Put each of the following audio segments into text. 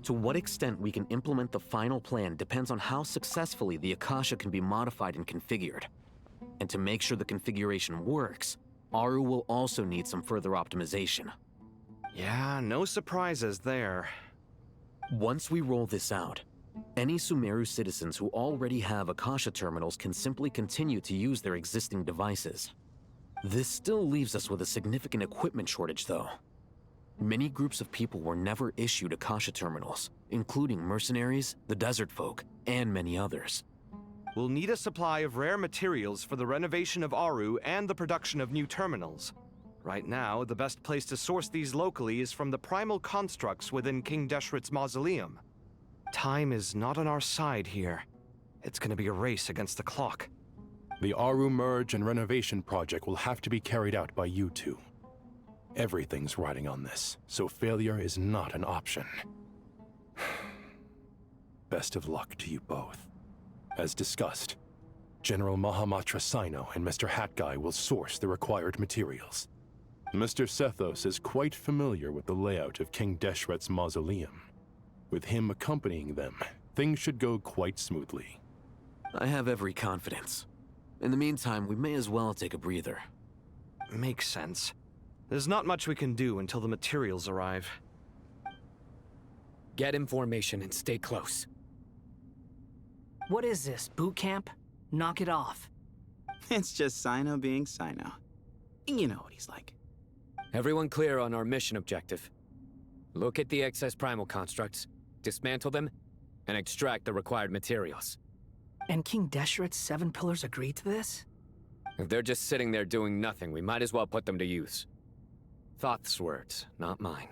To what extent we can implement the final plan depends on how successfully the Akasha can be modified and configured. And to make sure the configuration works, Aru will also need some further optimization. Yeah, no surprises there. Once we roll this out, any Sumeru citizens who already have Akasha terminals can simply continue to use their existing devices. This still leaves us with a significant equipment shortage, though. Many groups of people were never issued Akasha terminals, including mercenaries, the desert folk, and many others. We'll need a supply of rare materials for the renovation of Aru and the production of new terminals. Right now, the best place to source these locally is from the primal constructs within King Deshret's mausoleum. Time is not on our side here. It's gonna be a race against the clock. The Aru merge and renovation project will have to be carried out by you two. Everything's riding on this, so failure is not an option. Best of luck to you both. As discussed, General Mahamatra Sino and Mr. Hat Guy will source the required materials. Mr. Sethos is quite familiar with the layout of King Deshret's mausoleum. With him accompanying them, things should go quite smoothly. I have every confidence. In the meantime, we may as well take a breather. Makes sense. There's not much we can do until the materials arrive. Get in formation and stay close. What is this, boot camp? Knock it off. It's just Sino being Sino. You know what he's like. Everyone clear on our mission objective. Look at the excess primal constructs, dismantle them, and extract the required materials. And King Deshret's 7 pillars agreed to this? If they're just sitting there doing nothing, we might as well put them to use. Thoth's words, not mine.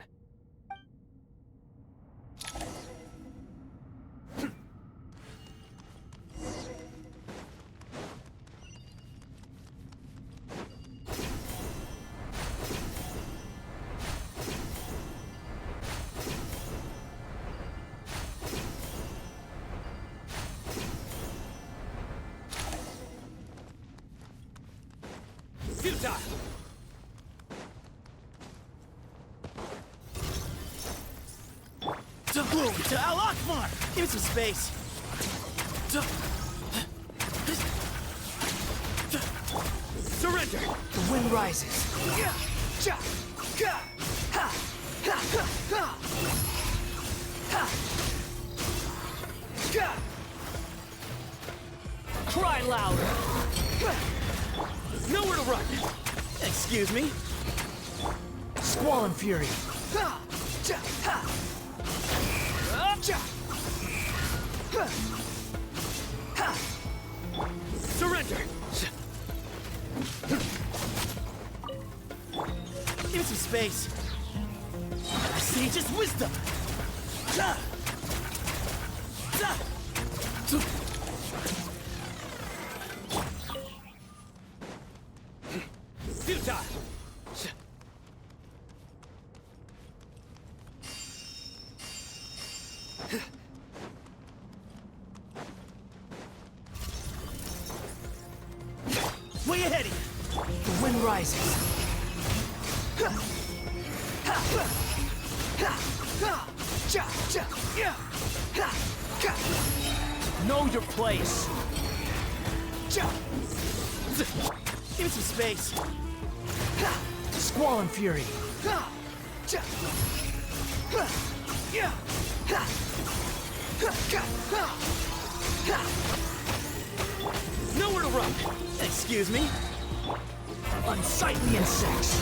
Futile! Boom! To Al Akbar! Give me some space! Surrender! The wind rises. Cry louder! Nowhere to run! Excuse me? Squall and fury. Surrender! Give me some space. Sage's wisdom! Futile! Way ahead of you! The wind rises. Know your place! Give me some space! Squall and fury. Nowhere to run! Excuse me? Unsightly insects.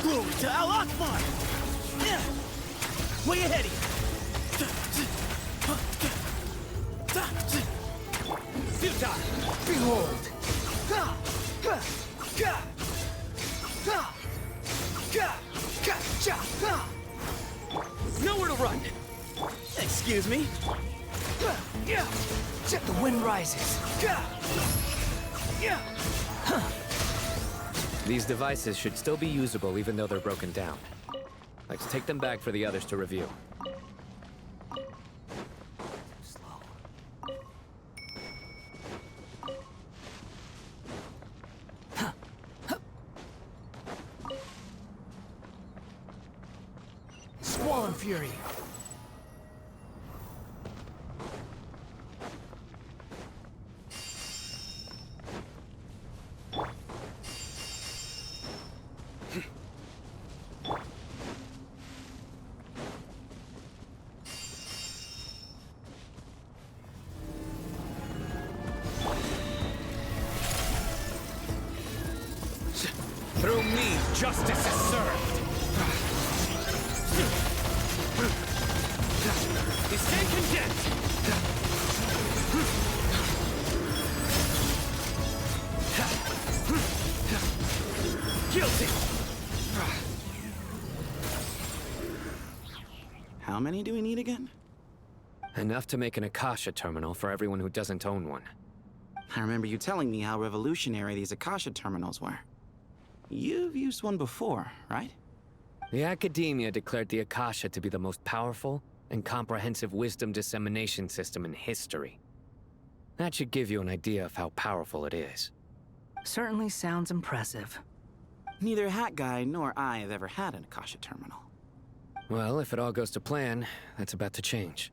Boom! To Al Akbar! Way ahead of you! Futile! Behold. Nowhere to run! Excuse me? The wind rises. These devices should still be usable even though they're broken down. Let's take them back for the others to review. Squall and fury. Through me, justice is served! You stand condemned! Guilty! How many do we need again? Enough to make an Akasha terminal for everyone who doesn't own one. I remember you telling me how revolutionary these Akasha terminals were. You've used one before, right? The Academia declared the Akasha to be the most powerful and comprehensive wisdom dissemination system in history. That should give you an idea of how powerful it is. Certainly sounds impressive. Neither Hat Guy nor I have ever had an Akasha terminal. Well, if it all goes to plan, that's about to change.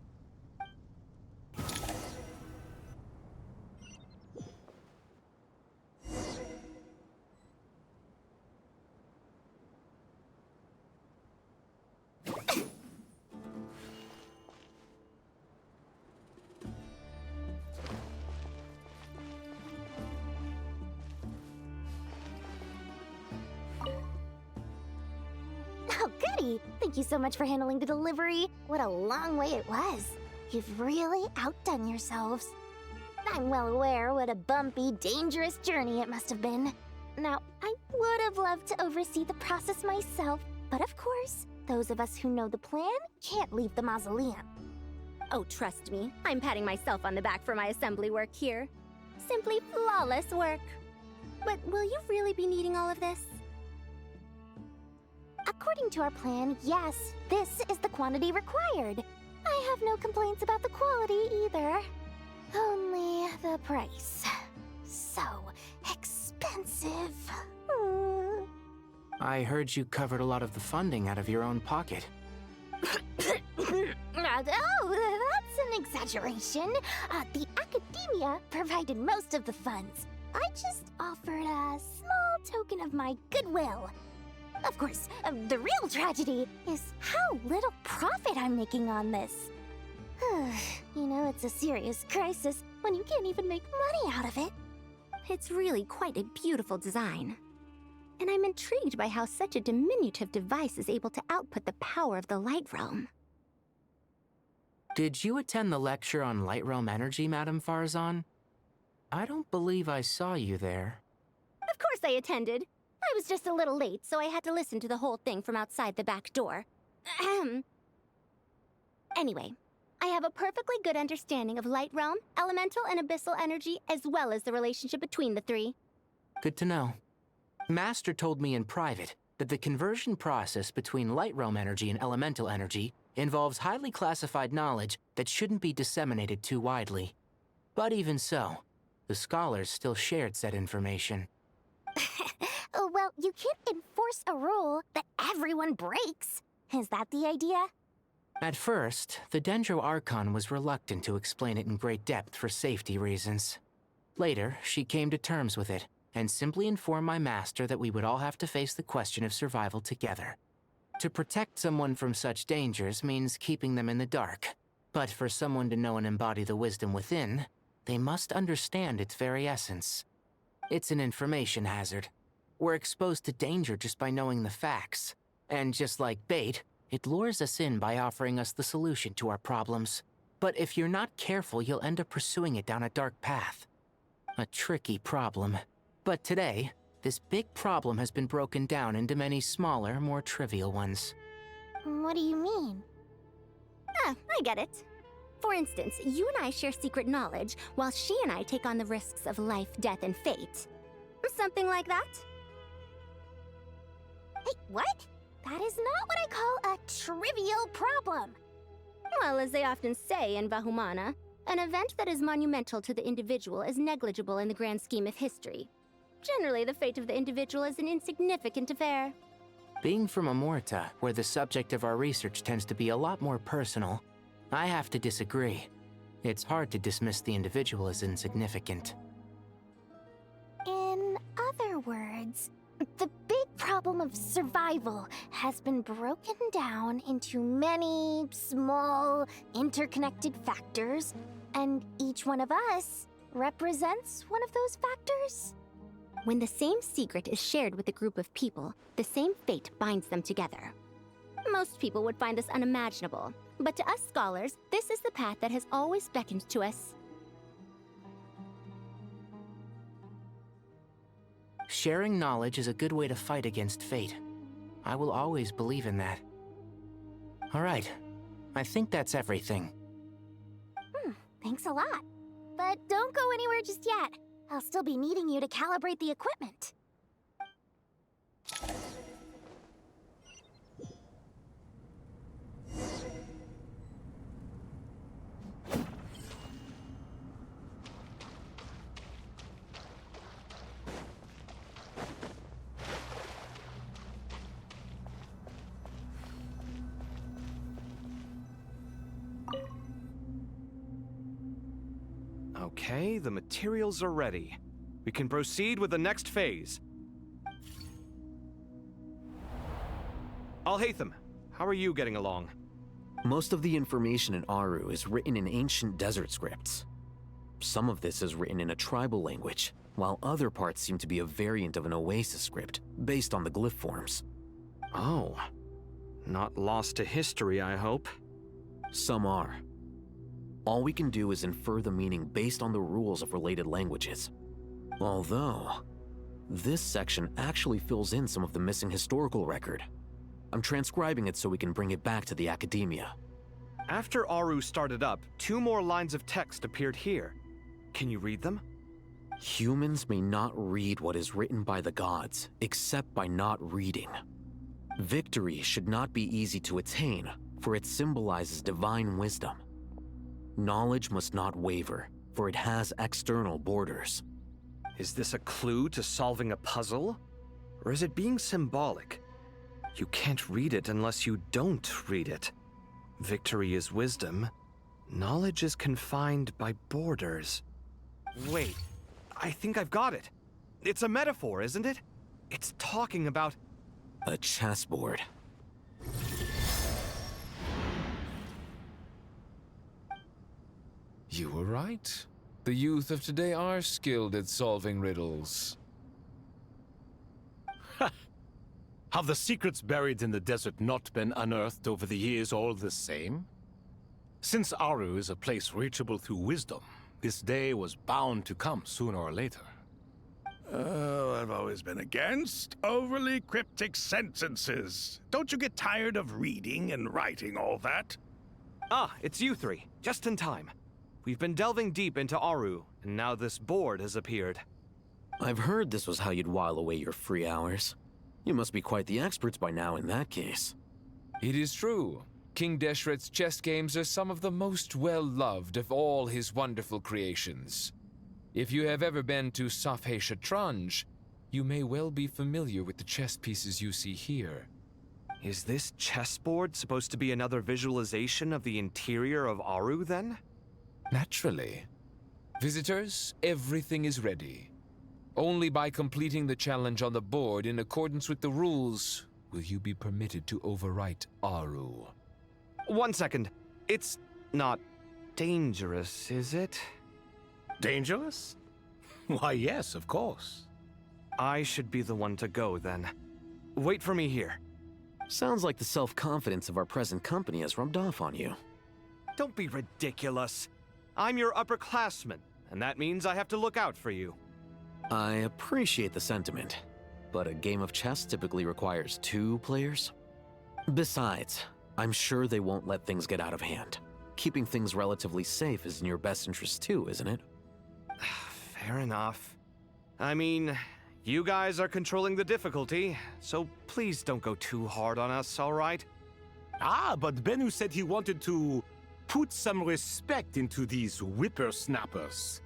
Oh, goody! Thank you so much for handling the delivery. What a long way it was. You've really outdone yourselves. I'm well aware what a bumpy, dangerous journey it must have been. Now, I would have loved to oversee the process myself, but of course, those of us who know the plan can't leave the mausoleum. Oh, trust me, I'm patting myself on the back for my assembly work here. Simply flawless work. But will you really be needing all of this? According to our plan, yes, this is the quantity required. I have no complaints about the quality either. Only the price. So expensive. I heard you covered a lot of the funding out of your own pocket. Oh, that's an exaggeration. The Academia provided most of the funds. I just offered a small token of my goodwill. Of course, the real tragedy is how little profit I'm making on this. You know, it's a serious crisis when you can't even make money out of it. It's really quite a beautiful design. And I'm intrigued by how such a diminutive device is able to output the power of the Light Realm. Did you attend the lecture on Light Realm energy, Madame Farzan? I don't believe I saw you there. Of course I attended. I was just a little late, so I had to listen to the whole thing from outside the back door. Ahem. Anyway, I have a perfectly good understanding of Light Realm, elemental and abyssal energy, as well as the relationship between the three. Good to know. Master told me in private that the conversion process between Light Realm energy and elemental energy involves highly classified knowledge that shouldn't be disseminated too widely. But even so, the scholars still shared said information. Well, you can't enforce a rule that everyone breaks. Is that the idea? At first, the Dendro Archon was reluctant to explain it in great depth for safety reasons. Later, she came to terms with it, and simply informed my master that we would all have to face the question of survival together. To protect someone from such dangers means keeping them in the dark. But for someone to know and embody the wisdom within, they must understand its very essence. It's an information hazard. We're exposed to danger just by knowing the facts. And just like bait, it lures us in by offering us the solution to our problems. But if you're not careful, you'll end up pursuing it down a dark path. A tricky problem. But today, this big problem has been broken down into many smaller, more trivial ones. What do you mean? Ah, I get it. For instance, you and I share secret knowledge, while she and I take on the risks of life, death, and fate. Something like that? Hey, what? That is not what I call a trivial problem. Well, as they often say in Vahumana, an event that is monumental to the individual is negligible in the grand scheme of history. Generally, the fate of the individual is an insignificant affair. Being from Amorta, where the subject of our research tends to be a lot more personal, I have to disagree. It's hard to dismiss the individual as insignificant. In other words, the big problem of survival has been broken down into many small, interconnected factors, and each one of us represents one of those factors. When the same secret is shared with a group of people, the same fate binds them together. Most people would find this unimaginable, but to us scholars, this is the path that has always beckoned to us. Sharing knowledge is a good way to fight against fate. I will always believe in that. All right, I think that's everything. Thanks a lot. But don't go anywhere just yet. I'll still be needing you to calibrate the equipment. Okay, the materials are ready. We can proceed with the next phase. Alhaitham, how are you getting along? Most of the information in Aru is written in ancient desert scripts. Some of this is written in a tribal language, while other parts seem to be a variant of an Oasis script, based on the glyph forms. Oh. Not lost to history, I hope. Some are. All we can do is infer the meaning based on the rules of related languages. Although, this section actually fills in some of the missing historical record. I'm transcribing it so we can bring it back to the academia. After Aru started up, 2 more lines of text appeared here. Can you read them? Humans may not read what is written by the gods, except by not reading. Victory should not be easy to attain, for it symbolizes divine wisdom. Knowledge must not waver, for it has external borders. Is this a clue to solving a puzzle? Or is it being symbolic? You can't read it unless you don't read it. Victory is wisdom. Knowledge is confined by borders. Wait, I think I've got it. It's a metaphor, isn't it? It's talking about... A chessboard. You were right. The youth of today are skilled at solving riddles. Have the secrets buried in the desert not been unearthed over the years all the same? Since Aru is a place reachable through wisdom, this day was bound to come sooner or later. Oh, I've always been against overly cryptic sentences. Don't you get tired of reading and writing all that? Ah, it's you 3. Just in time. We've been delving deep into Aru, and now this board has appeared. I've heard this was how you'd while away your free hours. You must be quite the experts by now in that case. It is true. King Deshret's chess games are some of the most well-loved of all his wonderful creations. If you have ever been to Safhe Shatranj, you may well be familiar with the chess pieces you see here. Is this chessboard supposed to be another visualization of the interior of Aru, then? Naturally. Visitors, everything is ready. Only by completing the challenge on the board in accordance with the rules will you be permitted to overwrite Aru. 1 second. It's not dangerous, is it? Dangerous? Why, yes, of course. I should be the one to go, then. Wait for me here. Sounds like the self-confidence of our present company has rubbed off on you. Don't be ridiculous. I'm your upperclassman, and that means I have to look out for you. I appreciate the sentiment, but a game of chess typically requires 2 players. Besides, I'm sure they won't let things get out of hand. Keeping things relatively safe is in your best interest too, isn't it? Fair enough. I mean, you guys are controlling the difficulty, so please don't go too hard on us, all right? Ah, but Bennu said he wanted to put some respect into these whippersnappers.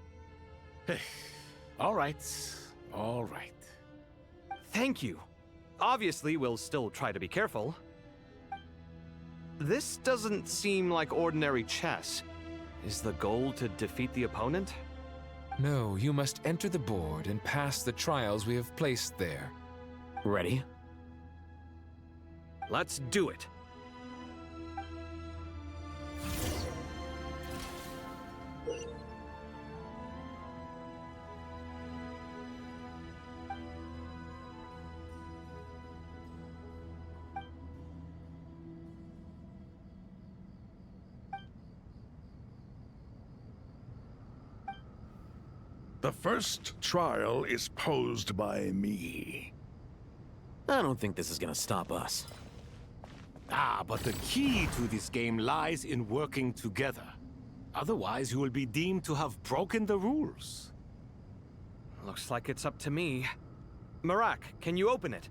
All right, all right. Thank you. Obviously, we'll still try to be careful. This doesn't seem like ordinary chess. Is the goal to defeat the opponent? No, you must enter the board and pass the trials we have placed there. Ready? Let's do it. The first trial is posed by me. I don't think this is gonna stop us. Ah, but the key to this game lies in working together. Otherwise, you will be deemed to have broken the rules. Looks like it's up to me. Marak, can you open it?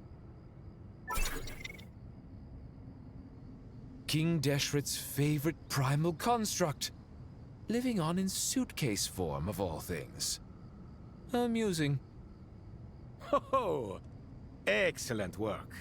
King Deshret's favorite primal construct. Living on in suitcase form, of all things. Amusing. Ho! Excellent work.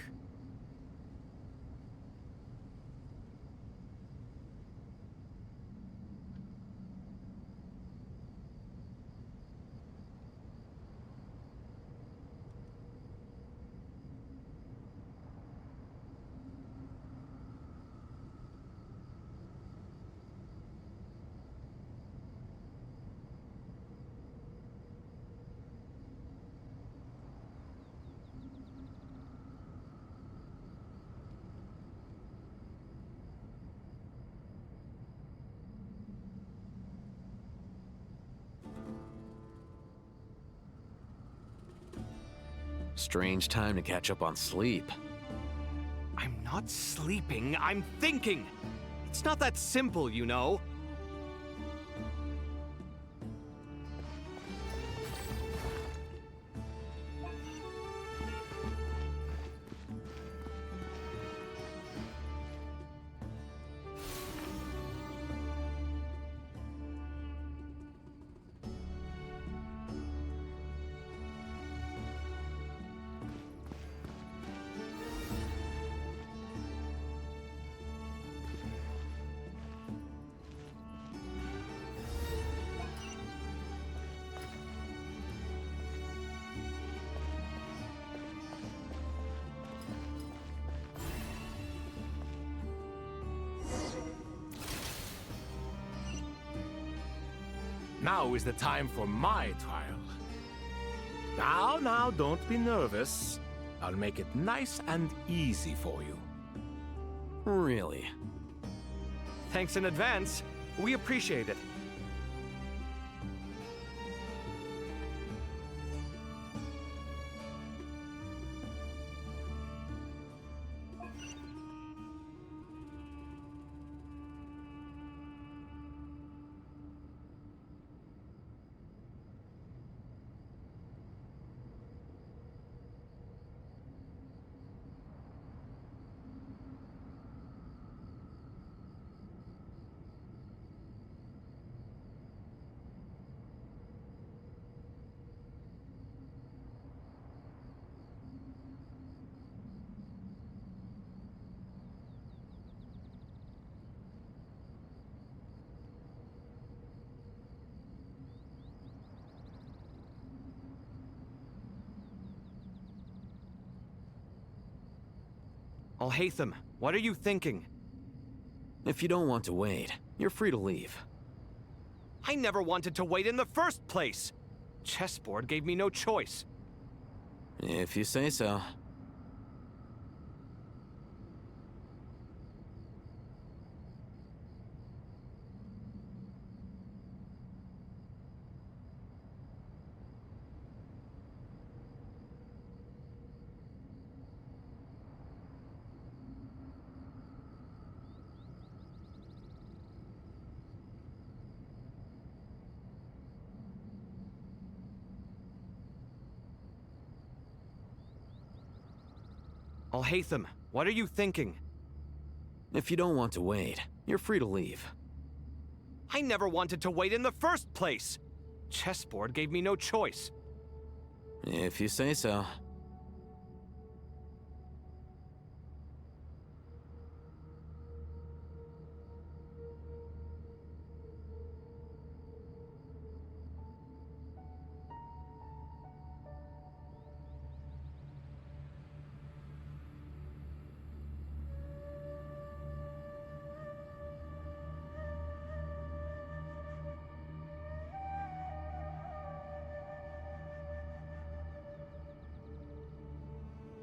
Strange time to catch up on sleep. I'm not sleeping, I'm thinking! It's not that simple, you know. Now is the time for my trial. Now, don't be nervous. I'll make it nice and easy for you. Really? Thanks in advance. We appreciate it. Alhaitham, what are you thinking? If you don't want to wait, you're free to leave. I never wanted to wait in the first place! Chessboard gave me no choice. If you say so. Alhaitham, what are you thinking? If you don't want to wait, you're free to leave. I never wanted to wait in the first place! Chessboard gave me no choice. If you say so.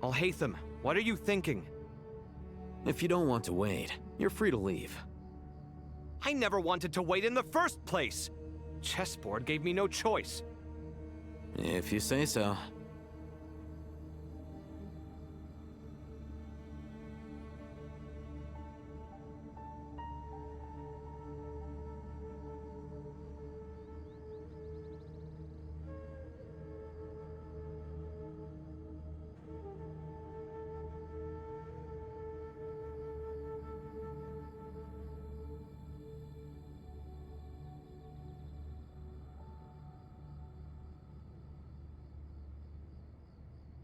Alhaitham, what are you thinking? If you don't want to wait, you're free to leave. I never wanted to wait in the first place! Chessboard gave me no choice. If you say so.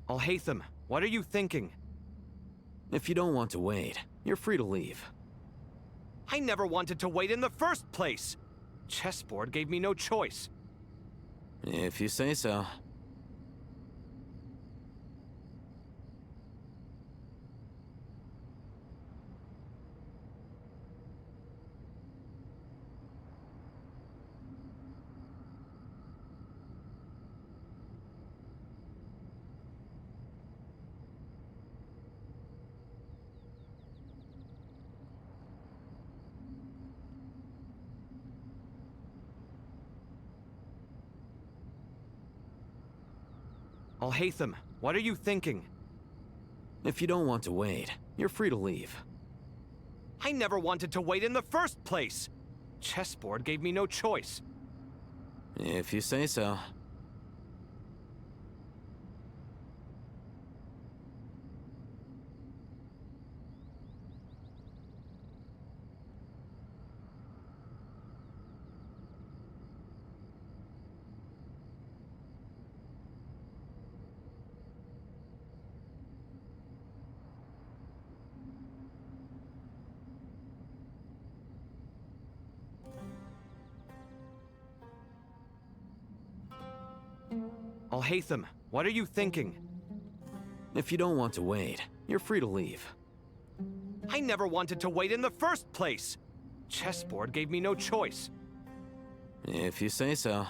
Alhaitham, what are you thinking? If you don't want to wait, you're free to leave. I never wanted to wait in the first place! Chessboard gave me no choice. If you say so. Alhaitham, what are you thinking? If you don't want to wait, you're free to leave. I never wanted to wait in the first place! Chessboard gave me no choice. If you say so. Alhaitham, what are you thinking? If you don't want to wait, you're free to leave. I never wanted to wait in the first place! Chessboard gave me no choice. If you say so.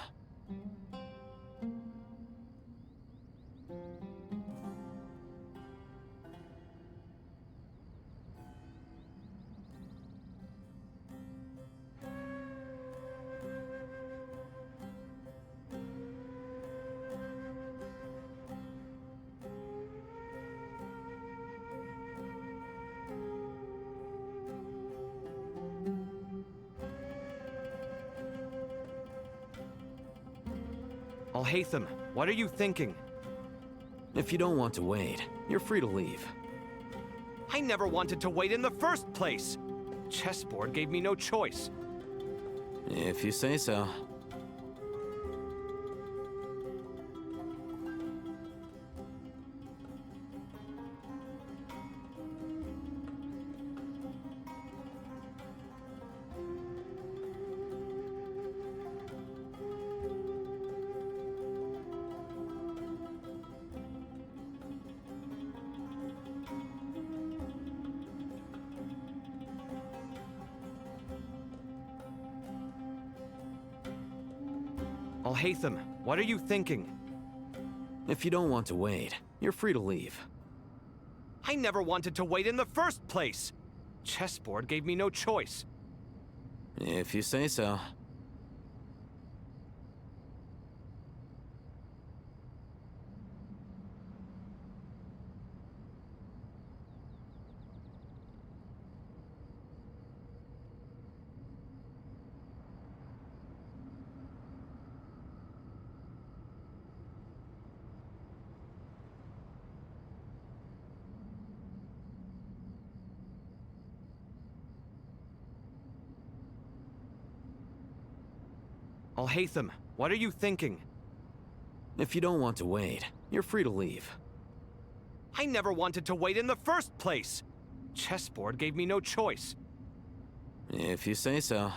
Alhaitham, what are you thinking? If you don't want to wait, you're free to leave. I never wanted to wait in the first place! Chessboard gave me no choice. If you say so. Alhaitham, what are you thinking? If you don't want to wait, you're free to leave. I never wanted to wait in the first place! Chessboard gave me no choice. If you say so. Alhaitham, what are you thinking? If you don't want to wait, you're free to leave. I never wanted to wait in the first place! Chessboard gave me no choice. If you say so.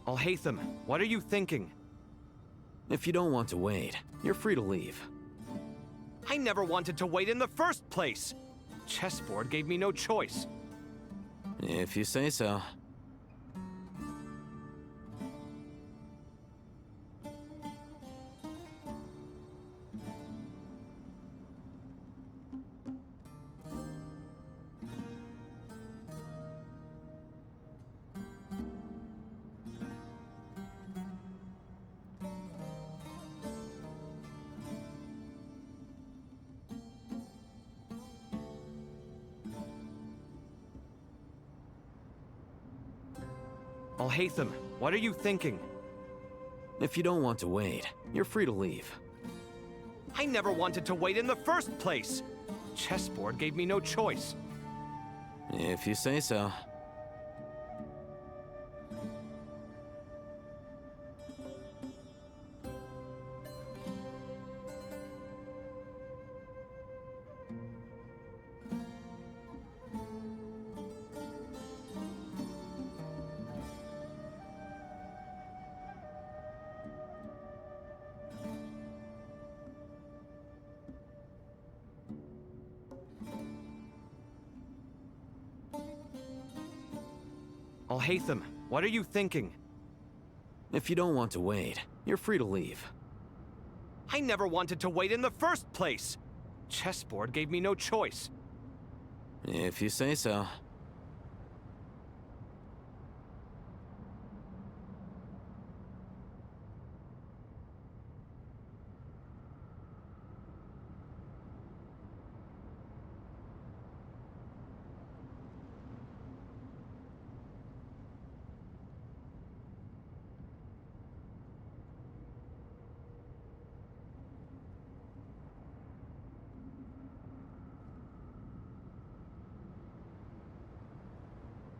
Alhaitham, what are you thinking? If you don't want to wait, you're free to leave. I never wanted to wait in the first place. Chessboard gave me no choice. If you say so. Alhaitham, what are you thinking? If you don't want to wait, you're free to leave. I never wanted to wait in the first place. Chessboard gave me no choice. If you say so. Alhaitham, what are you thinking? If you don't want to wait, you're free to leave. I never wanted to wait in the first place. Chessboard gave me no choice. If you say so.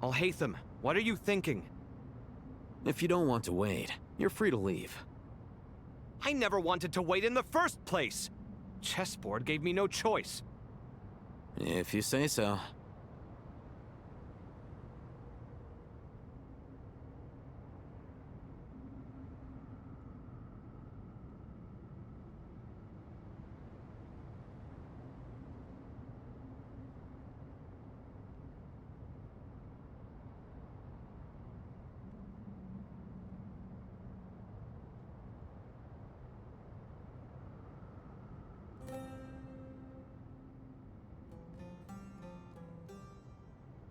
Alhaitham, what are you thinking? If you don't want to wait, you're free to leave. I never wanted to wait in the first place. Chessboard gave me no choice. If you say so.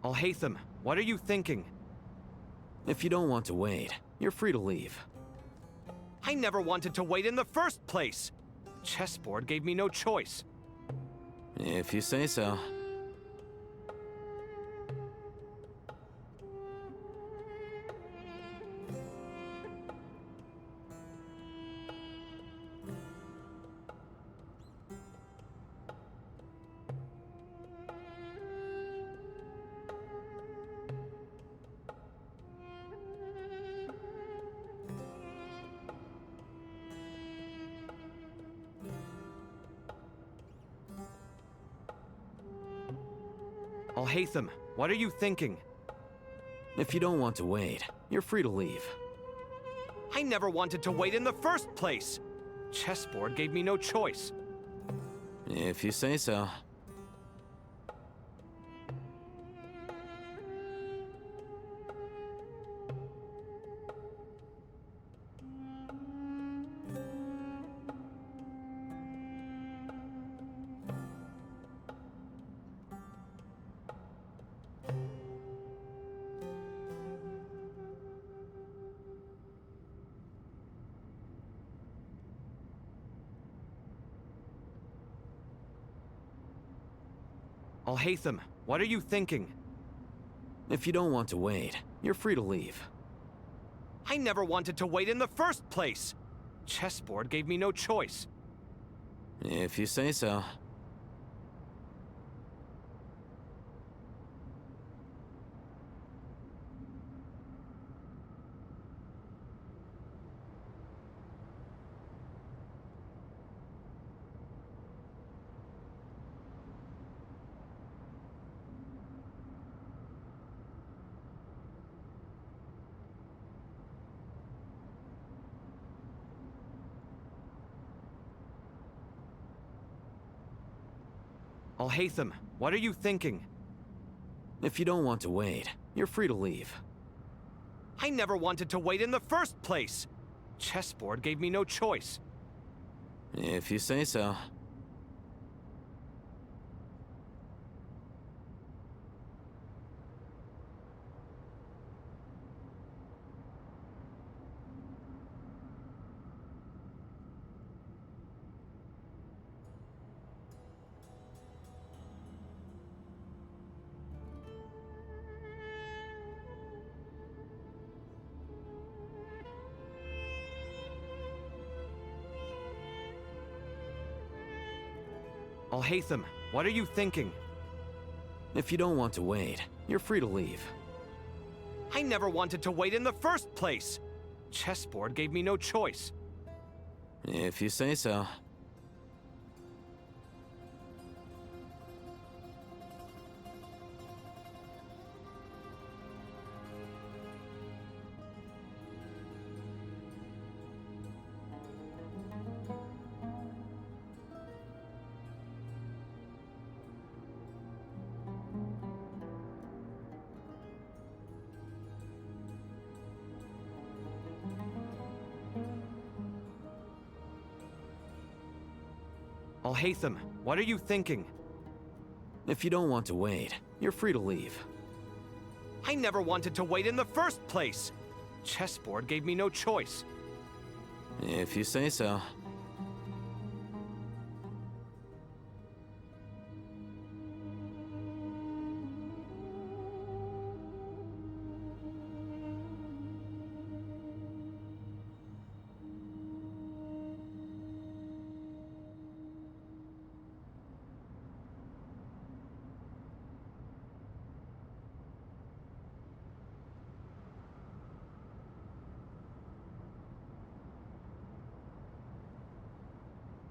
Alhaitham, what are you thinking? If you don't want to wait, you're free to leave. I never wanted to wait in the first place. Chessboard gave me no choice. If you say so. Alhaitham, what are you thinking? If you don't want to wait, you're free to leave. I never wanted to wait in the first place. Chessboard gave me no choice. If you say so. Alhaitham, what are you thinking? If you don't want to wait, you're free to leave. I never wanted to wait in the first place. Chessboard gave me no choice. If you say so. Alhaitham, what are you thinking? If you don't want to wait, you're free to leave. I never wanted to wait in the first place! Chessboard gave me no choice. If you say so. Alhaitham, what are you thinking? If you don't want to wait, you're free to leave. I never wanted to wait in the first place! Chessboard gave me no choice. If you say so. Alhaitham, what are you thinking? If you don't want to wait, you're free to leave. I never wanted to wait in the first place! Chessboard gave me no choice. If you say so.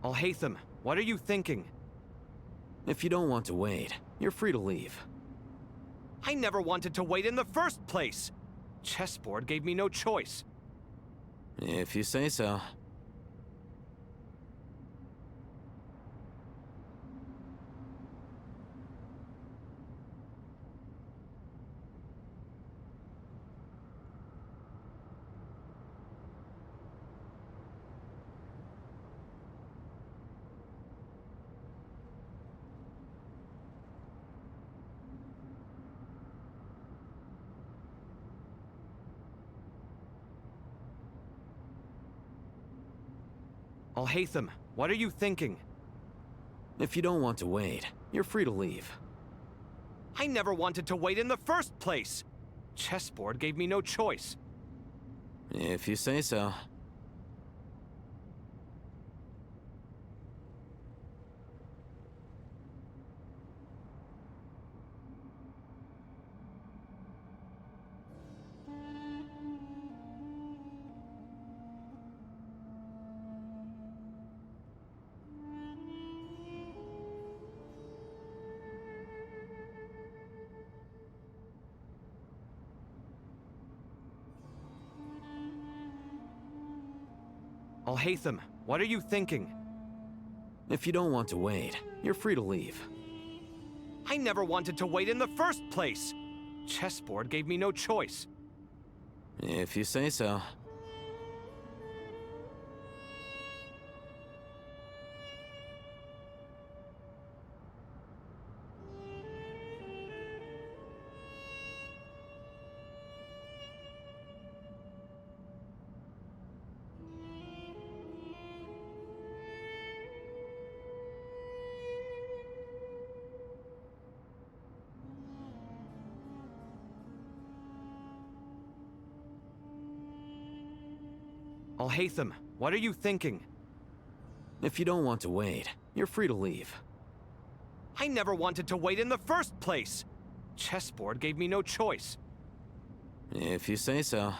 Alhaitham, what are you thinking? If you don't want to wait, you're free to leave. I never wanted to wait in the first place! Chessboard gave me no choice. If you say so. Alhaitham, what are you thinking? If you don't want to wait, you're free to leave. I never wanted to wait in the first place! Chessboard gave me no choice. If you say so. Alhaitham, what are you thinking? If you don't want to wait, you're free to leave. I never wanted to wait in the first place! Chessboard gave me no choice. If you say so. Alhaitham, what are you thinking? If you don't want to wait, you're free to leave. I never wanted to wait in the first place! Chessboard gave me no choice. If you say so.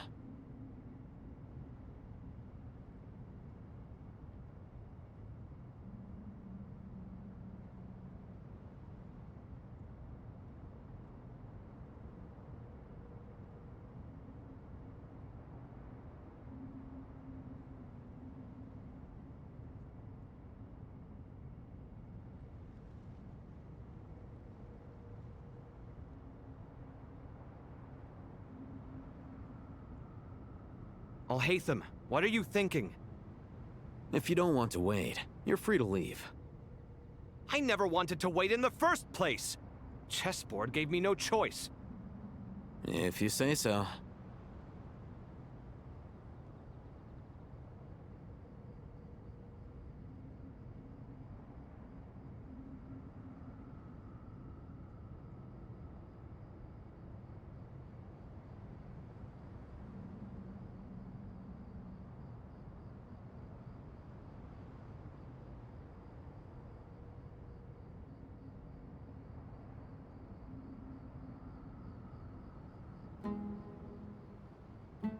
Alhaitham, what are you thinking? If you don't want to wait, you're free to leave. I never wanted to wait in the first place! Chessboard gave me no choice. If you say so.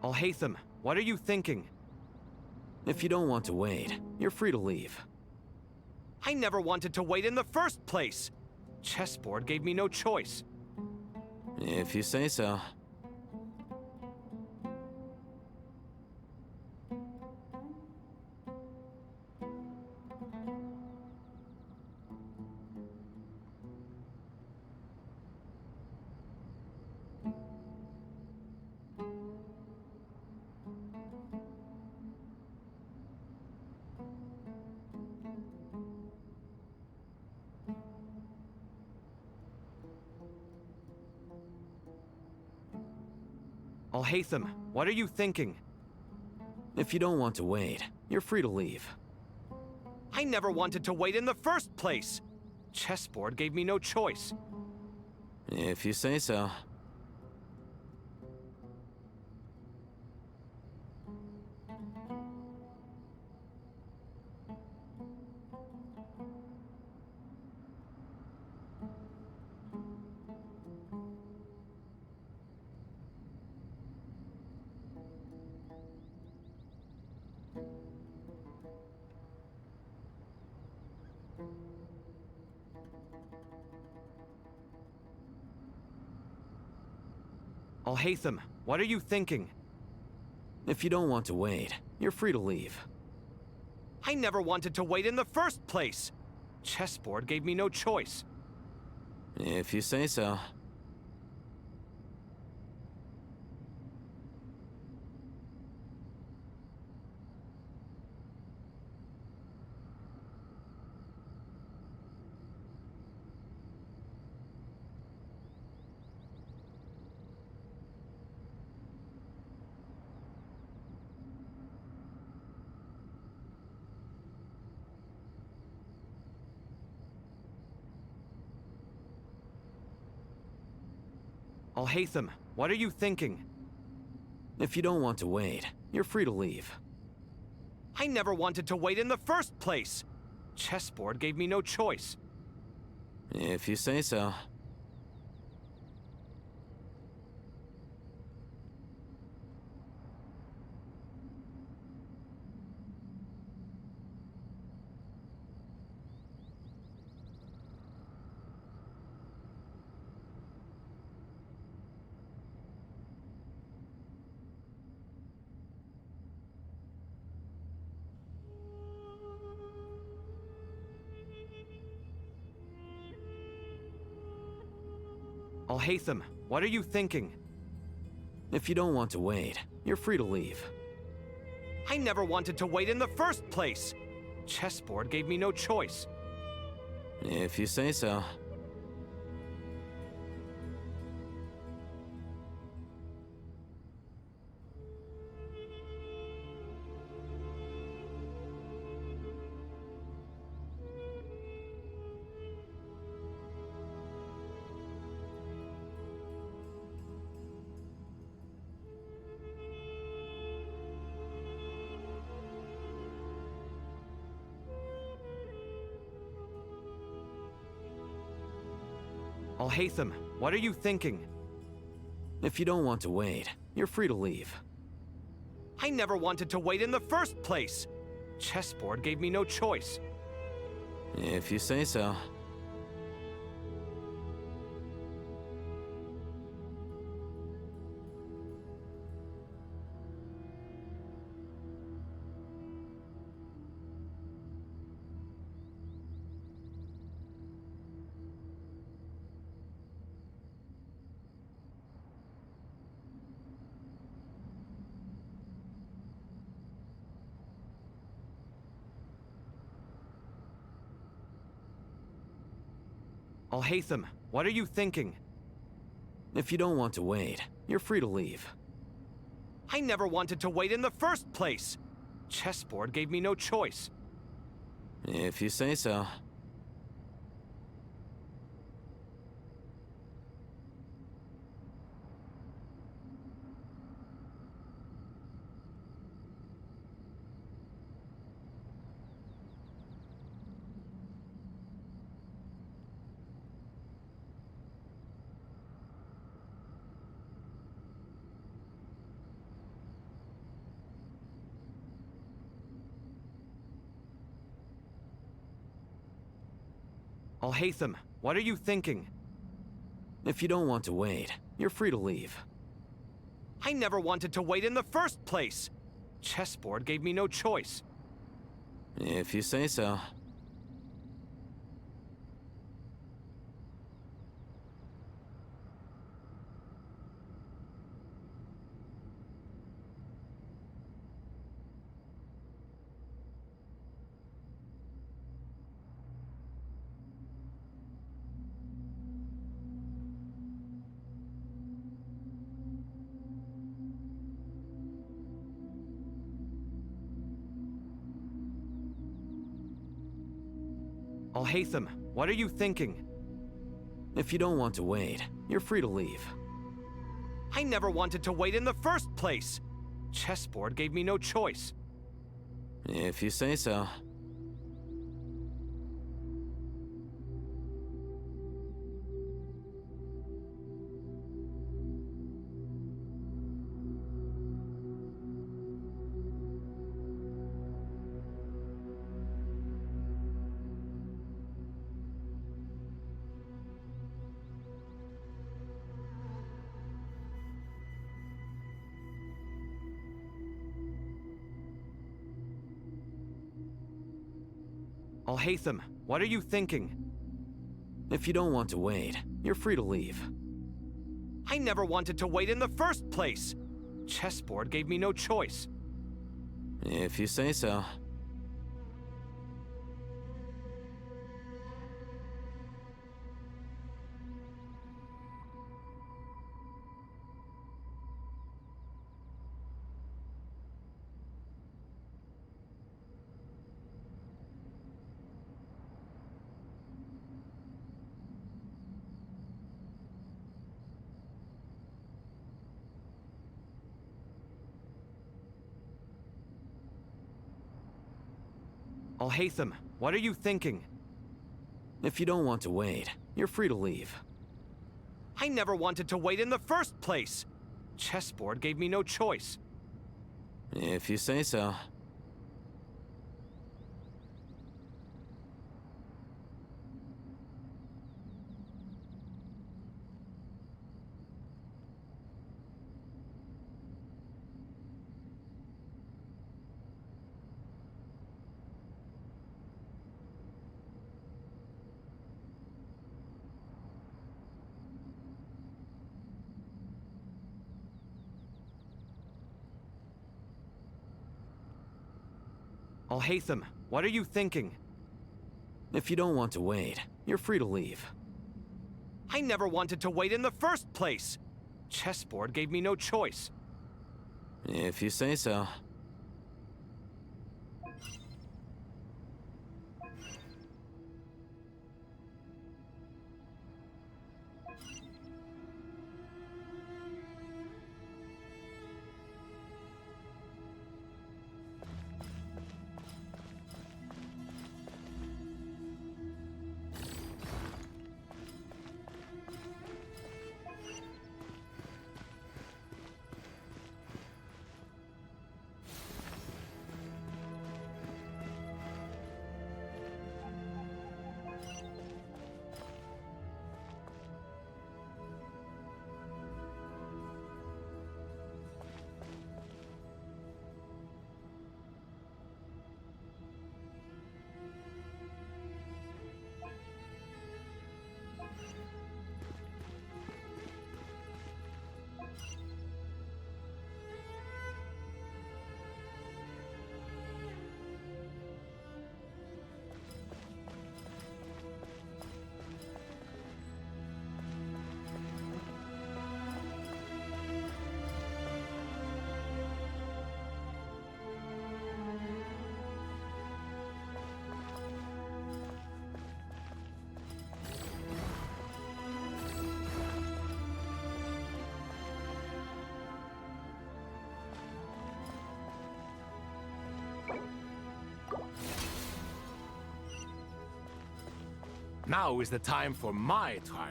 Alhaitham, what are you thinking? If you don't want to wait, you're free to leave. I never wanted to wait in the first place! Chessboard gave me no choice. If you say so. Alhaitham, what are you thinking? If you don't want to wait, you're free to leave. I never wanted to wait in the first place! Chessboard gave me no choice. If you say so. Alhaitham, what are you thinking? If you don't want to wait, you're free to leave. I never wanted to wait in the first place! Chessboard gave me no choice. If you say so. Alhaitham, what are you thinking? If you don't want to wait, you're free to leave. I never wanted to wait in the first place! Chessboard gave me no choice. If you say so. Alhaitham, what are you thinking? If you don't want to wait, you're free to leave. I never wanted to wait in the first place! Chessboard gave me no choice. If you say so. Alhaitham, what are you thinking? If you don't want to wait, you're free to leave. I never wanted to wait in the first place! Chessboard gave me no choice. If you say so. Alhaitham, what are you thinking? If you don't want to wait, you're free to leave. I never wanted to wait in the first place! Chessboard gave me no choice. If you say so. Alhaitham, what are you thinking? If you don't want to wait, you're free to leave. I never wanted to wait in the first place! Chessboard gave me no choice. If you say so. Alhaitham, what are you thinking? If you don't want to wait, you're free to leave. I never wanted to wait in the first place! Chessboard gave me no choice. If you say so. Alhaitham, what are you thinking? If you don't want to wait, you're free to leave. I never wanted to wait in the first place! Chessboard gave me no choice. If you say so. Alhaitham, what are you thinking? If you don't want to wait, you're free to leave. I never wanted to wait in the first place! Chessboard gave me no choice. If you say so. Alhaitham, what are you thinking? If you don't want to wait, you're free to leave. I never wanted to wait in the first place! Chessboard gave me no choice. If you say so. Now is the time for my trial.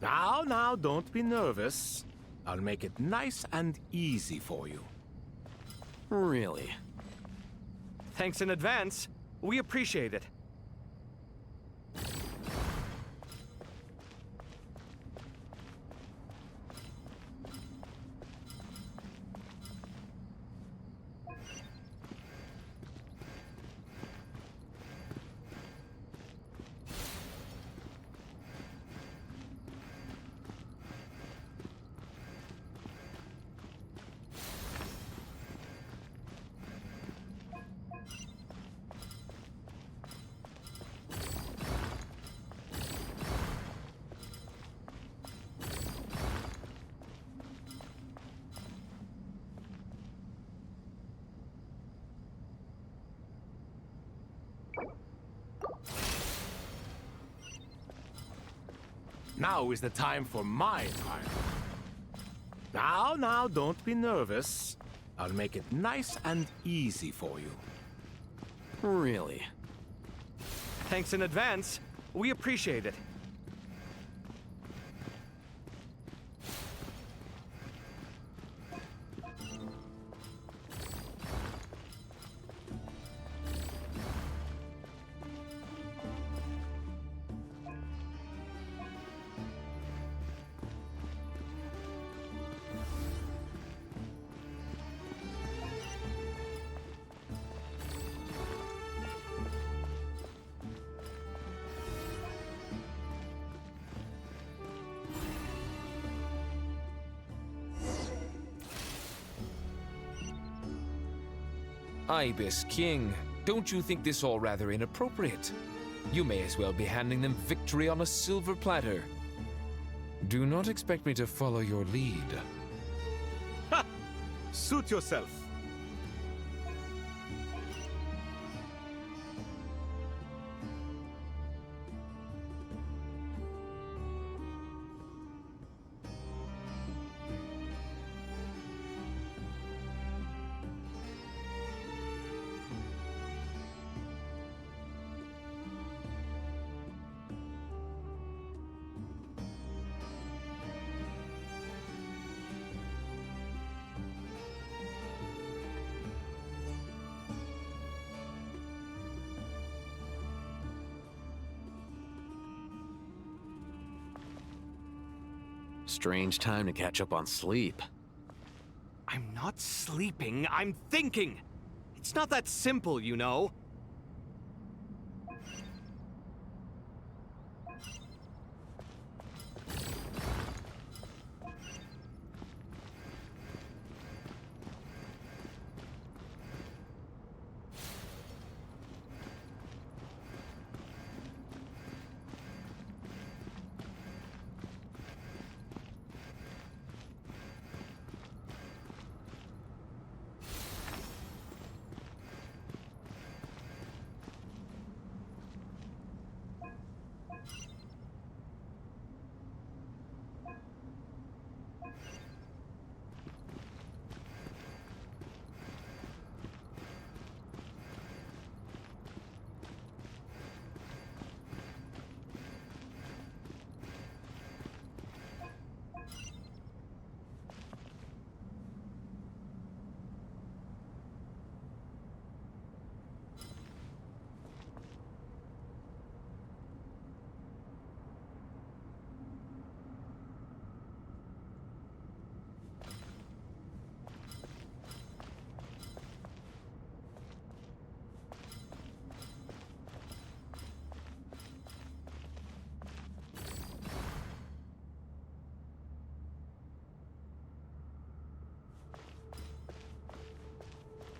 Now, don't be nervous. I'll make it nice and easy for you. Really? Thanks in advance. We appreciate it. Now is the time for my trial. Now, don't be nervous. I'll make it nice and easy for you. Really? Thanks in advance. We appreciate it. Ibis King, don't you think this all rather inappropriate? You may as well be handing them victory on a silver platter. Do not expect me to follow your lead. Ha! Suit yourself. Strange time to catch up on sleep. I'm not sleeping, I'm thinking! It's not that simple, you know.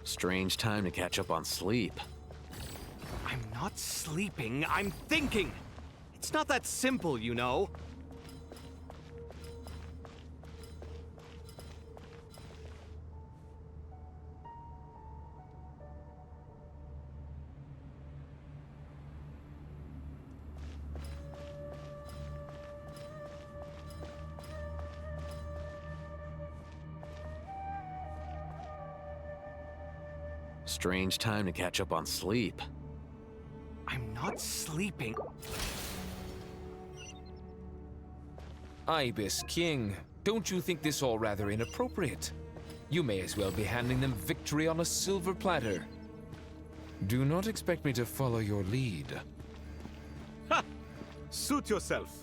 Strange time to catch up on sleep. I'm not sleeping, I'm thinking! It's not that simple, you know. Strange time to catch up on sleep. I'm not sleeping. Ibis King, don't you think this all rather inappropriate? You may as well be handing them victory on a silver platter. Do not expect me to follow your lead. Ha! Suit yourself.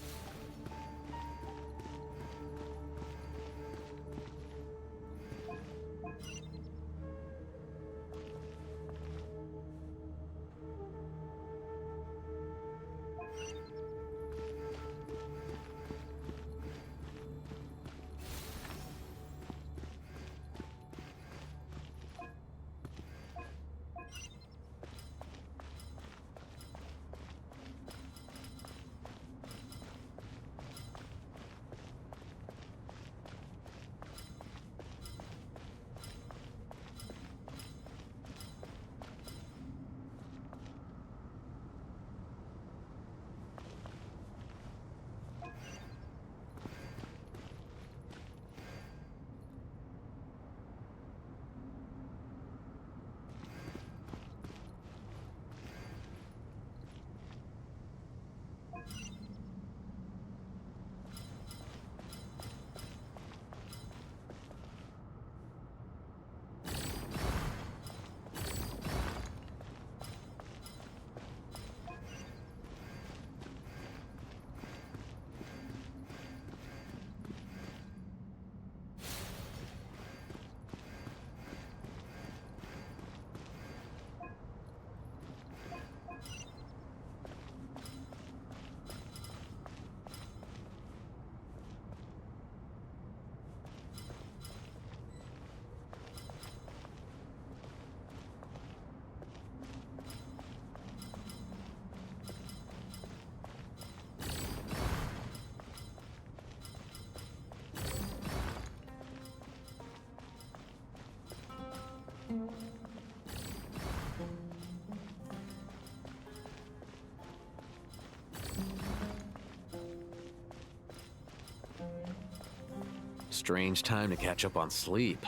Strange time to catch up on sleep.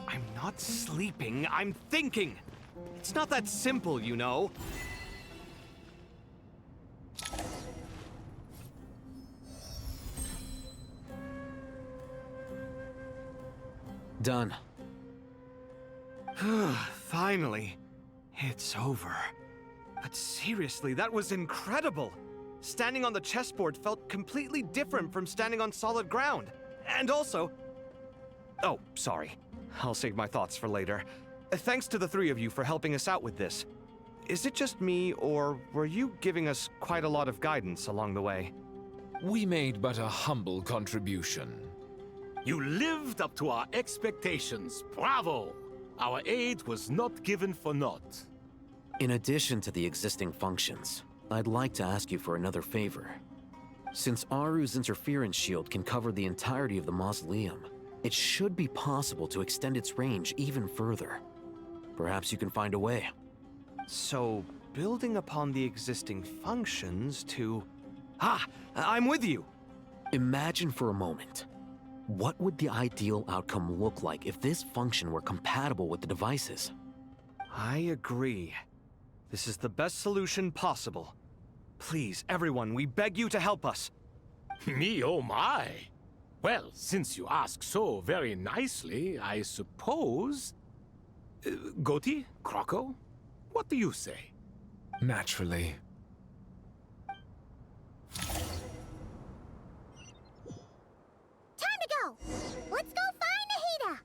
I'm not sleeping, I'm thinking. It's not that simple, you know. Done. Finally. It's over. But seriously, that was incredible. Standing on the chessboard felt completely different from standing on solid ground. And also... Oh, sorry. I'll save my thoughts for later. Thanks to the three of you for helping us out with this. Is it just me, or were you giving us quite a lot of guidance along the way? We made but a humble contribution. You lived up to our expectations. Bravo! Our aid was not given for naught. In addition to the existing functions, I'd like to ask you for another favor. Since Aru's interference shield can cover the entirety of the mausoleum, it should be possible to extend its range even further. Perhaps you can find a way. So, building upon the existing functions to... Ah! I'm with you! Imagine for a moment. What would the ideal outcome look like if this function were compatible with the devices? I agree. This is the best solution possible. Please, everyone, we beg you to help us. Me, oh my! Well, since you ask so very nicely, I suppose... Goti? Kroko? What do you say? Naturally. Time to go! Let's go find Nahida!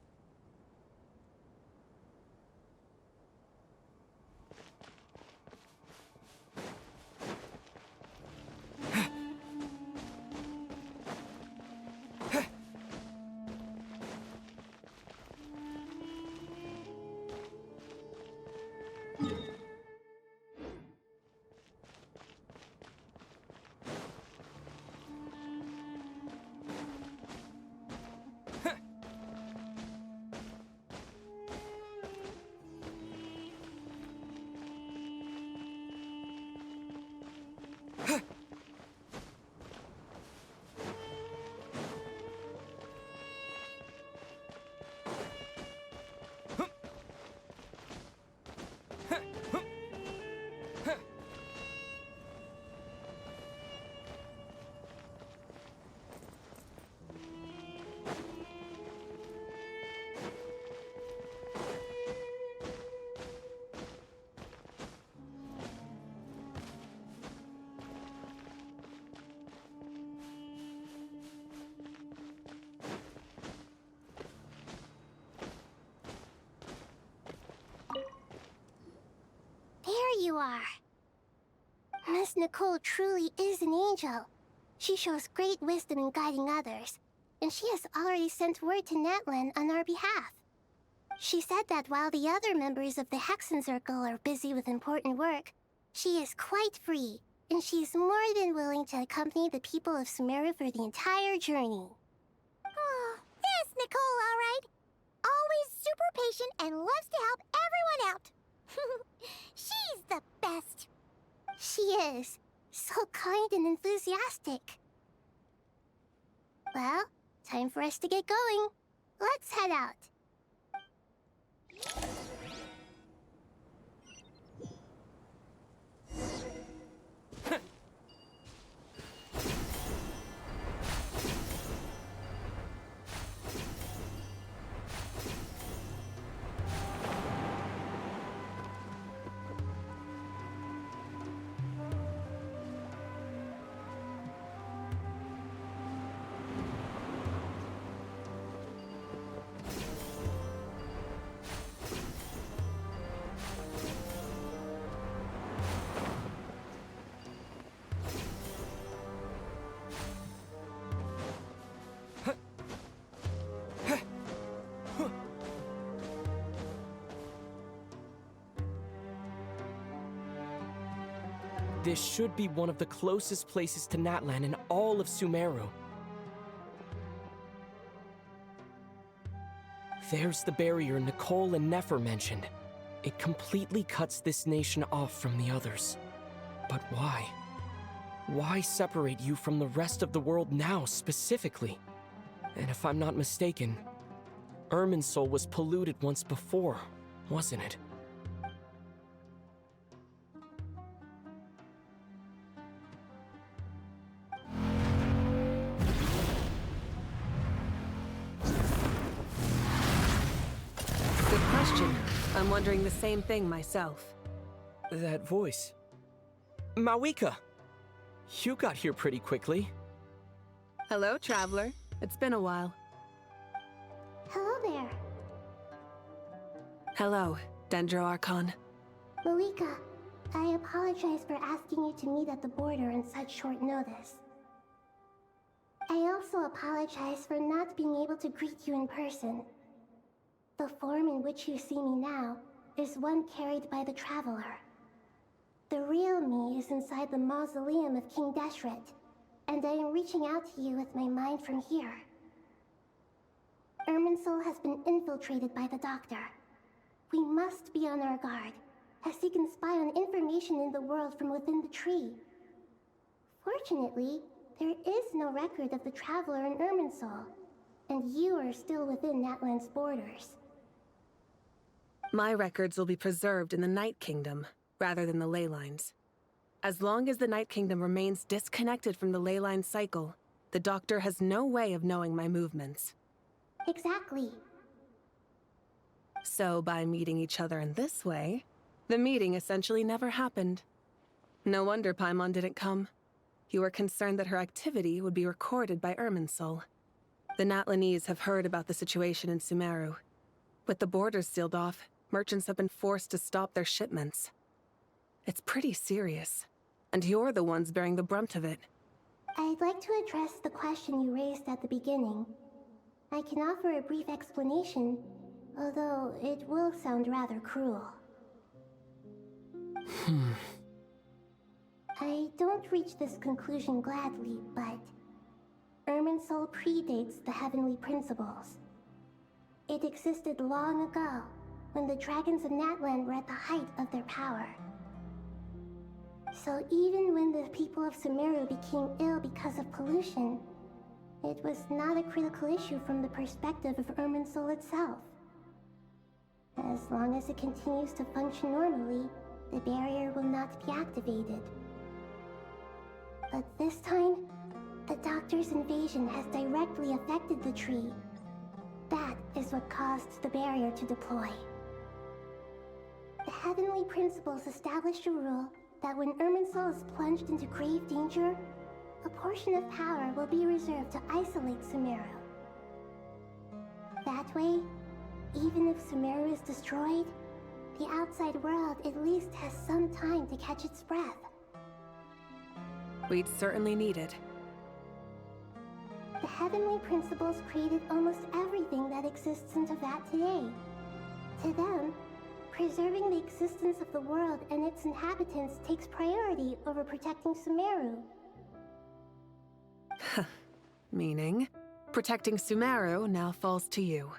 you are. Miss Nicole truly is an angel. She shows great wisdom in guiding others, and she has already sent word to Natlan on our behalf. She said that while the other members of the Hexen Circle are busy with important work, she is quite free, and she is more than willing to accompany the people of Sumeru for the entire journey. Oh, there's Nicole, all right. Always super patient and loves to help everyone out. She's the best. She is. So kind and enthusiastic. Well, time for us to get going. Let's head out. This should be one of the closest places to Natlan in all of Sumeru. There's the barrier Nicole and Nefer mentioned. It completely cuts this nation off from the others. But why? Why separate you from the rest of the world now, specifically? And if I'm not mistaken, Irminsul was polluted once before, wasn't it? I'm wondering the same thing myself. That voice. Mawika! You got here pretty quickly. Hello, traveler. It's been a while. Hello there. Hello, Dendro Archon. Mawika, I apologize for asking you to meet at the border on such short notice. I also apologize for not being able to greet you in person. The form in which you see me now is one carried by the Traveler. The real me is inside the mausoleum of King Deshret, and I am reaching out to you with my mind from here. Irminsul has been infiltrated by the Doctor. We must be on our guard, as he can spy on information in the world from within the tree. Fortunately, there is no record of the Traveler in Irminsul, and you are still within Natlan's borders. My records will be preserved in the Night Kingdom, rather than the ley lines. As long as the Night Kingdom remains disconnected from the ley line cycle, the Doctor has no way of knowing my movements. Exactly. So by meeting each other in this way, the meeting essentially never happened. No wonder Paimon didn't come. You were concerned that her activity would be recorded by Irminsul. The Natlanese have heard about the situation in Sumeru. With the borders sealed off, merchants have been forced to stop their shipments. It's pretty serious, and you're the ones bearing the brunt of it. I'd like to address the question you raised at the beginning. I can offer a brief explanation, although it will sound rather cruel. I don't reach this conclusion gladly, but Irminsul predates the Heavenly Principles. It existed long ago, when the dragons of Natlan were at the height of their power. So even when the people of Sumeru became ill because of pollution, it was not a critical issue from the perspective of Irminsul itself. As long as it continues to function normally, the barrier will not be activated. But this time, the Doctor's invasion has directly affected the tree. That is what caused the barrier to deploy. The Heavenly Principles established a rule that when Irminsul is plunged into grave danger, a portion of power will be reserved to isolate Sumeru. That way, even if Sumeru is destroyed, the outside world at least has some time catch its breath. We'd certainly need it. The heavenly principles created almost everything that exists in Teyvat today. To them, preserving the existence of the world and its inhabitants takes priority over protecting Sumeru. Meaning, protecting Sumeru now falls to you.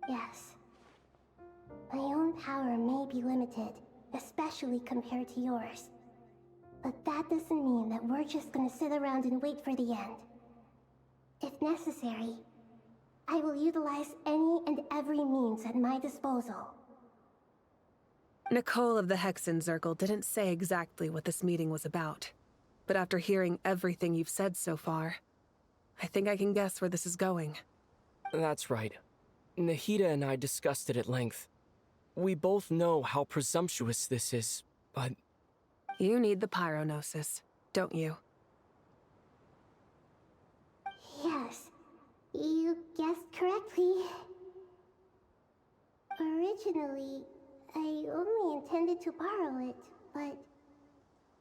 Yes. My own power may be limited, especially compared to yours. But that doesn't mean that we're just gonna sit around and wait for the end. If necessary, I will utilize any and every means at my disposal. Nicole of the Hexen Circle didn't say exactly what this meeting was about. But after hearing everything you've said so far, I think I can guess where this is going. That's right. Nahida and I discussed it at length. We both know how presumptuous this is, but... You need the Pyronosis, don't you? Yes, you guessed correctly. Originally, I only intended to borrow it, but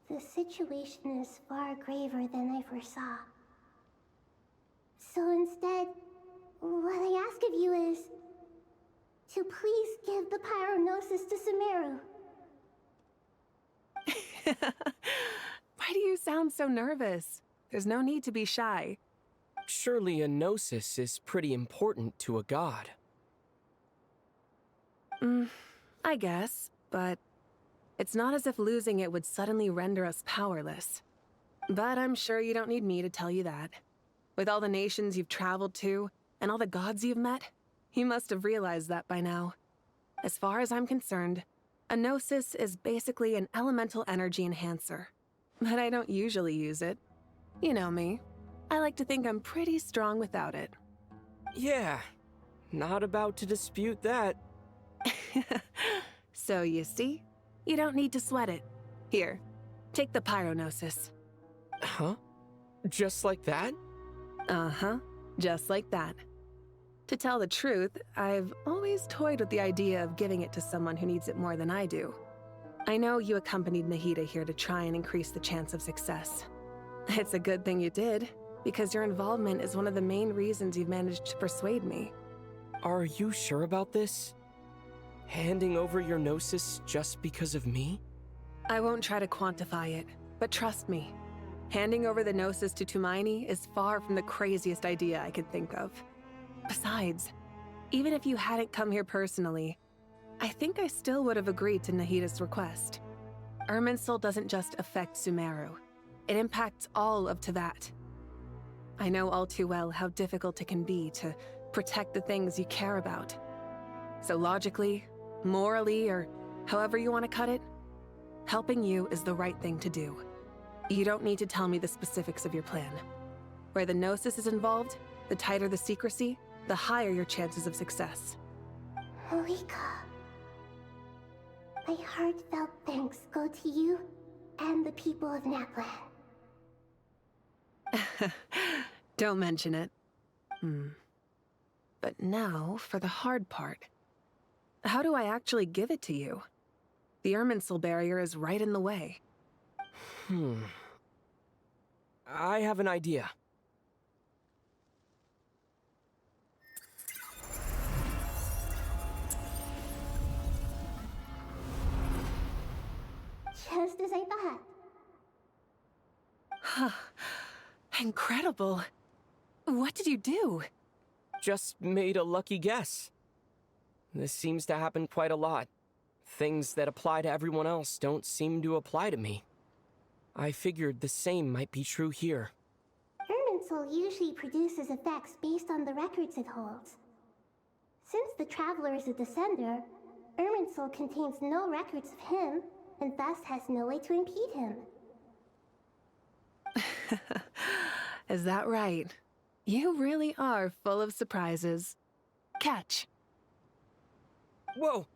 the situation is far graver than I foresaw. So instead, what I ask of you is to please give the Pyronosis to Sumeru. Why do you sound so nervous? There's no need to be shy. Surely a gnosis is pretty important to a god. I guess, but it's not as if losing it would suddenly render us powerless. But I'm sure you don't need me to tell you that. With all the nations you've traveled to, and all the gods you've met, you must have realized that by now. As far as I'm concerned, a gnosis is basically an elemental energy enhancer. But I don't usually use it. You know me. I like to think I'm pretty strong without it. Yeah, not about to dispute that. So you see, you don't need to sweat it. Here, take the Pyronosis. Huh? Just like that? Uh-huh, just like that. To tell the truth, I've always toyed with the idea of giving it to someone who needs it more than I do. I know you accompanied Nahida here to try and increase the chance of success. It's a good thing you did, because your involvement is one of the main reasons you've managed to persuade me. Are you sure about this? Handing over your gnosis just because of me? I won't try to quantify it, but trust me. Handing over the gnosis to Tumaini is far from the craziest idea I could think of. Besides, even if you hadn't come here personally, I think I still would have agreed to Nahida's request. Irminsul doesn't just affect Sumeru. It impacts all of Teyvat. I know all too well how difficult it can be to protect the things you care about. So logically, morally, or however you want to cut it, helping you is the right thing to do. You don't need to tell me the specifics of your plan. Where the Gnosis is involved, the tighter the secrecy, the higher your chances of success. Malika, my heartfelt thanks go to you and the people of Naplan. Don't mention it. But now for the hard part. How do I actually give it to you? The Irminsul barrier is right in the way. I have an idea. Just as I thought. Incredible. What did you do? Just made a lucky guess. This seems to happen quite a lot. Things that apply to everyone else don't seem to apply to me. I figured the same might be true here. Irminsul usually produces effects based on the records it holds. Since the Traveler is a Descender, Irminsul contains no records of him, and thus has no way to impede him. Is that right? You really are full of surprises. Catch. Whoa!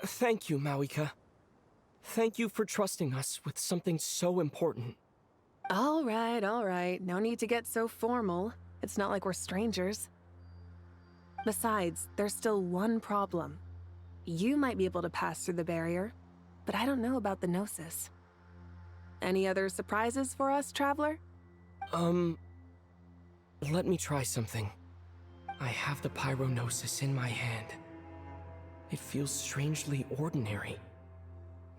Thank you, Mawika. Thank you for trusting us with something so important. All right. No need to get so formal. It's not like we're strangers. Besides, there's still one problem. You might be able to pass through the barrier, but I don't know about the Gnosis. Any other surprises for us, Traveler? Let me try something. I have the Pyronosis in my hand. It feels strangely ordinary.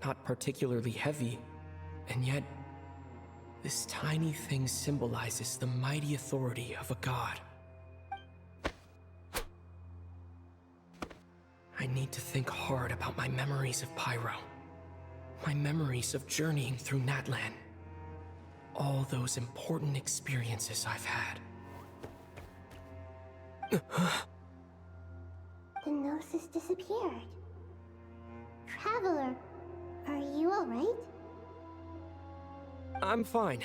Not particularly heavy, and yet this tiny thing symbolizes the mighty authority of a god. I need to think hard about my memories of Pyro. My memories of journeying through Natlan. All those important experiences I've had. The Gnosis disappeared. Traveler, are you alright? I'm fine.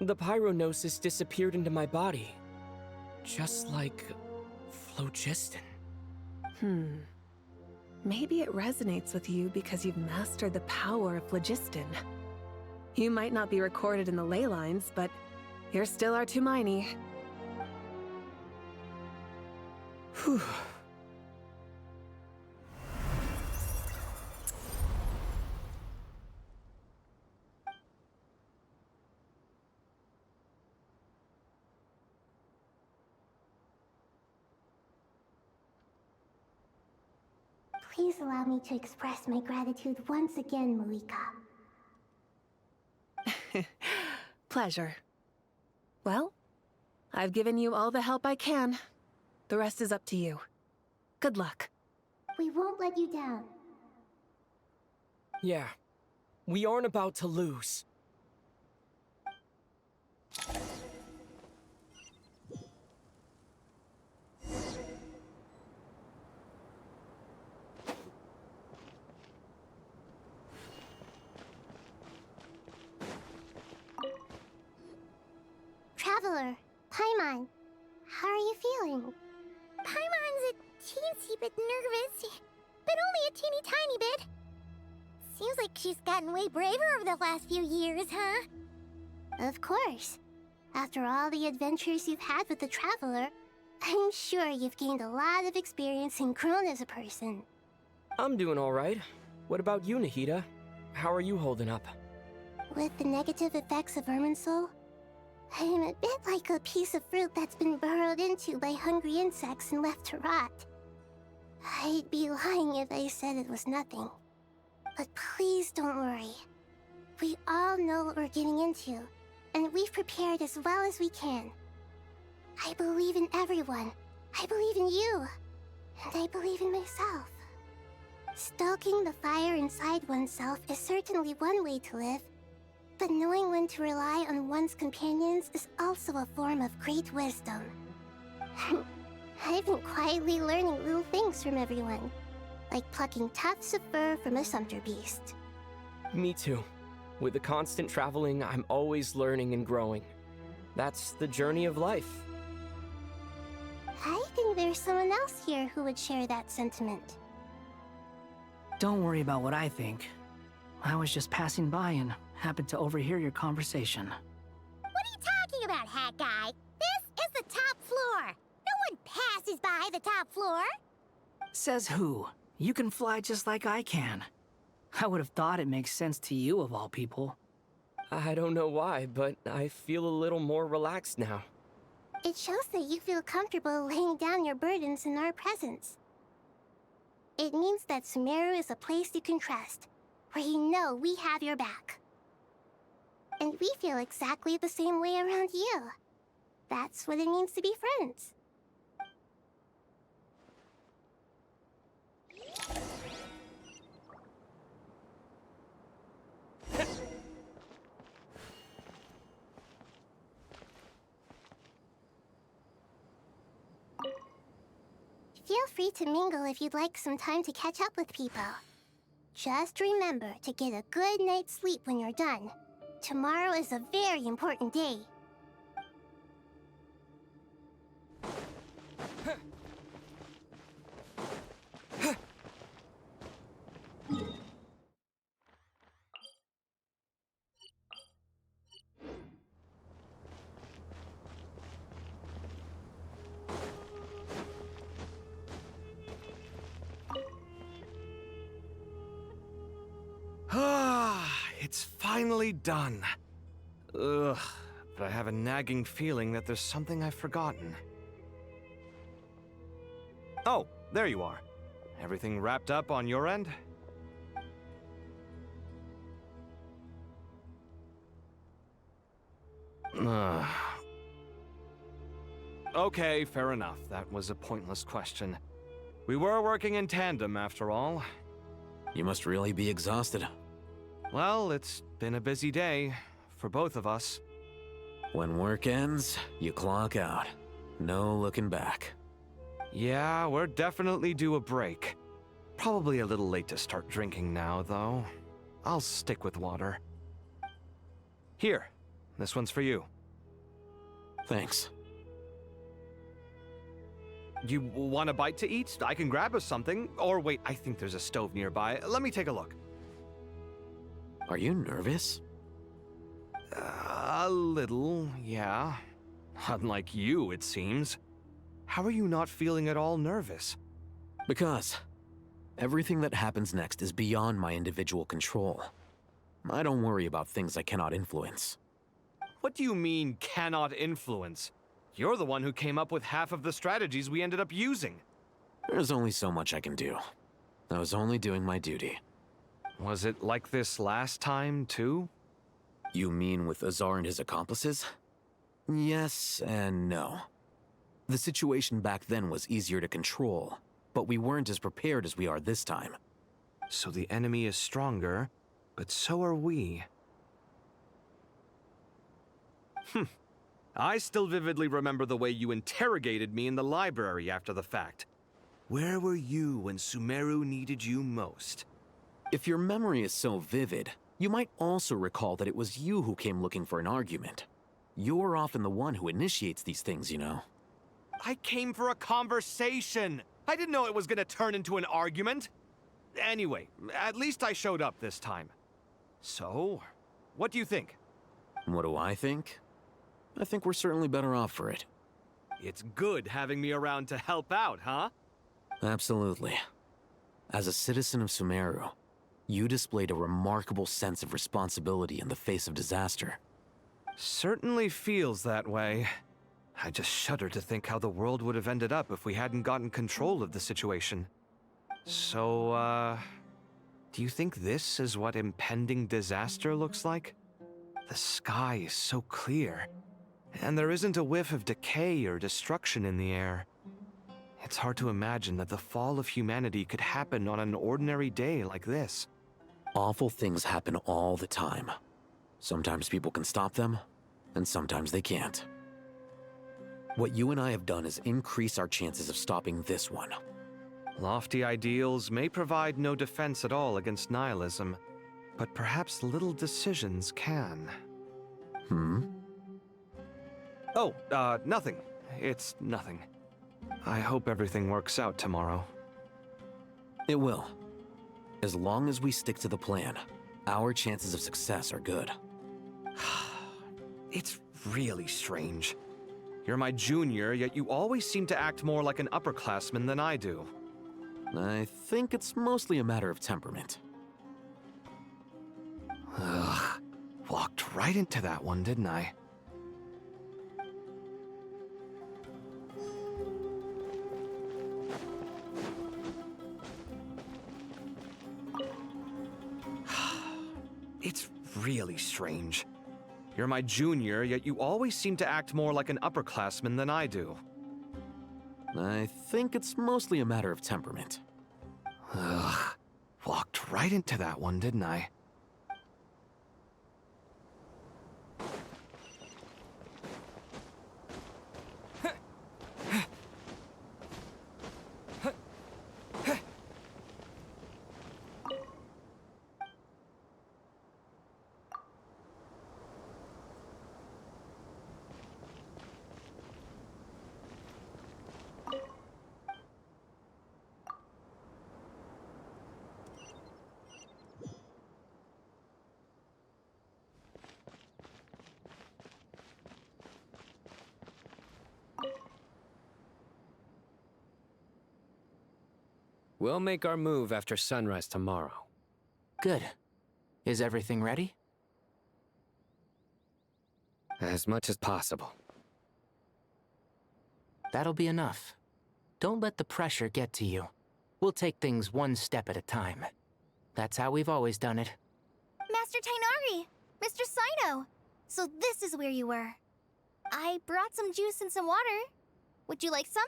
The Pyronosis disappeared into my body. Just like phlogiston. Maybe it resonates with you because you've mastered the power of phlogiston. You might not be recorded in the ley lines, but you're still Artumine. Whew. Please allow me to express my gratitude once again, Malika. Pleasure. Well, I've given you all the help I can. The rest is up to you. Good luck. We won't let you down. Yeah. We aren't about to lose. Traveler, Paimon, how are you feeling? Paimon's a teensy bit nervous, but only a teeny tiny bit. Seems like she's gotten way braver over the last few years, huh? Of course. After all the adventures you've had with the Traveler, I'm sure you've gained a lot of experience and grown as a person. I'm doing all right. What about you, Nahida? How are you holding up? With the negative effects of Irminsul, I'm a bit like a piece of fruit that's been burrowed into by hungry insects and left to rot. I'd be lying if I said it was nothing. But please don't worry. We all know what we're getting into, and we've prepared as well as we can. I believe in everyone. I believe in you. And I believe in myself. Stoking the fire inside oneself is certainly one way to live, but knowing when to rely on one's companions is also a form of great wisdom. I've been quietly learning little things from everyone, like plucking tufts of fur from a sumpter beast. Me too. With the constant traveling, I'm always learning and growing. That's the journey of life. I think there's someone else here who would share that sentiment. Don't worry about what I think. I was just passing by and happened to overhear your conversation. What are you talking about, Hat Guy? This is the top floor. No one passes by the top floor. Says who? You can fly just like I can. I would have thought it makes sense to you of all people. I don't know why, but I feel a little more relaxed now. It shows that you feel comfortable laying down your burdens in our presence. It means that Sumeru is a place you can trust, where you know we have your back. And we feel exactly the same way around you. That's what it means to be friends. Feel free to mingle if you'd like some time to catch up with people. Just remember to get a good night's sleep when you're done. Tomorrow is a very important day. It's finally done. Ugh, but I have a nagging feeling that there's something I've forgotten. Oh, there you are. Everything wrapped up on your end? Okay, fair enough. That was a pointless question. We were working in tandem, after all. You must really be exhausted. Well, it's been a busy day for both of us. When work ends, you clock out. No looking back. Yeah, we're definitely due a break. Probably a little late to start drinking now, though. I'll stick with water. Here, this one's for you. Thanks. You want a bite to eat? I can grab us something. Or wait, I think there's a stove nearby. Let me take a look. Are you nervous? A little, yeah. Unlike you, it seems. How are you not feeling at all nervous? Because everything that happens next is beyond my individual control. I don't worry about things I cannot influence. What do you mean, cannot influence? You're the one who came up with half of the strategies we ended up using. There's only so much I can do. I was only doing my duty. Was it like this last time, too? You mean with Azar and his accomplices? Yes and no. The situation back then was easier to control, but we weren't as prepared as we are this time. So the enemy is stronger, but so are we. I still vividly remember the way you interrogated me in the library after the fact. Where were you when Sumeru needed you most? If your memory is so vivid, you might also recall that it was you who came looking for an argument. You're often the one who initiates these things, you know. I came for a conversation! I didn't know it was gonna turn into an argument! Anyway, at least I showed up this time. So, what do you think? What do I think? I think we're certainly better off for it. It's good having me around to help out, huh? Absolutely. As a citizen of Sumeru, you displayed a remarkable sense of responsibility in the face of disaster. Certainly feels that way. I just shudder to think how the world would have ended up if we hadn't gotten control of the situation. So, do you think this is what impending disaster looks like? The sky is so clear, and there isn't a whiff of decay or destruction in the air. It's hard to imagine that the fall of humanity could happen on an ordinary day like this. Awful things happen all the time. Sometimes people can stop them, and sometimes they can't. What you and I have done is increase our chances of stopping this one. Lofty ideals may provide no defense at all against nihilism, but perhaps little decisions can. Oh, nothing. It's nothing. I hope everything works out tomorrow. It will. As long as we stick to the plan, our chances of success are good. It's really strange. You're my junior, yet you always seem to act more like an upperclassman than I do. I think it's mostly a matter of temperament. Ugh. Walked right into that one, didn't I? It's really strange. You're my junior, yet you always seem to act more like an upperclassman than I do. I think it's mostly a matter of temperament. Ugh. Walked right into that one, didn't I? We'll make our move after sunrise tomorrow. Good. Is everything ready? As much as possible. That'll be enough. Don't let the pressure get to you. We'll take things one step at a time. That's how we've always done it. Master Tainari! Mr. Sino! So this is where you were. I brought some juice and some water. Would you like some?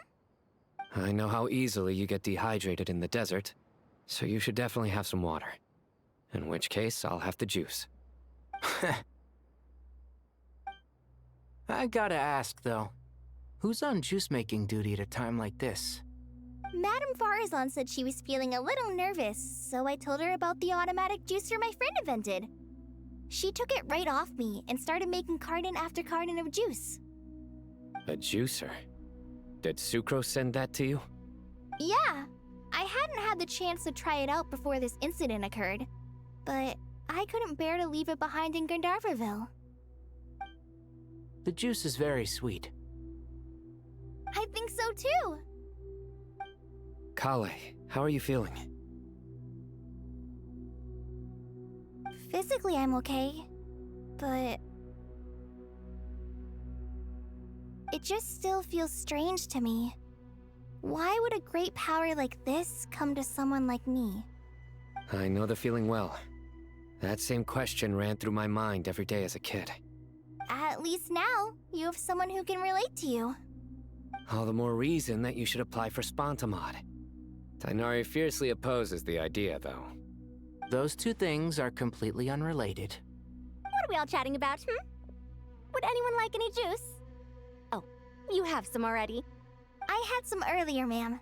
I know how easily you get dehydrated in the desert, so you should definitely have some water. In which case, I'll have the juice. I gotta ask, though. Who's on juice-making duty at a time like this? Madame Farazan said she was feeling a little nervous, so I told her about the automatic juicer my friend invented. She took it right off me and started making carton after carton of juice. A juicer? Did Sucrose send that to you? Yeah, I hadn't had the chance to try it out before this incident occurred, but I couldn't bear to leave it behind in Gandharvaville. The juice is very sweet. I think so too. Kale, how are you feeling? Physically, I'm okay, but it just still feels strange to me. Why would a great power like this come to someone like me? I know the feeling well. That same question ran through my mind every day as a kid. At least now, you have someone who can relate to you. All the more reason that you should apply for Spontamod. Tainari fiercely opposes the idea, though. Those two things are completely unrelated. What are we all chatting about, Would anyone like any juice? Oh, you have some already. I had some earlier, ma'am.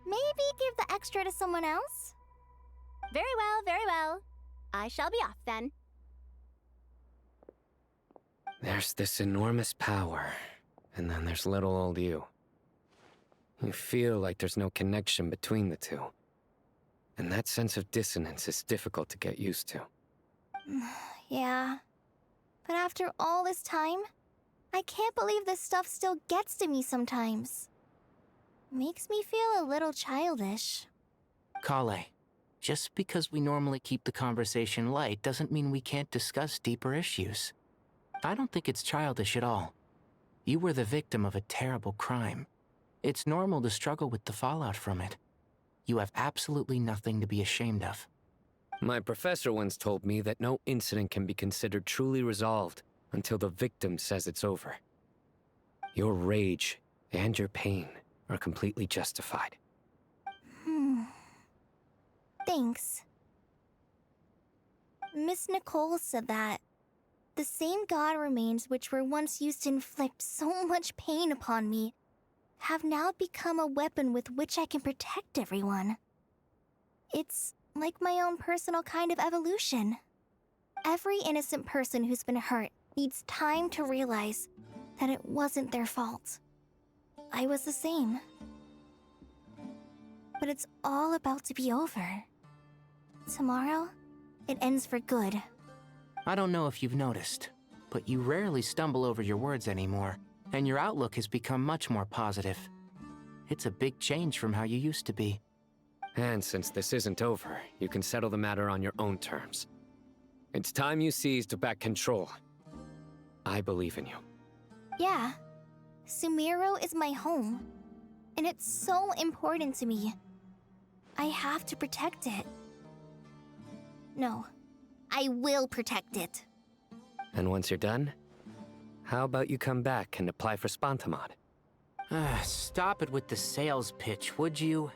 Maybe give the extra to someone else? Very well, very well. I shall be off then. There's this enormous power, and then there's little old you. You feel like there's no connection between the two. And that sense of dissonance is difficult to get used to. Yeah. But after all this time, I can't believe this stuff still gets to me sometimes. Makes me feel a little childish. Kale, just because we normally keep the conversation light doesn't mean we can't discuss deeper issues. I don't think it's childish at all. You were the victim of a terrible crime. It's normal to struggle with the fallout from it. You have absolutely nothing to be ashamed of. My professor once told me that no incident can be considered truly resolved until the victim says it's over. Your rage and your pain are completely justified. Thanks. Miss Nicole said that the same god remains which were once used to inflict so much pain upon me have now become a weapon with which I can protect everyone. It's like my own personal kind of evolution. Every innocent person who's been hurt needs time to realize that it wasn't their fault. I was the same. But it's all about to be over. Tomorrow, it ends for good. I don't know if you've noticed, but you rarely stumble over your words anymore, and your outlook has become much more positive. It's a big change from how you used to be. And since this isn't over, you can settle the matter on your own terms. It's time you seized back control. I believe in you. Yeah. Sumero is my home. And it's so important to me. I have to protect it. No. I will protect it. And once you're done, how about you come back and apply for Spontamod? Stop it with the sales pitch, would you?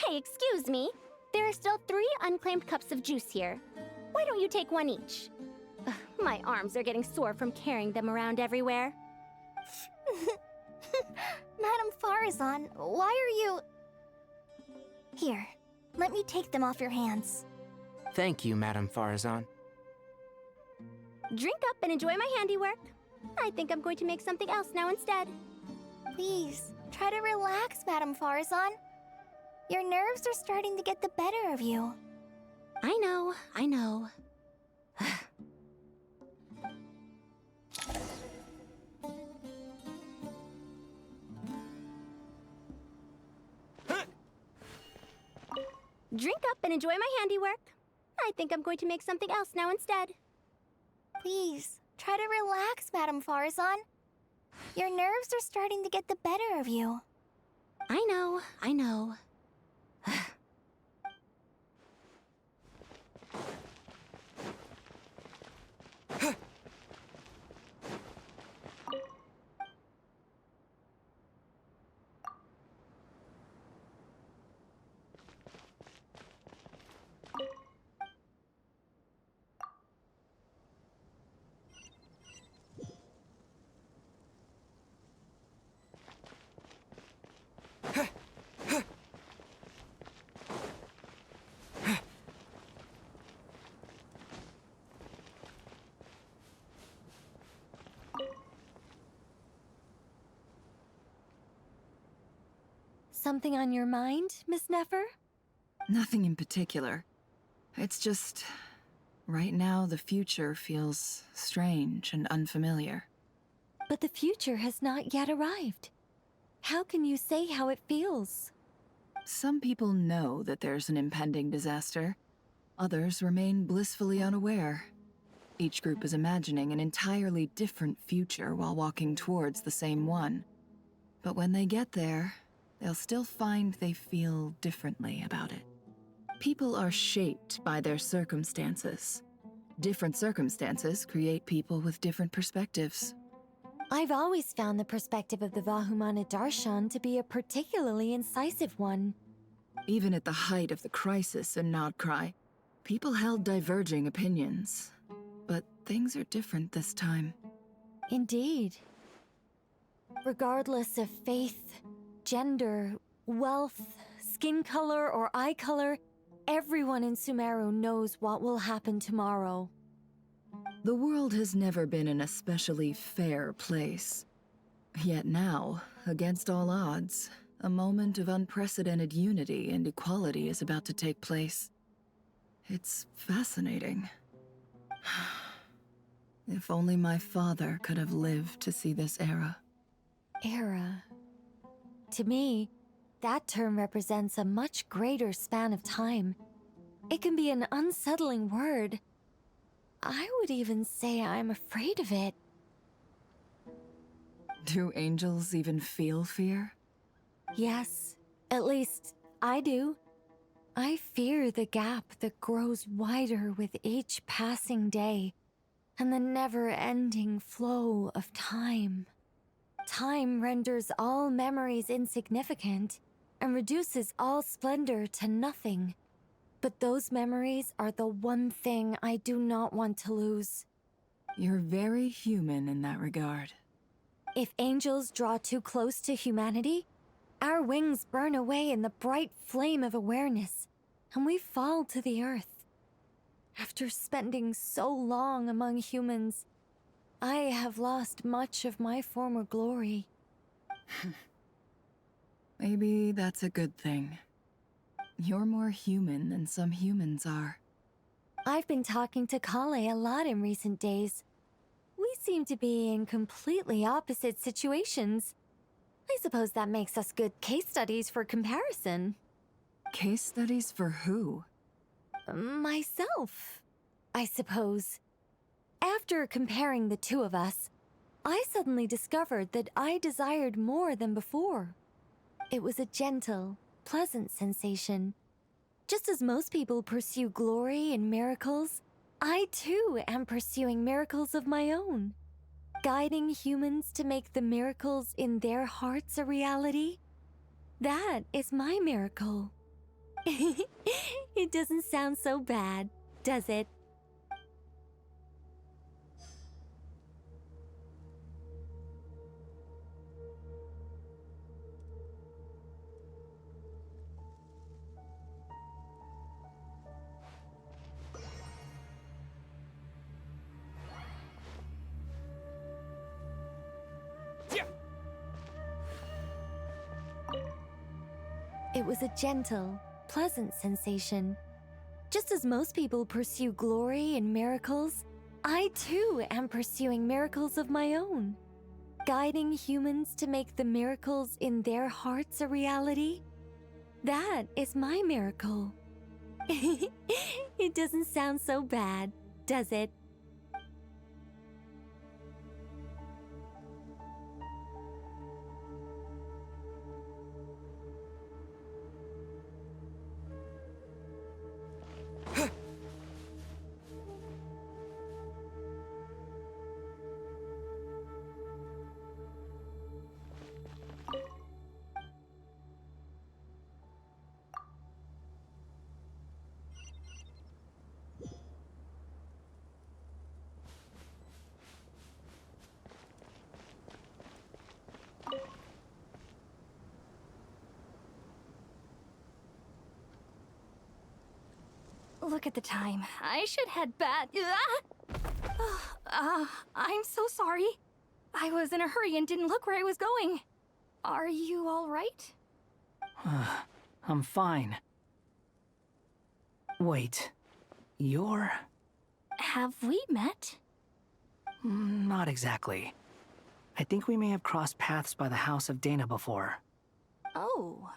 Hey, excuse me. There are still 3 unclaimed cups of juice here. Why don't you take one each? Ugh, my arms are getting sore from carrying them around everywhere. Madame Farazan, why are you... Here, let me take them off your hands. Thank you, Madame Farazan. Drink up and enjoy my handiwork. I think I'm going to make something else now instead. Please, try to relax, Madame Farazan. Your nerves are starting to get the better of you. I know, I know. Drink up and enjoy my handiwork. I think I'm going to make something else now instead. Please, Try to relax, Madame Farazan. Your nerves are starting to get the better of you. I know, I know. Something on your mind, Miss Nefer? Nothing in particular. It's just... right now, the future feels strange and unfamiliar. But the future has not yet arrived. How can you say how it feels? Some people know that there's an impending disaster. Others remain blissfully unaware. Each group is imagining an entirely different future while walking towards the same one. But when they get there, they'll still find they feel differently about it. People are shaped by their circumstances. Different circumstances create people with different perspectives. I've always found the perspective of the Vahumana Darshan to be a particularly incisive one. Even at the height of the crisis in Nodcry, people held diverging opinions. But things are different this time. Indeed. Regardless of faith, gender, wealth, skin color, or eye color, everyone in Sumeru knows what will happen tomorrow. The world has never been an especially fair place. Yet now, against all odds, a moment of unprecedented unity and equality is about to take place. It's fascinating. If only my father could have lived to see this era. Era. To me, that term represents a much greater span of time. It can be an unsettling word. I would even say I'm afraid of it. Do angels even feel fear? Yes, at least I do. I fear the gap that grows wider with each passing day, and the never-ending flow of time. Time renders all memories insignificant, and reduces all splendor to nothing. But those memories are the one thing I do not want to lose. You're very human in that regard. If angels draw too close to humanity, our wings burn away in the bright flame of awareness, and we fall to the earth. After spending so long among humans, I have lost much of my former glory. Maybe that's a good thing. You're more human than some humans are. I've been talking to Kale a lot in recent days. We seem to be in completely opposite situations. I suppose that makes us good case studies for comparison. Case studies for who? Myself, I suppose. After comparing the two of us, I suddenly discovered that I desired more than before. It was a gentle, pleasant sensation. Just as most people pursue glory and miracles, I too am pursuing miracles of my own. Guiding humans to make the miracles in their hearts a reality. That is my miracle. It doesn't sound so bad, does it? It was a gentle, pleasant sensation. Just as most people pursue glory and miracles, I too am pursuing miracles of my own. Guiding humans to make the miracles in their hearts a reality. That is my miracle. It doesn't sound so bad, does it? Look at the time. I should head back. I'm so sorry. I was in a hurry and didn't look where I was going. Are you all right? I'm fine. Wait, you're... Have we met? Not exactly. I think we may have crossed paths by the house of Dana before. Oh.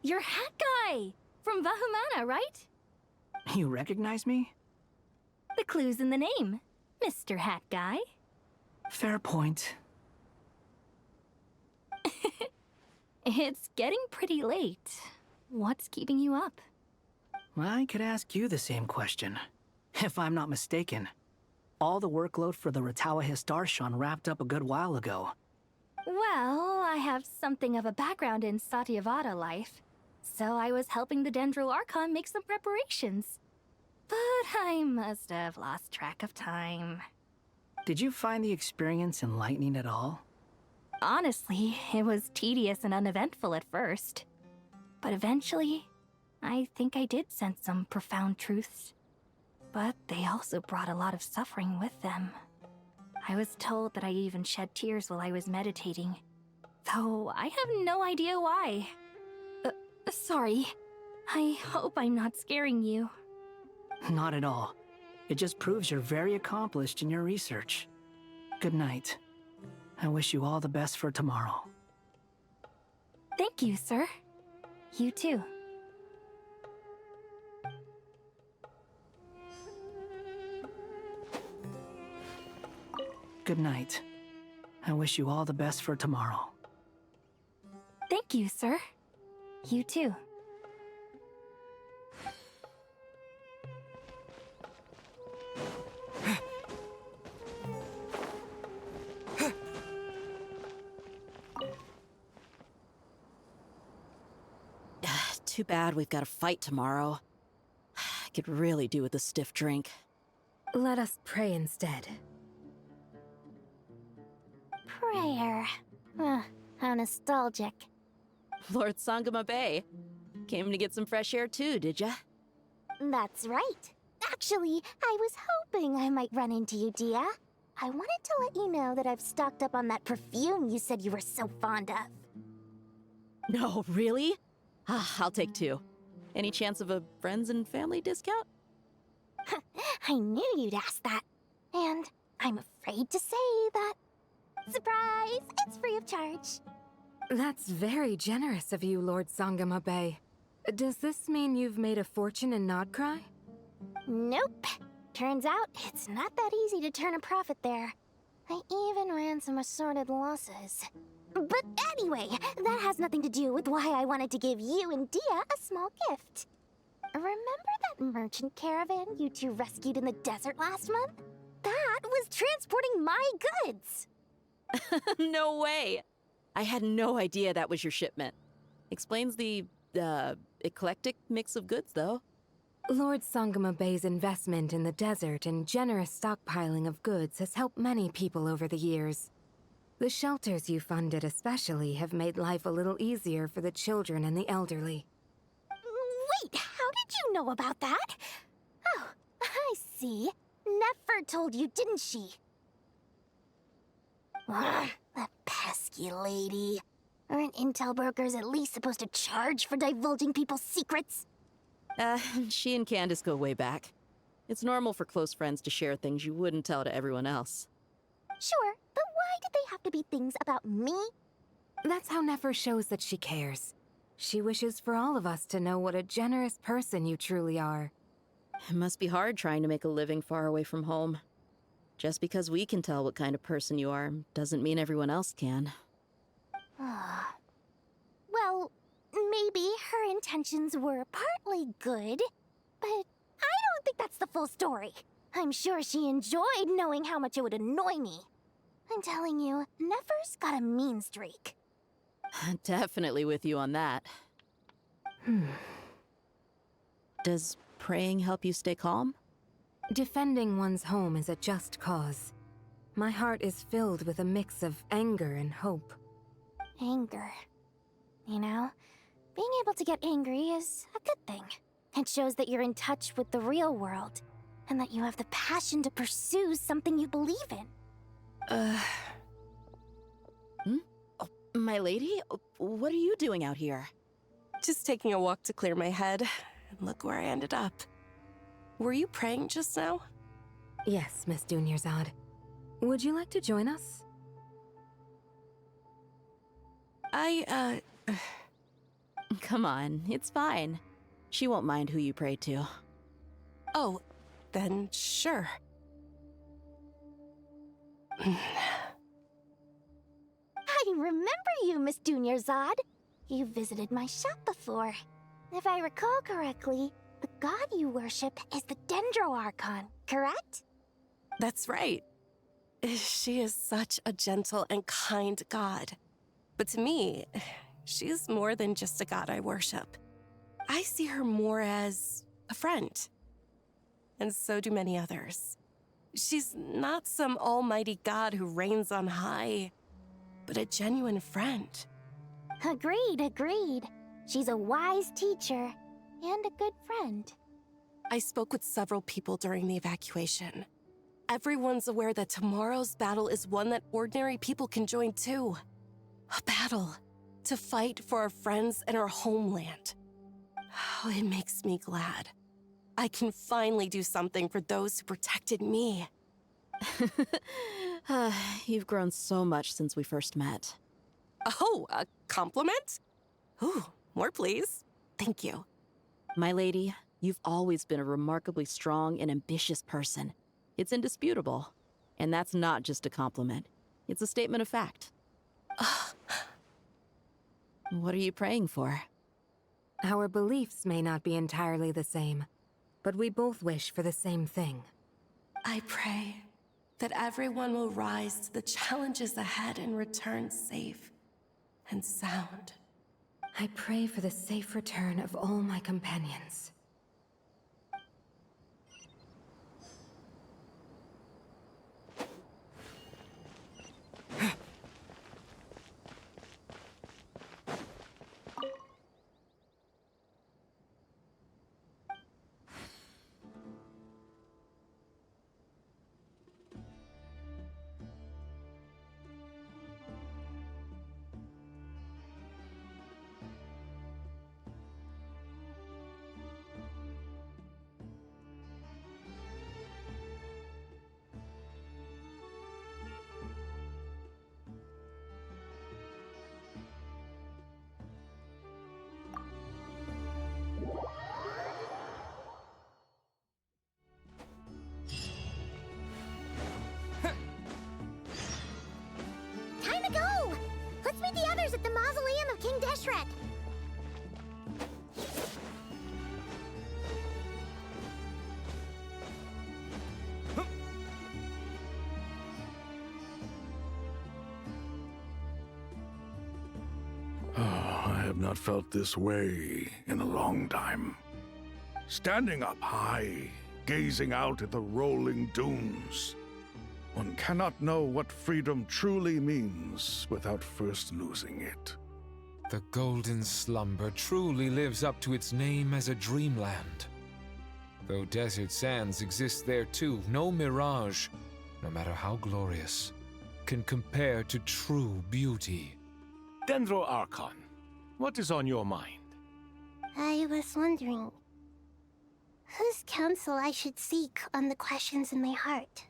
You're Hat Guy! From Vahumana, right? You recognize me? The clue's in the name. Mr. Hat Guy. Fair point. It's getting pretty late. What's keeping you up? I could ask you the same question. If I'm not mistaken, all the workload for the Ratawa Histarshon wrapped up a good while ago. Well, I have something of a background in Satyavada life, so I was helping the Dendro Archon make some preparations. But I must have lost track of time. Did you find the experience enlightening at all? Honestly, it was tedious and uneventful at first. But eventually, I think I did sense some profound truths. But they also brought a lot of suffering with them. I was told that I even shed tears while I was meditating, though I have no idea why. Sorry. I hope I'm not scaring you. Not at all. It just proves you're very accomplished in your research. Good night. I wish you all the best for tomorrow. Thank you, sir. You too. Good night. I wish you all the best for tomorrow. Thank you, sir. You too. Too bad we've got a fight tomorrow. I could really do with a stiff drink. Let us pray instead. Prayer. How nostalgic. Lord Sangama Bay. Came to get some fresh air too, did ya? That's right. Actually, I was hoping I might run into you, Dia. I wanted to let you know that I've stocked up on that perfume you said you were so fond of. No, really? I'll take 2. Any chance of a friends and family discount? I knew you'd ask that. And I'm afraid to say that... Surprise! It's free of charge. That's very generous of you, Lord Sangama Bay. Does this mean you've made a fortune in Nodcry? Nope. Turns out, it's not that easy to turn a profit there. I even ran some assorted losses. But anyway, that has nothing to do with why I wanted to give you and Dia a small gift. Remember that merchant caravan you two rescued in the desert last month? That was transporting my goods! No way! I had no idea that was your shipment. Explains the, eclectic mix of goods, though. Lord Sangama Bay's investment in the desert and generous stockpiling of goods has helped many people over the years. The shelters you funded especially have made life a little easier for the children and the elderly. Wait, how did you know about that? Oh, I see. Nefer told you, didn't she? Ugh, that pesky lady. Aren't intel brokers at least supposed to charge for divulging people's secrets? She and Candace go way back. It's normal for close friends to share things you wouldn't tell to everyone else. Sure, but why did they have to be things about me? That's how Nefer shows that she cares. She wishes for all of us to know what a generous person you truly are. It must be hard trying to make a living far away from home. Just because we can tell what kind of person you are doesn't mean everyone else can. Well, maybe her intentions were partly good, but I don't think that's the full story. I'm sure she enjoyed knowing how much it would annoy me. I'm telling you, Nefer's got a mean streak. Definitely with you on that. Does praying help you stay calm? Defending one's home is a just cause. My heart is filled with a mix of anger and hope. Anger. You know, being able to get angry is a good thing. It shows that you're in touch with the real world, and that you have the passion to pursue something you believe in. Oh, my lady? What are you doing out here? Just taking a walk to clear my head. And look where I ended up. Were you praying just now? Yes, Miss Dunyarzad. Would you like to join us? Come on, it's fine. She won't mind who you pray to. Oh, then sure. I remember you, Miss Dunyarzad. You visited my shop before. If I recall correctly, the god you worship is the Dendro Archon, correct? That's right. She is such a gentle and kind god. But to me, she's more than just a god I worship. I see her more as a friend. And so do many others. She's not some almighty god who reigns on high, but a genuine friend. Agreed. She's a wise teacher and a good friend. I spoke with several people during the evacuation. Everyone's aware that tomorrow's battle is one that ordinary people can join too. A battle to fight for our friends and our homeland. Oh, it makes me glad. I can finally do something for those who protected me. You've grown so much since we first met. Oh, a compliment? Ooh, more please. Thank you. My lady, you've always been a remarkably strong and ambitious person. It's indisputable. And that's not just a compliment. It's a statement of fact. What are you praying for? Our beliefs may not be entirely the same, but we both wish for the same thing. I pray that everyone will rise to the challenges ahead and return safe and sound. I pray for the safe return of all my companions. Time to go! Let's meet the others at the mausoleum of King Deshret. I have not felt this way in a long time. Standing up high, gazing out at the rolling dunes. One cannot know what freedom truly means without first losing it. The Golden Slumber truly lives up to its name as a dreamland. Though desert sands exist there too, no mirage, no matter how glorious, can compare to true beauty. Dendro Archon, what is on your mind? I was wondering whose counsel I should seek on the questions in my heart.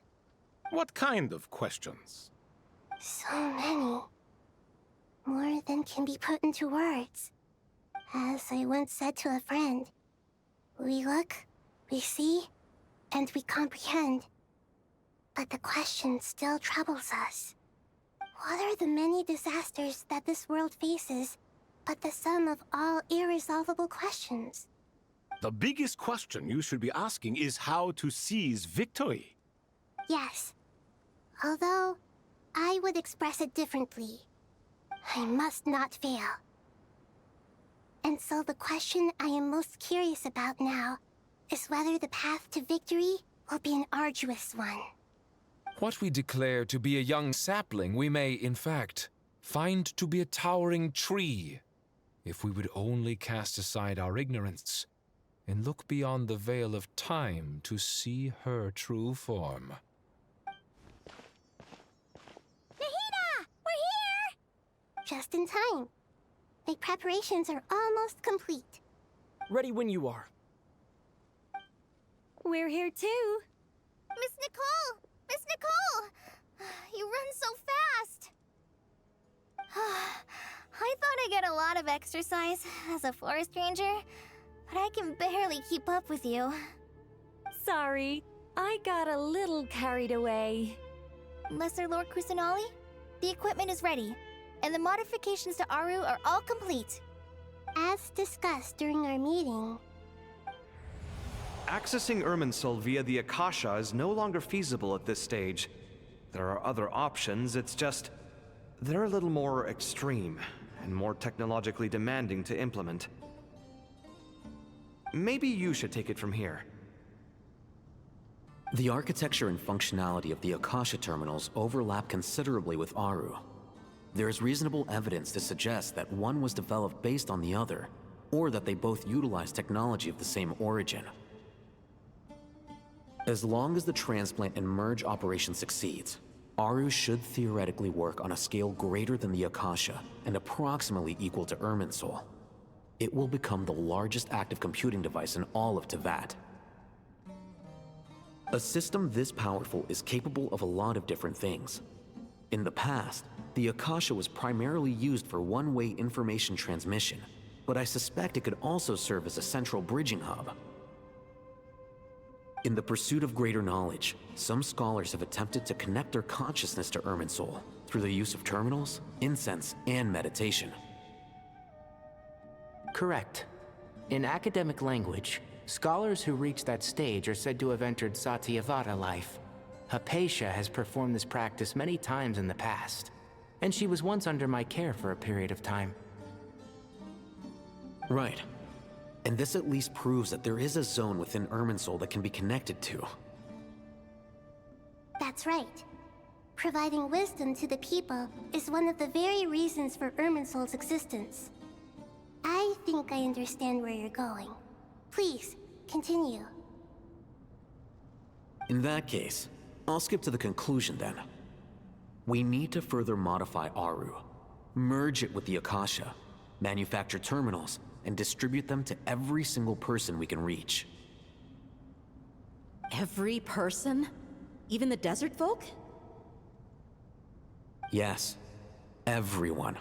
What kind of questions? So many. More than can be put into words. As I once said to a friend, we look, we see, and we comprehend. But the question still troubles us. What are the many disasters that this world faces, but the sum of all irresolvable questions? The biggest question you should be asking is how to seize victory. Yes. Although, I would express it differently. I must not fail. And so the question I am most curious about now is whether the path to victory will be an arduous one. What we declare to be a young sapling, we may, in fact, find to be a towering tree, if we would only cast aside our ignorance and look beyond the veil of time to see her true form. Nahida! We're here! Just in time. The preparations are almost complete. Ready when you are. We're here too. Miss Nicole! Miss Nicole! You run so fast! I thought I'd get a lot of exercise as a forest ranger, but I can barely keep up with you. Sorry, I got a little carried away. Lesser Lord Kusanali, the equipment is ready, and the modifications to Aru are all complete. As discussed during our meeting, Accessing Irminsul via the Akasha is no longer feasible at this stage. There are other options, it's just... they're a little more extreme, and more technologically demanding to implement. Maybe you should take it from here. The architecture and functionality of the Akasha terminals overlap considerably with Aru. There is reasonable evidence to suggest that one was developed based on the other, or that they both utilize technology of the same origin. As long as the transplant and merge operation succeeds, Aru should theoretically work on a scale greater than the Akasha and approximately equal to Irminsul. It will become the largest active computing device in all of Teyvat. A system this powerful is capable of a lot of different things. In the past, the Akasha was primarily used for one-way information transmission, but I suspect it could also serve as a central bridging hub. In the pursuit of greater knowledge, some scholars have attempted to connect their consciousness to Irminsul through the use of terminals, incense, and meditation. Correct. In academic language, scholars who reach that stage are said to have entered Satyavada life. Hypatia has performed this practice many times in the past, and she was once under my care for a period of time. Right. And this at least proves that there is a zone within Irminsul that can be connected to. that's right. Providing wisdom to the people is one of the very reasons for Irminsul's existence. I think I understand where you're going. Please, continue. In that case, I'll skip to the conclusion then. We need to further modify Aru, merge it with the Akasha, manufacture terminals, and distribute them to every single person we can reach. Every person? Even the desert folk? Yes, everyone.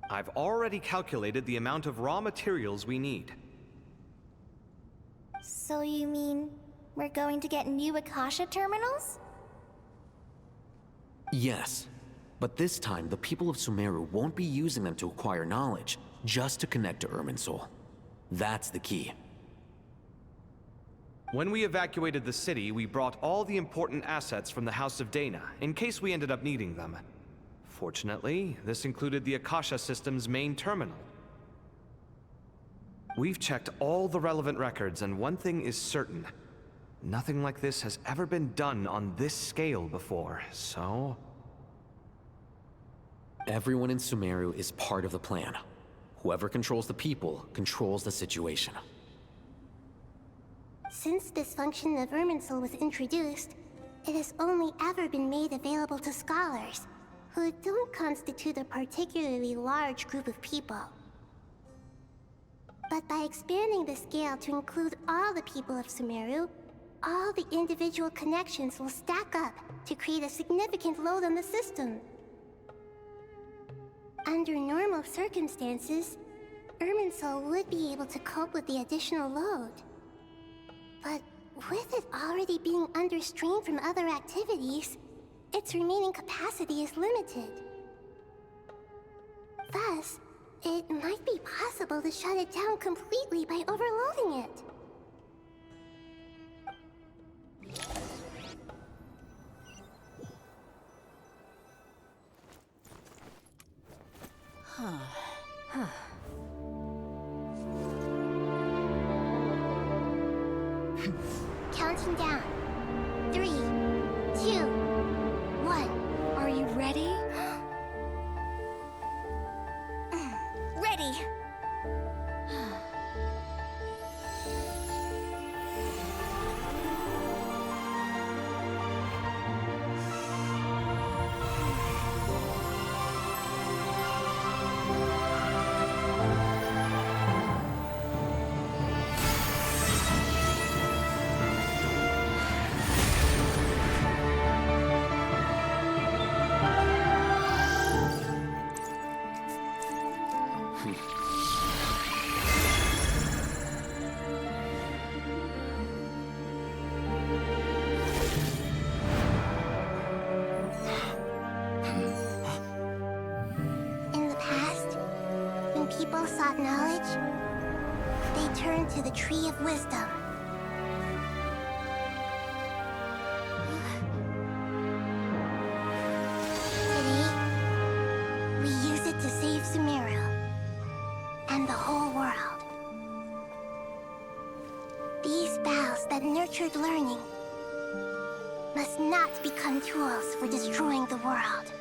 I've already calculated the amount of raw materials we need. So you mean we're going to get new Akasha terminals? Yes, but this time the people of Sumeru won't be using them to acquire knowledge, just to connect to Irminsul. That's the key. When we evacuated the city, we brought all the important assets from the House of Dana, in case we ended up needing them. Fortunately, this included the Akasha system's main terminal. We've checked all the relevant records, and one thing is certain. Nothing like this has ever been done on this scale before, so... Everyone in Sumeru is part of the plan. Whoever controls the people controls the situation. Since this function of Irminsul was introduced, it has only ever been made available to scholars, who don't constitute a particularly large group of people. But by expanding the scale to include all the people of Sumeru, all the individual connections will stack up to create a significant load on the system. Under normal circumstances, Irminsul would be able to cope with the additional load. But with it already being under strain from other activities, its remaining capacity is limited. Thus, it might be possible to shut it down completely by overloading it. Counting down. 3, 2, 1. Are you ready? Ready! sought knowledge, they turned to the Tree of Wisdom. Today, we use it to save Sumeru and the whole world. These boughs that nurtured learning must not become tools for destroying the world.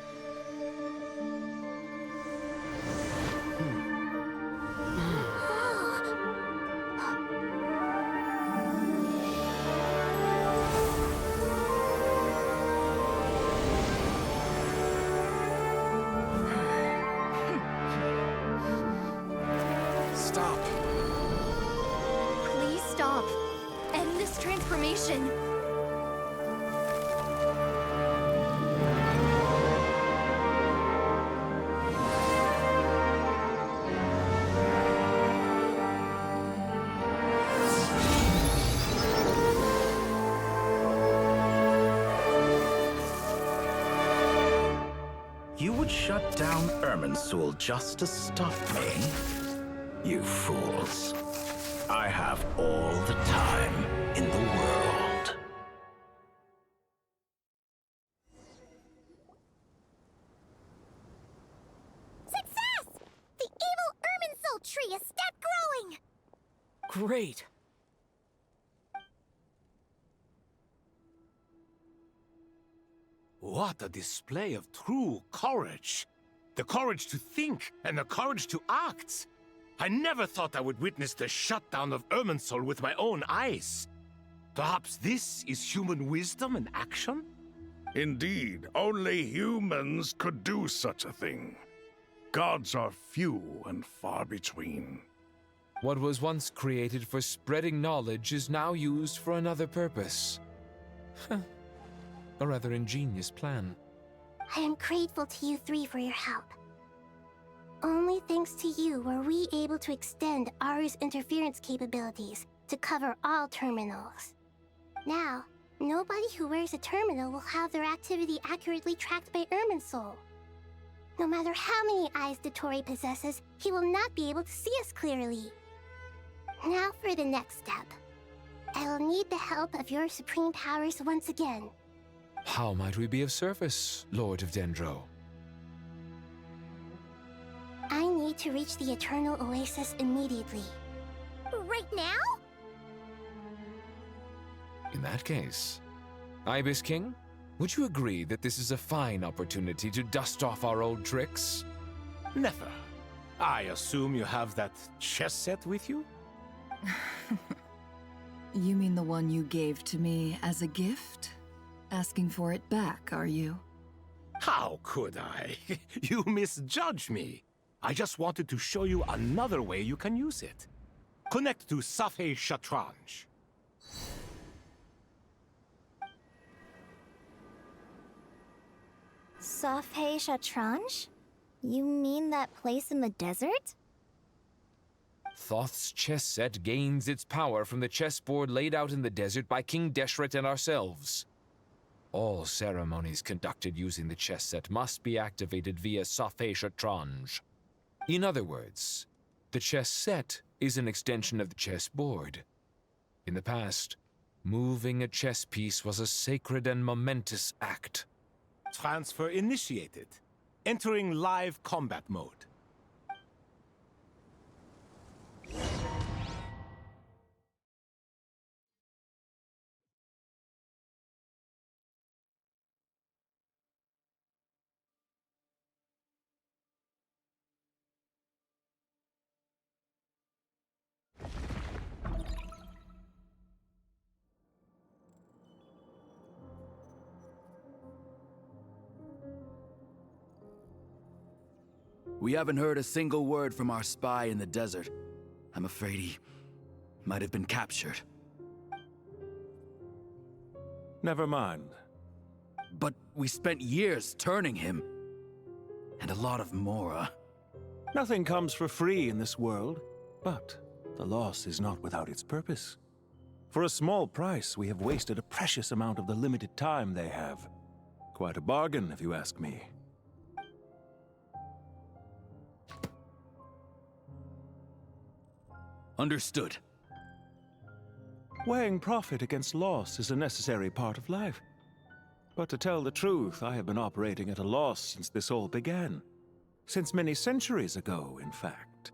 Stop. Please stop. End this transformation. You would shut down Irminsul just to stop me? You fools. I have all the time in the world. Success! The evil Irminsul tree has stopped growing! Great. What a display of true courage! The courage to think and the courage to act! I never thought I would witness the shutdown of Irminsul with my own eyes. Perhaps this is human wisdom in action? Indeed, only humans could do such a thing. Gods are few and far between. What was once created for spreading knowledge is now used for another purpose. A rather ingenious plan. I am grateful to you three for your help. Only thanks to you were we able to extend Aru's interference capabilities to cover all terminals. Now, nobody who wears a terminal will have their activity accurately tracked by Irminsul. No matter how many eyes Dottore possesses, he will not be able to see us clearly. Now for the next step. I will need the help of your supreme powers once again. How might we be of service, Lord of Dendro? I need to reach the Eternal Oasis immediately. Right now? In that case, Ibis King, would you agree that this is a fine opportunity to dust off our old tricks? Never. I assume you have that chess set with you? You mean the one you gave to me as a gift? Asking for it back, are you? How could I? You misjudge me. I just wanted to show you another way you can use it. Connect to Safhe Shatranj. Safhe Shatranj? You mean that place in the desert? Thoth's chess set gains its power from the chessboard laid out in the desert by King Deshret and ourselves. All ceremonies conducted using the chess set must be activated via Safhe Shatranj. In other words, the chess set is an extension of the chessboard. In the past, moving a chess piece was a sacred and momentous act. Transfer initiated. Entering live combat mode. We haven't heard a single word from our spy in the desert. I'm afraid he might have been captured. Never mind. But we spent years turning him. And a lot of Mora. Nothing comes for free in this world, but the loss is not without its purpose. For a small price, we have wasted a precious amount of the limited time they have. Quite a bargain, if you ask me. Understood. Weighing profit against loss is a necessary part of life. But to tell the truth, I have been operating at a loss since this all began. Since many centuries ago, in fact.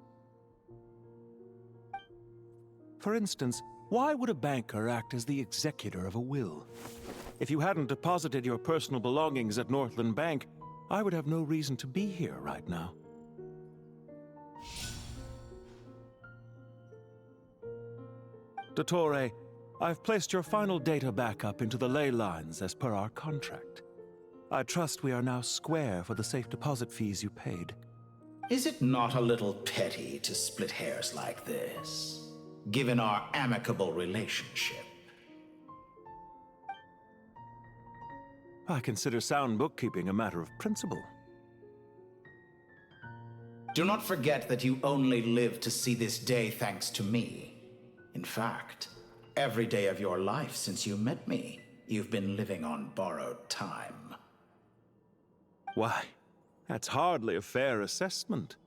For instance, why would a banker act as the executor of a will? If you hadn't deposited your personal belongings at Northland Bank, I would have no reason to be here right now. Dottore, I've placed your final data backup into the ley lines as per our contract. I trust we are now square for the safe deposit fees you paid. Is it not a little petty to split hairs like this, given our amicable relationship? I consider sound bookkeeping a matter of principle. Do not forget that you only live to see this day thanks to me. In fact, every day of your life since you met me, you've been living on borrowed time. Why, that's hardly a fair assessment.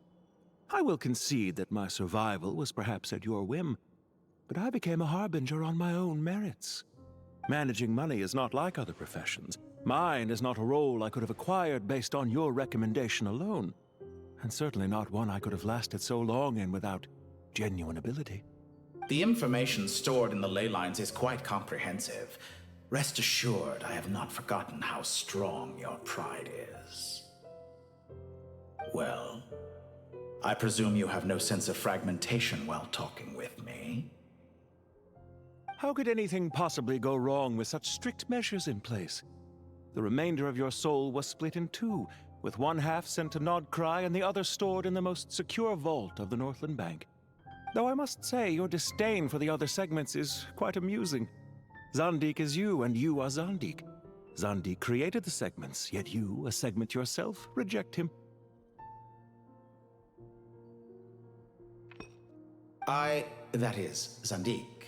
I will concede that my survival was perhaps at your whim, but I became a harbinger on my own merits. Managing money is not like other professions. Mine is not a role I could have acquired based on your recommendation alone, and certainly not one I could have lasted so long in without genuine ability. The information stored in the ley lines is quite comprehensive. Rest assured, I have not forgotten how strong your pride is. Well, I presume you have no sense of fragmentation while talking with me. How could anything possibly go wrong with such strict measures in place? The remainder of your soul was split in two, with one half sent to Nodcry and the other stored in the most secure vault of the Northland Bank. Though I must say, your disdain for the other segments is quite amusing. Zandik is you, and you are Zandik. Zandik created the segments, yet you, a segment yourself, reject him. That is, Zandik,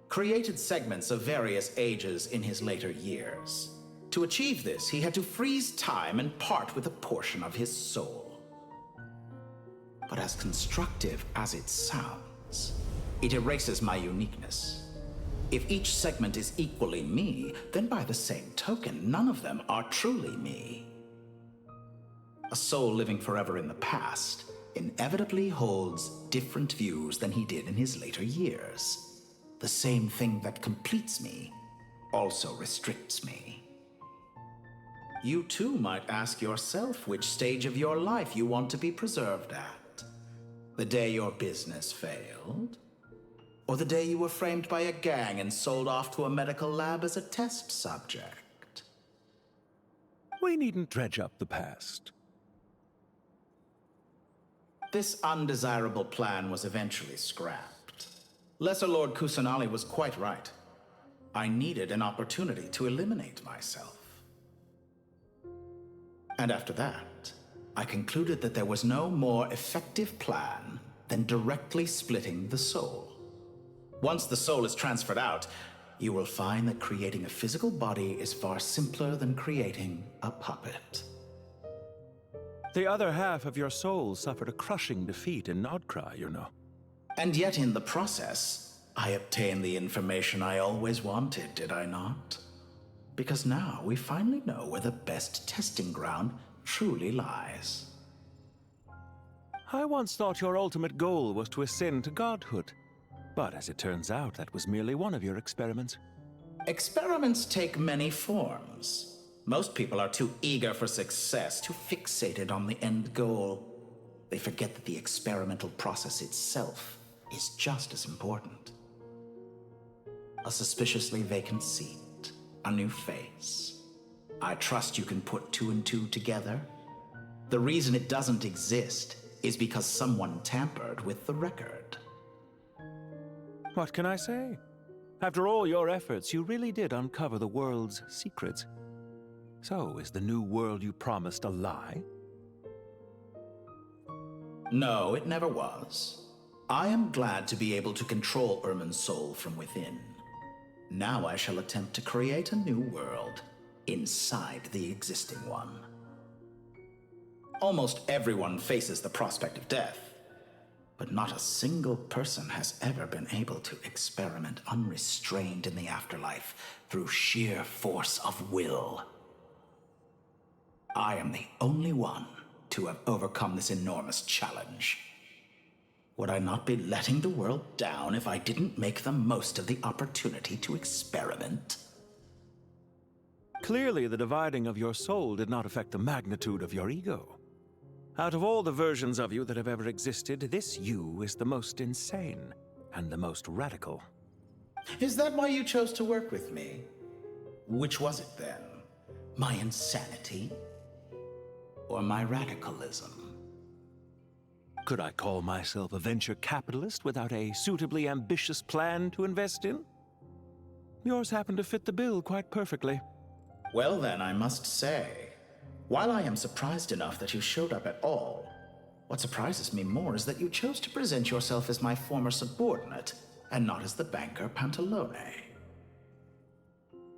created segments of various ages in his later years. To achieve this, he had to freeze time and part with a portion of his soul. But as constructive as it sounds, it erases my uniqueness. If each segment is equally me, then by the same token, none of them are truly me. A soul living forever in the past inevitably holds different views than he did in his later years. The same thing that completes me also restricts me. You too might ask yourself which stage of your life you want to be preserved at. The day your business failed? Or the day you were framed by a gang and sold off to a medical lab as a test subject? We needn't dredge up the past. This undesirable plan was eventually scrapped. Lesser Lord Kusanali was quite right. I needed an opportunity to eliminate myself. And after that, I concluded that there was no more effective plan than directly splitting the soul. Once the soul is transferred out, you will find that creating a physical body is far simpler than creating a puppet. The other half of your soul suffered a crushing defeat in Nodcry, you know. And yet in the process, I obtained the information I always wanted, did I not? Because now we finally know where the best testing ground truly lies. I once thought your ultimate goal was to ascend to godhood. But as it turns out, that was merely one of your experiments. Experiments take many forms. Most people are too eager for success, too fixated on the end goal. They forget that the experimental process itself is just as important. A suspiciously vacant seat, a new face. I trust you can put two and two together. The reason it doesn't exist is because someone tampered with the record. What can I say? After all your efforts, you really did uncover the world's secrets. So, is the new world you promised a lie? No, it never was. I am glad to be able to control Irmin's soul from within. Now I shall attempt to create a new world inside the existing one. Almost everyone faces the prospect of death. But not a single person has ever been able to experiment unrestrained in the afterlife through sheer force of will. I am the only one to have overcome this enormous challenge. Would I not be letting the world down if I didn't make the most of the opportunity to experiment? Clearly, the dividing of your soul did not affect the magnitude of your ego. Out of all the versions of you that have ever existed, this you is the most insane and the most radical. Is that why you chose to work with me? Which was it then? My insanity? Or my radicalism? Could I call myself a venture capitalist without a suitably ambitious plan to invest in? Yours happened to fit the bill quite perfectly. Well then, I must say, while I am surprised enough that you showed up at all, what surprises me more is that you chose to present yourself as my former subordinate, and not as the banker Pantalone.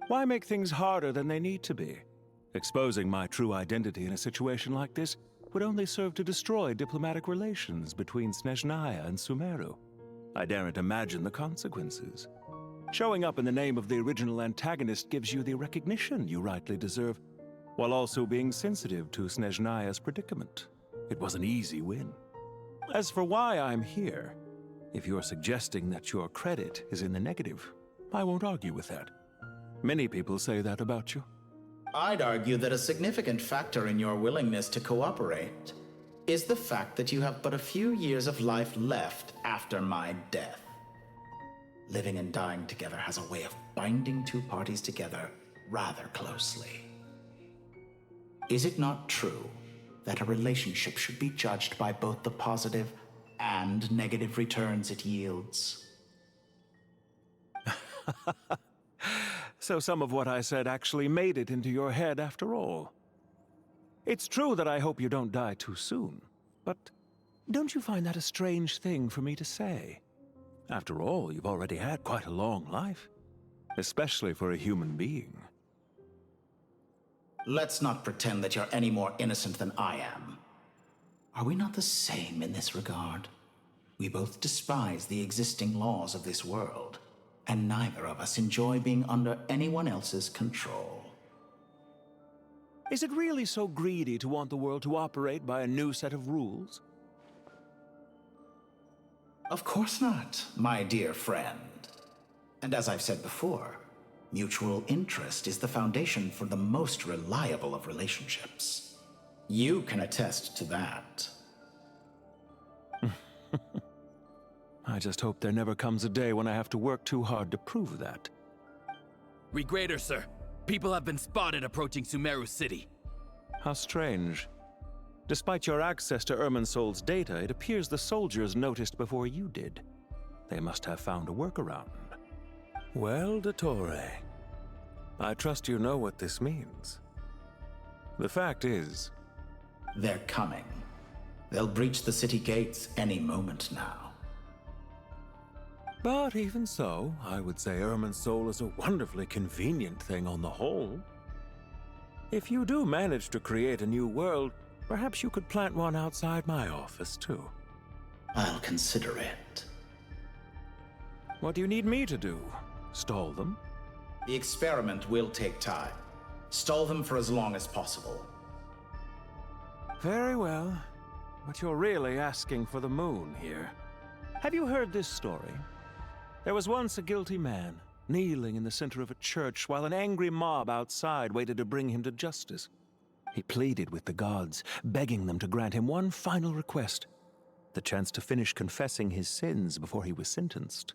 Why make things harder than they need to be? Exposing my true identity in a situation like this would only serve to destroy diplomatic relations between Snezhnaya and Sumeru. I daren't imagine the consequences. Showing up in the name of the original antagonist gives you the recognition you rightly deserve, while also being sensitive to Snezhnaya's predicament. It was an easy win. As for why I'm here, if you're suggesting that your credit is in the negative, I won't argue with that. Many people say that about you. I'd argue that a significant factor in your willingness to cooperate is the fact that you have but a few years of life left after my death. Living and dying together has a way of binding two parties together rather closely. Is it not true that a relationship should be judged by both the positive and negative returns it yields? So some of what I said actually made it into your head after all. It's true that I hope you don't die too soon, but don't you find that a strange thing for me to say? After all, you've already had quite a long life, especially for a human being. Let's not pretend that you're any more innocent than I am. Are we not the same in this regard? We both despise the existing laws of this world, and neither of us enjoy being under anyone else's control. Is it really so greedy to want the world to operate by a new set of rules? Of course not, my dear friend. And as I've said before, mutual interest is the foundation for the most reliable of relationships. You can attest to that. I just hope there never comes a day when I have to work too hard to prove that. Regrader, sir. People have been spotted approaching Sumeru City. How strange. Despite your access to Irminsol's data, it appears the soldiers noticed before you did. They must have found a workaround. Well, Dottore, I trust you know what this means. The fact is... They're coming. They'll breach the city gates any moment now. But even so, I would say Irminsol is a wonderfully convenient thing on the whole. If you do manage to create a new world, perhaps you could plant one outside my office, too. I'll consider it. What do you need me to do? Stall them? The experiment will take time. Stall them for as long as possible. Very well. But you're really asking for the moon here. Have you heard this story? There was once a guilty man, kneeling in the center of a church while an angry mob outside waited to bring him to justice. He pleaded with the gods, begging them to grant him one final request, the chance to finish confessing his sins before he was sentenced.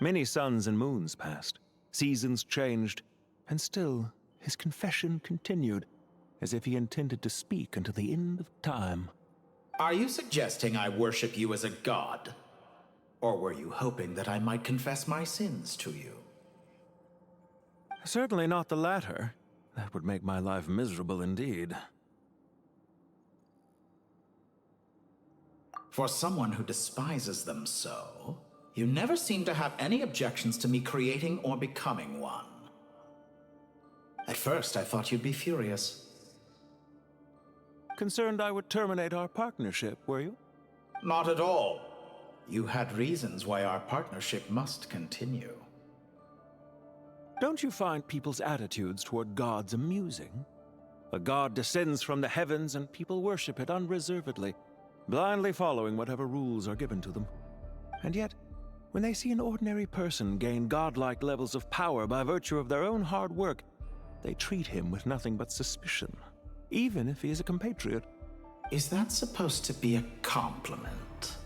Many suns and moons passed, seasons changed, and still his confession continued, as if he intended to speak until the end of time. Are you suggesting I worship you as a god? Or were you hoping that I might confess my sins to you? Certainly not the latter. That would make my life miserable indeed. For someone who despises them so, you never seem to have any objections to me creating or becoming one. At first, I thought you'd be furious. Concerned I would terminate our partnership, were you? Not at all. You had reasons why our partnership must continue. Don't you find people's attitudes toward gods amusing? A god descends from the heavens and people worship it unreservedly, blindly following whatever rules are given to them. And yet, when they see an ordinary person gain godlike levels of power by virtue of their own hard work, they treat him with nothing but suspicion, even if he is a compatriot. Is that supposed to be a compliment?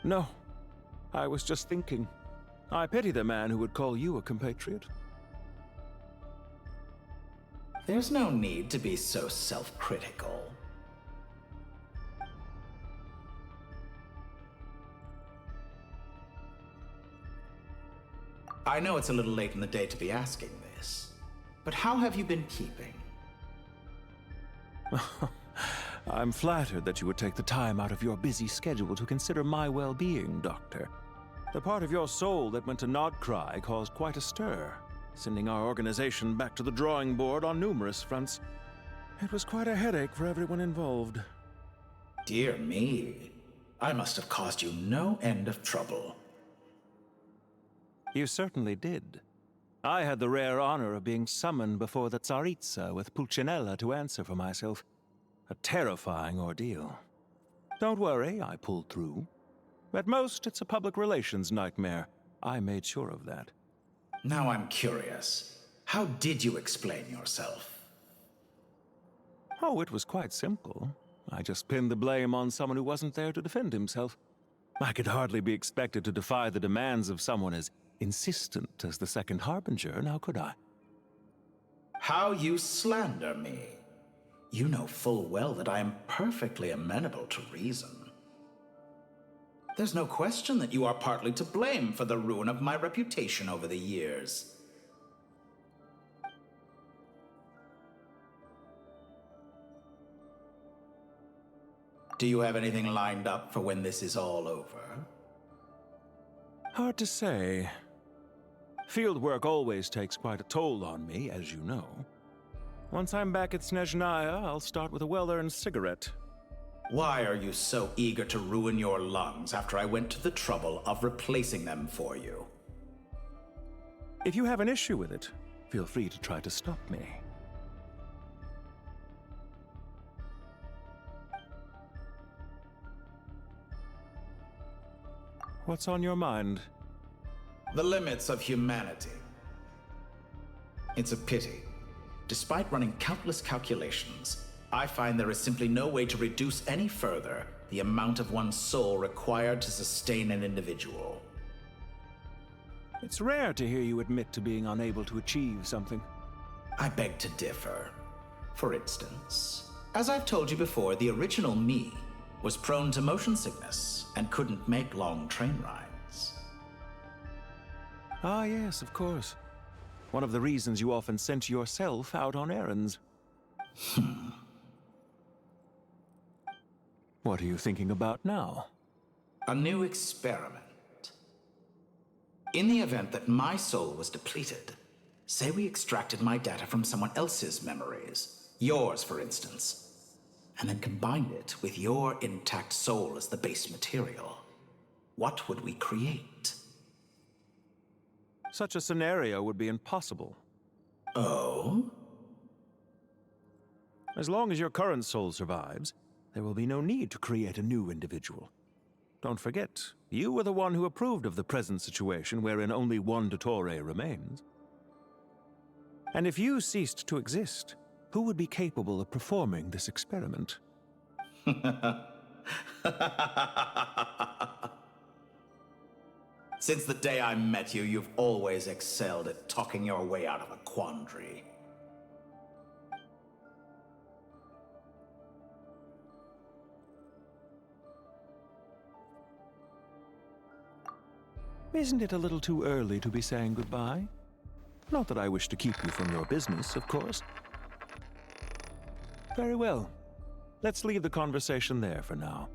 No. I was just thinking. I pity the man who would call you a compatriot. There's no need to be so self-critical. I know it's a little late in the day to be asking this, but how have you been keeping? I'm flattered that you would take the time out of your busy schedule to consider my well-being, Doctor. The part of your soul that went to Nodcry caused quite a stir, sending our organization back to the drawing board on numerous fronts. It was quite a headache for everyone involved. Dear me, I must have caused you no end of trouble. You certainly did. I had the rare honor of being summoned before the Tsaritsa with Pulcinella to answer for myself. A terrifying ordeal. Don't worry, I pulled through. At most, it's a public relations nightmare. I made sure of that. Now I'm curious. How did you explain yourself? Oh, it was quite simple. I just pinned the blame on someone who wasn't there to defend himself. I could hardly be expected to defy the demands of someone as insistent as the Second Harbinger, now could I? How you slander me. You know full well that I am perfectly amenable to reason. There's no question that you are partly to blame for the ruin of my reputation over the years. Do you have anything lined up for when this is all over? Hard to say. Field work always takes quite a toll on me, as you know. Once I'm back at Snezhnaya, I'll start with a well-earned cigarette. Why are you so eager to ruin your lungs after I went to the trouble of replacing them for you? If you have an issue with it, feel free to try to stop me. What's on your mind? The limits of humanity. It's a pity. Despite running countless calculations, I find there is simply no way to reduce any further the amount of one's soul required to sustain an individual. It's rare to hear you admit to being unable to achieve something. I beg to differ. For instance, as I've told you before, the original me was prone to motion sickness and couldn't make long train rides. Ah, yes, of course. One of the reasons you often sent yourself out on errands. What are you thinking about now? A new experiment. In the event that my soul was depleted, say we extracted my data from someone else's memories, yours for instance, and then combined it with your intact soul as the base material, what would we create? Such a scenario would be impossible. Oh? As long as your current soul survives, there will be no need to create a new individual. Don't forget, you were the one who approved of the present situation wherein only one Dottore remains. And if you ceased to exist, who would be capable of performing this experiment? Since the day I met you, you've always excelled at talking your way out of a quandary. Isn't it a little too early to be saying goodbye? Not that I wish to keep you from your business, of course. Very well. Let's leave the conversation there for now.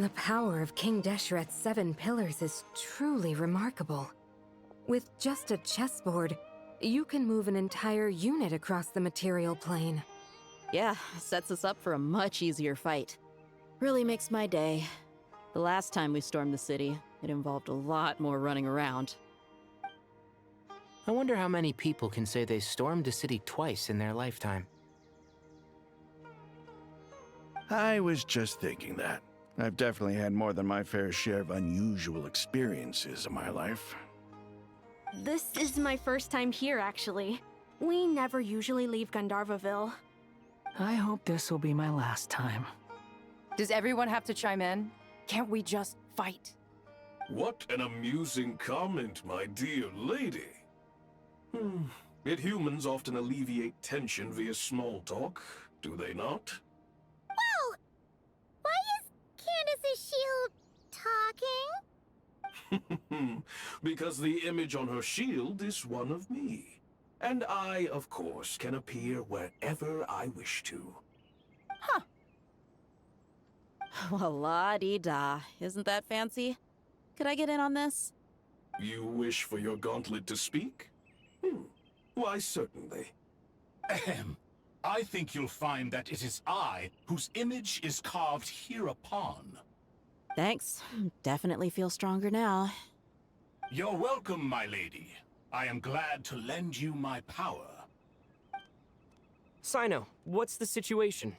The power of King Deshret's 7 pillars is truly remarkable. With just a chessboard, you can move an entire unit across the material plane. Yeah, sets us up for a much easier fight. Really makes my day. The last time we stormed the city, it involved a lot more running around. I wonder how many people can say they stormed a city twice in their lifetime. I was just thinking that. I've definitely had more than my fair share of unusual experiences in my life. This is my first time here, actually. We never usually leave Gandharvaville. I hope this will be my last time. Does everyone have to chime in? Can't we just fight? What an amusing comment, my dear lady. Yet humans often alleviate tension via small talk, do they not? Well, why is Candace's shield talking? Because the image on her shield is one of me. And I, of course, can appear wherever I wish to. Well, la-dee-da. Isn't that fancy? Could I get in on this? You wish for your gauntlet to speak? Why, certainly. Ahem. I think you'll find that it is I whose image is carved hereupon. Thanks. Definitely feel stronger now. You're welcome, my lady. I am glad to lend you my power. Sino, what's the situation?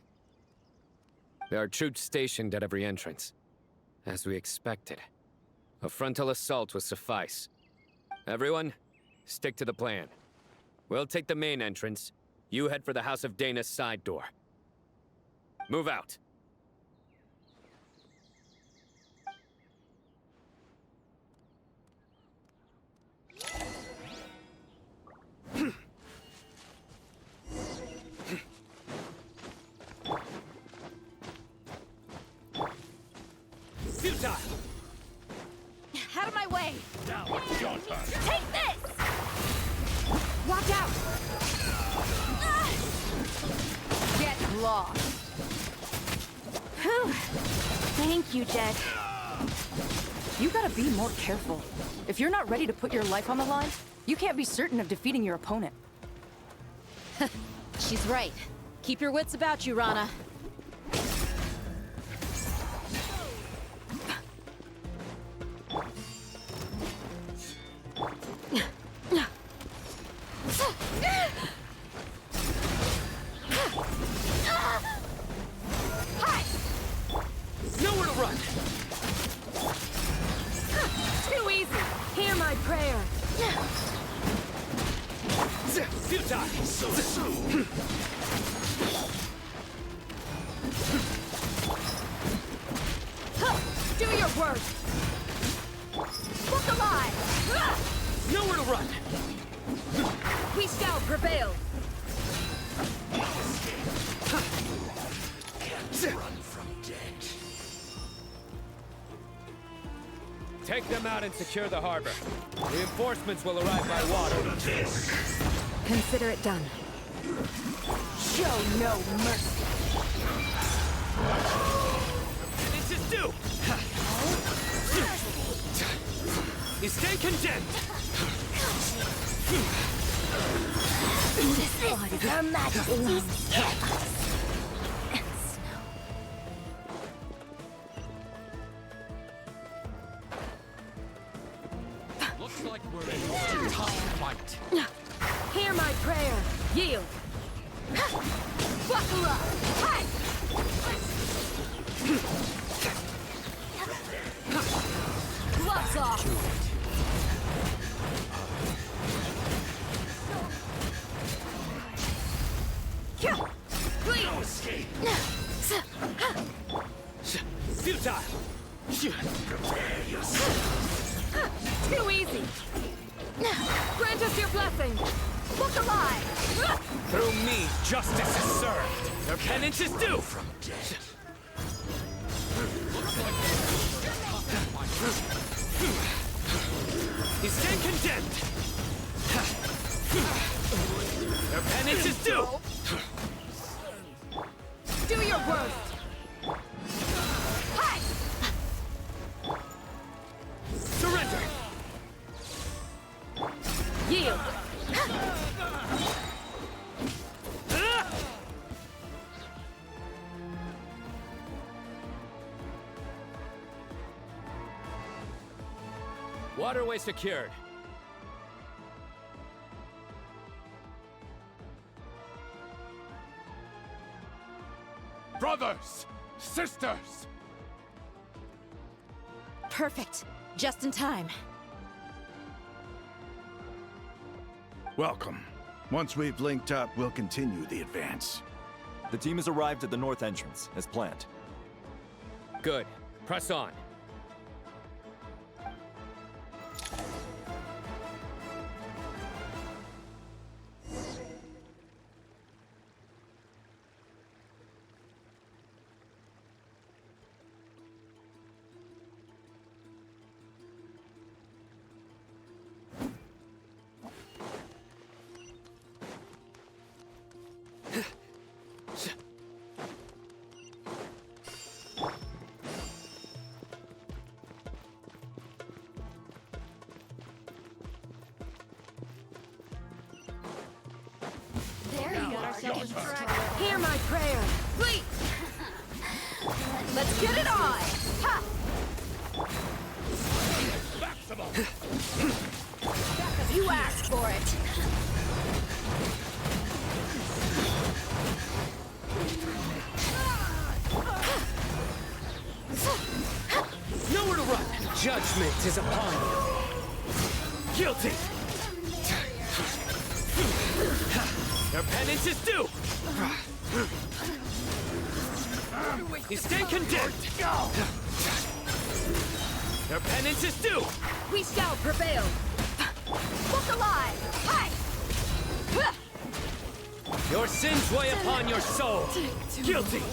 There are troops stationed at every entrance. As we expected. A frontal assault will suffice. Everyone, stick to the plan. We'll take the main entrance. You head for the House of Dana's side door. Move out. Futile! Out of my way! Now it's your turn. Take this! Watch out! Get lost! Whew. Thank you, Jet. You gotta be more careful. If you're not ready to put your life on the line, you can't be certain of defeating your opponent. She's right. Keep your wits about you, Rana. Nowhere to run! Too easy! Hear my prayer! Futile! So soon! Do your worst! Look alive! Nowhere to run! We shall prevail! Run from dead. Take them out and secure the harbor. Reinforcements will arrive by water. Consider it done. Show no mercy! This is due! You stay condemned! This is Her Majesty's campus. Looks like we're in a tough fight. Hear my prayer! Yield! Buckle up! Hey! Gloves off! Please! No escape! Futile! Prepare yourself. Too easy! Grant us your blessing! Look alive! Through me, justice is served! Your penance is due! From dead. You stand condemned! Your penance is due! Do your worst! Hey! see you! Waterway secured. Brothers! Sisters! Perfect. Just in time. Welcome. Once we've linked up, we'll continue the advance. The team has arrived at the north entrance, as planned. Good. Press on. Hear my prayer, please! Let's get it on! Ha! You asked for it! Nowhere to run! Judgment is upon you! Guilty! Their penance is due! You stand condemned! Their penance is due! We shall prevail! Look alive! Hi! Your sins weigh upon your soul! Guilty!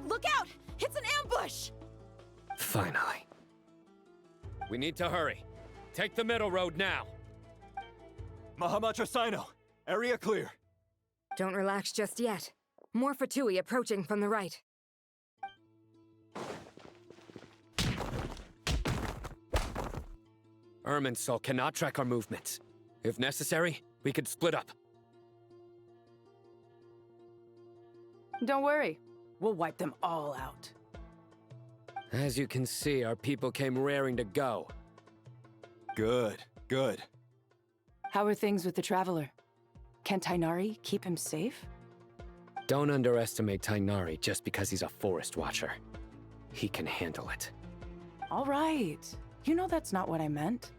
Look out! It's an ambush! Finally. We need to hurry. Take the middle road now. Mahamatra Sino, area clear. Don't relax just yet. More Fatui approaching from the right. Irminsul cannot track our movements. If necessary, we could split up. Don't worry. We'll wipe them all out. As you can see, our people came raring to go. Good, good. How are things with the Traveler? Can Tainari keep him safe? Don't underestimate Tainari just because he's a forest watcher. He can handle it. All right. You know that's not what I meant.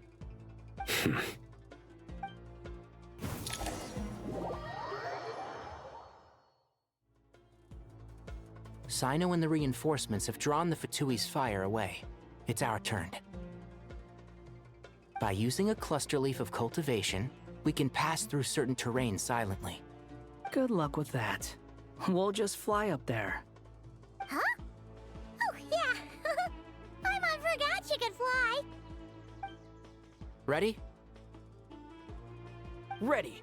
Sino and the reinforcements have drawn the Fatui's fire away. It's our turn. By using a cluster leaf of cultivation, we can pass through certain terrain silently. Good luck with that. We'll just fly up there. Huh? Oh, yeah. Paimon forgot she could fly. Ready? Ready!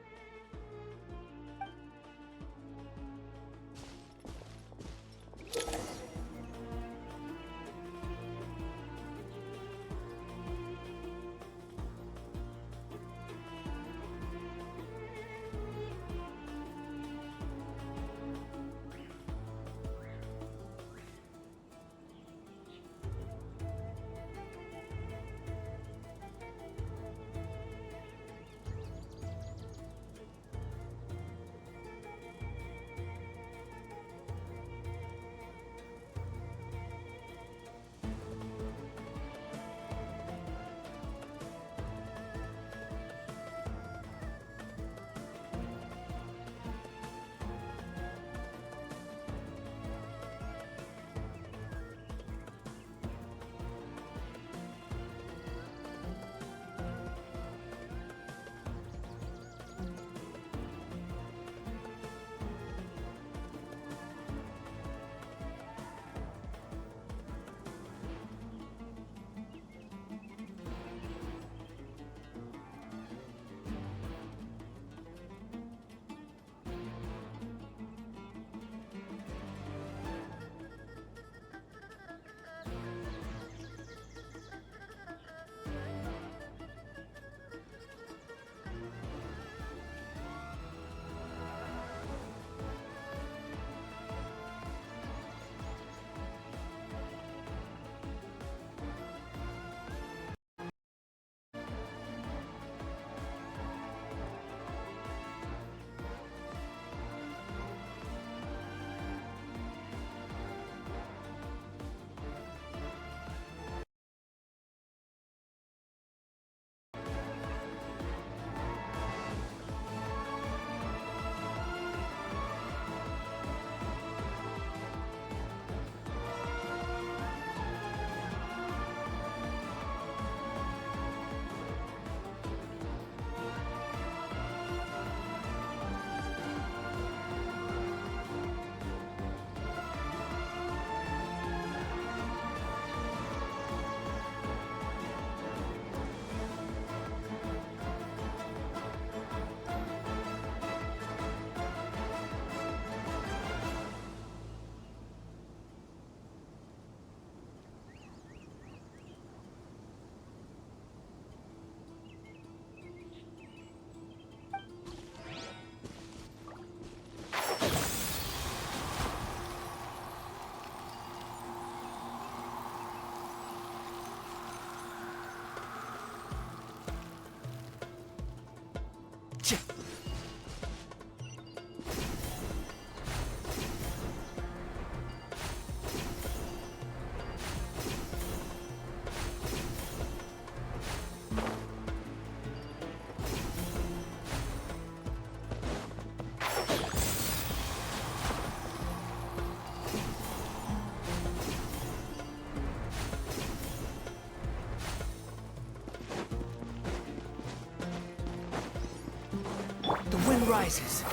The wind rises.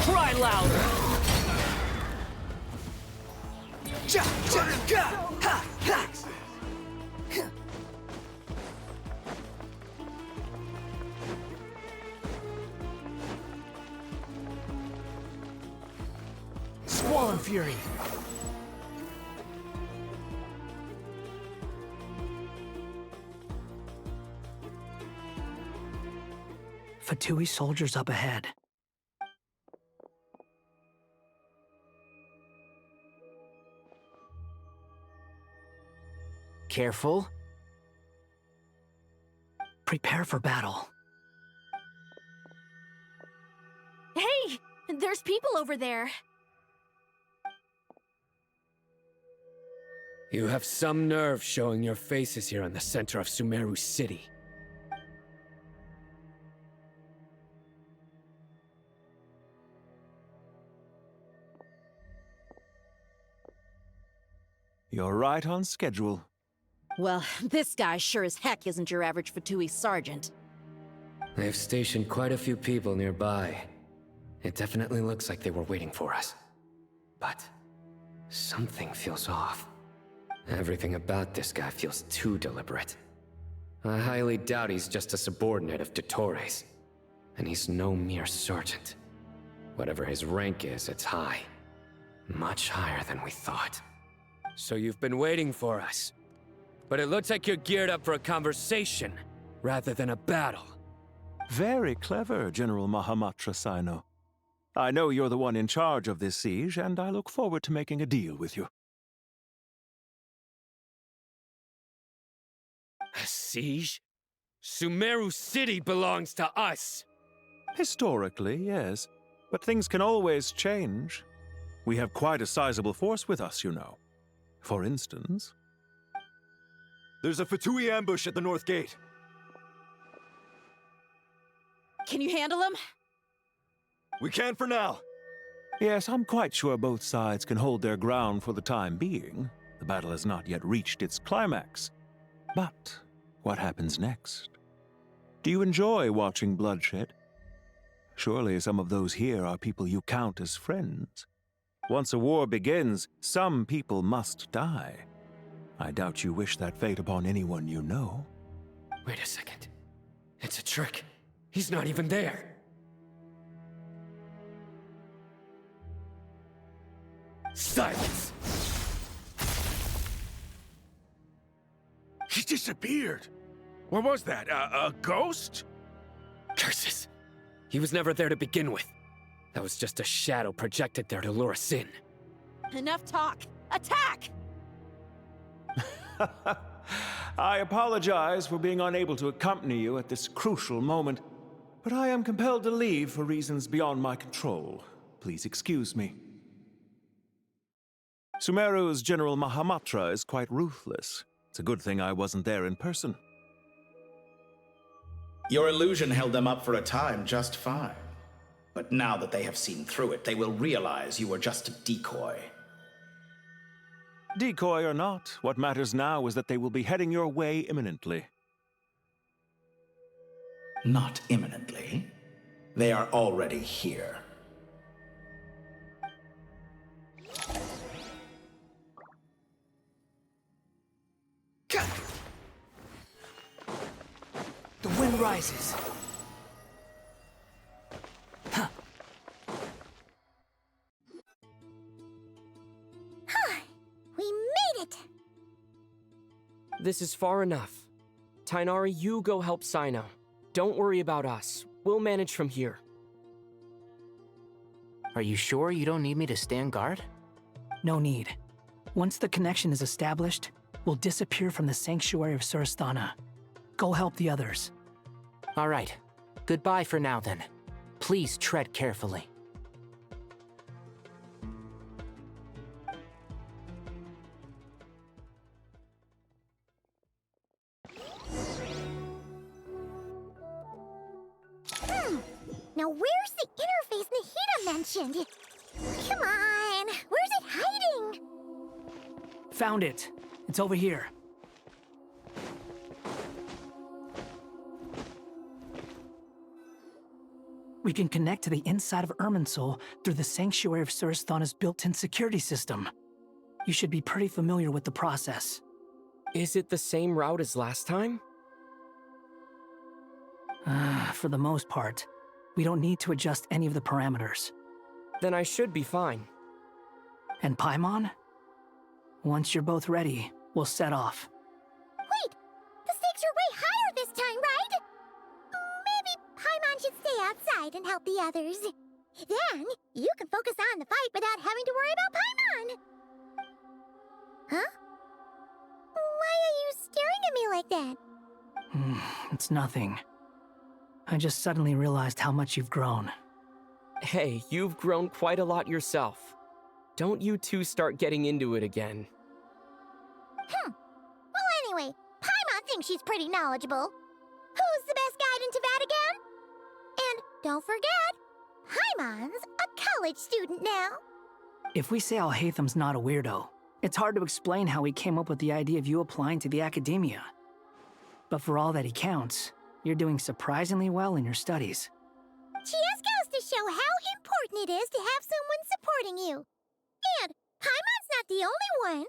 Cry louder! Squall and Fury! Fatui soldiers up ahead. Careful. Prepare for battle. Hey! There's people over there. You have some nerve showing your faces here in the center of Sumeru City. You're right on schedule. Well, this guy sure as heck isn't your average Fatui sergeant. They've stationed quite a few people nearby. It definitely looks like they were waiting for us. But something feels off. Everything about this guy feels too deliberate. I highly doubt he's just a subordinate of Dottores. And he's no mere sergeant. Whatever his rank is, it's high. Much higher than we thought. So you've been waiting for us. But it looks like you're geared up for a conversation, rather than a battle. Very clever, General Mahamatra Sino. I know you're the one in charge of this siege, and I look forward to making a deal with you. A siege? Sumeru City belongs to us! Historically, yes. But things can always change. We have quite a sizable force with us, you know. For instance... There's a Fatui ambush at the north gate. Can you handle him? We can for now. Yes, I'm quite sure both sides can hold their ground for the time being. The battle has not yet reached its climax. But what happens next? Do you enjoy watching bloodshed? Surely some of those here are people you count as friends. Once a war begins, some people must die. I doubt you wish that fate upon anyone you know. Wait a second. It's a trick. He's not even there. Silence! He disappeared. What was that? A ghost? Curses! He was never there to begin with. That was just a shadow projected there to lure us in. Enough talk! Attack! I apologize for being unable to accompany you at this crucial moment, but I am compelled to leave for reasons beyond my control. Please excuse me. Sumeru's General Mahamatra is quite ruthless. It's a good thing I wasn't there in person. Your illusion held them up for a time just fine. But now that they have seen through it, they will realize you were just a decoy. Decoy or not, what matters now is that they will be heading your way imminently. Not imminently. They are already here. The wind rises. We made it! This is far enough. Tainari, you go help Sino. Don't worry about us. We'll manage from here. Are you sure you don't need me to stand guard? No need. Once the connection is established, will disappear from the sanctuary of Surasthana. Go help the others. All right. Goodbye for now, then. Please tread carefully. Now where's the interface Nahida mentioned? Come on, where's it hiding? Found it. It's over here. We can connect to the inside of Irminsul through the Sanctuary of Surasthana's built-in security system. You should be pretty familiar with the process. Is it the same route as last time? For the most part. We don't need to adjust any of the parameters. Then I should be fine. And Paimon? Once you're both ready, we'll set off. Wait! The stakes are way higher this time, right? Maybe Paimon should stay outside and help the others. Then, you can focus on the fight without having to worry about Paimon. Huh? Why are you staring at me like that? It's nothing. I just suddenly realized how much you've grown. Hey, you've grown quite a lot yourself. Don't you two start getting into it again. Well, anyway, Paimon thinks she's pretty knowledgeable. Who's the best guide in Tavatigan? And don't forget, Paimon's a college student now. If we say Alhatham's not a weirdo, it's hard to explain how he came up with the idea of you applying to the Academia. But for all that he counts, you're doing surprisingly well in your studies. She just goes to show how important it is to have someone supporting you. And Paimon's not the only one.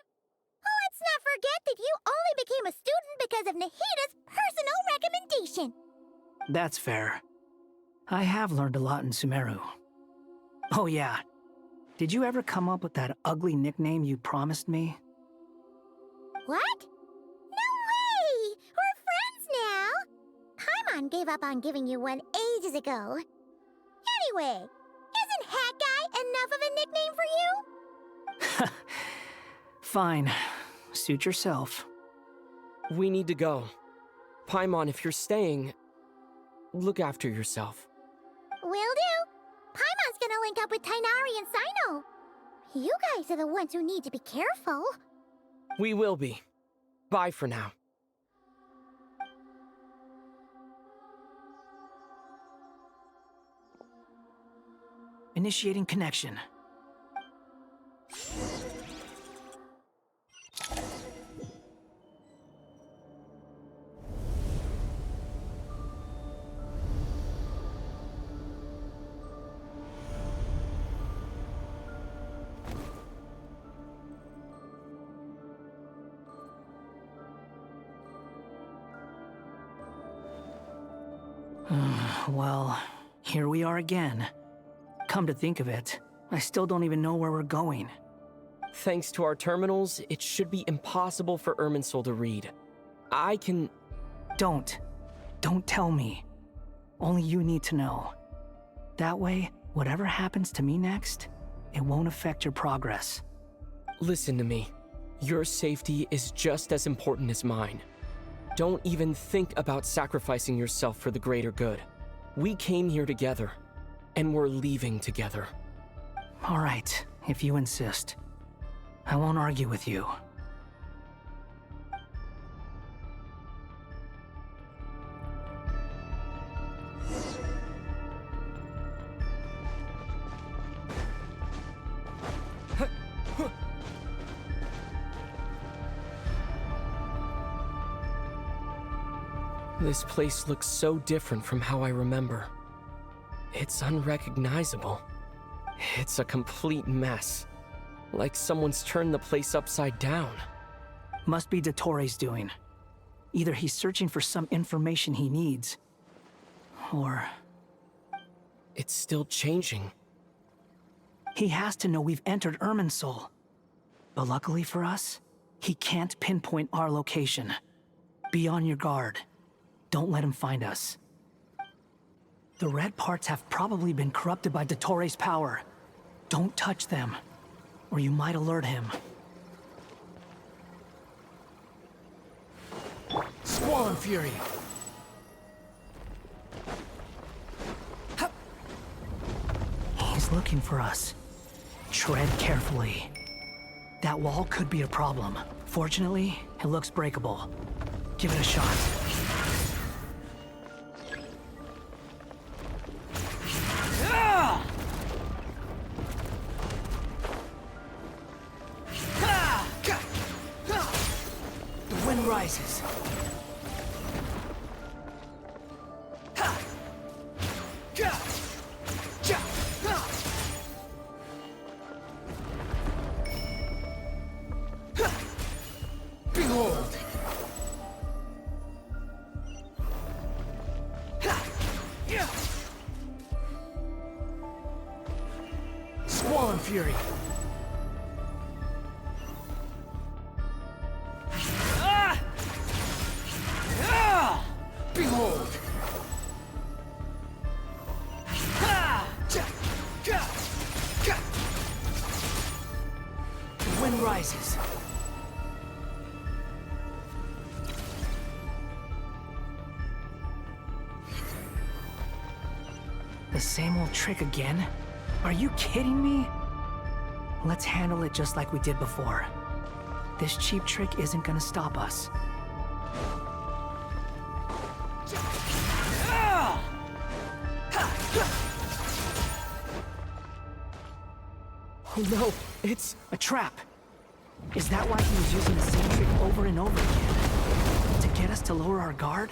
Let's not forget that you only became a student because of Nahida's personal recommendation. That's fair. I have learned a lot in Sumeru. Oh yeah. Did you ever come up with that ugly nickname you promised me? What? No way! We're friends now! Paimon gave up on giving you one ages ago. Anyway, isn't Hat Guy enough of a nickname for you? Fine. Suit yourself. We need to go. Paimon, if you're staying, look after yourself. Will do. Paimon's gonna link up with Tainari and Sino. You guys are the ones who need to be careful. We will be. Bye for now. Initiating connection. Well, here we are again. Come to think of it, I still don't even know where we're going. Thanks to our terminals, it should be impossible for Irminsul to read. I can... Don't tell me. Only you need to know. That way, whatever happens to me next, it won't affect your progress. Listen to me. Your safety is just as important as mine. Don't even think about sacrificing yourself for the greater good. We came here together, and we're leaving together. All right, if you insist. I won't argue with you. This place looks so different from how I remember. It's unrecognizable. It's a complete mess. Like someone's turned the place upside down. Must be Dottoro's doing. Either he's searching for some information he needs, or... It's still changing. He has to know we've entered Irminsul. But luckily for us, he can't pinpoint our location. Be on your guard. Don't let him find us. The red parts have probably been corrupted by Dottoro's power. Don't touch them, or you might alert him. Spawn Fury! He's looking for us. Tread carefully. That wall could be a problem. Fortunately, it looks breakable. Give it a shot. The wind rises. Behold! Spawn Fury! Behold! The wind rises. The same old trick again? Are you kidding me? Let's handle it just like we did before. This cheap trick isn't gonna stop us. Oh no, it's a trap. Is that why he was using the same trick over and over again? To get us to lower our guard?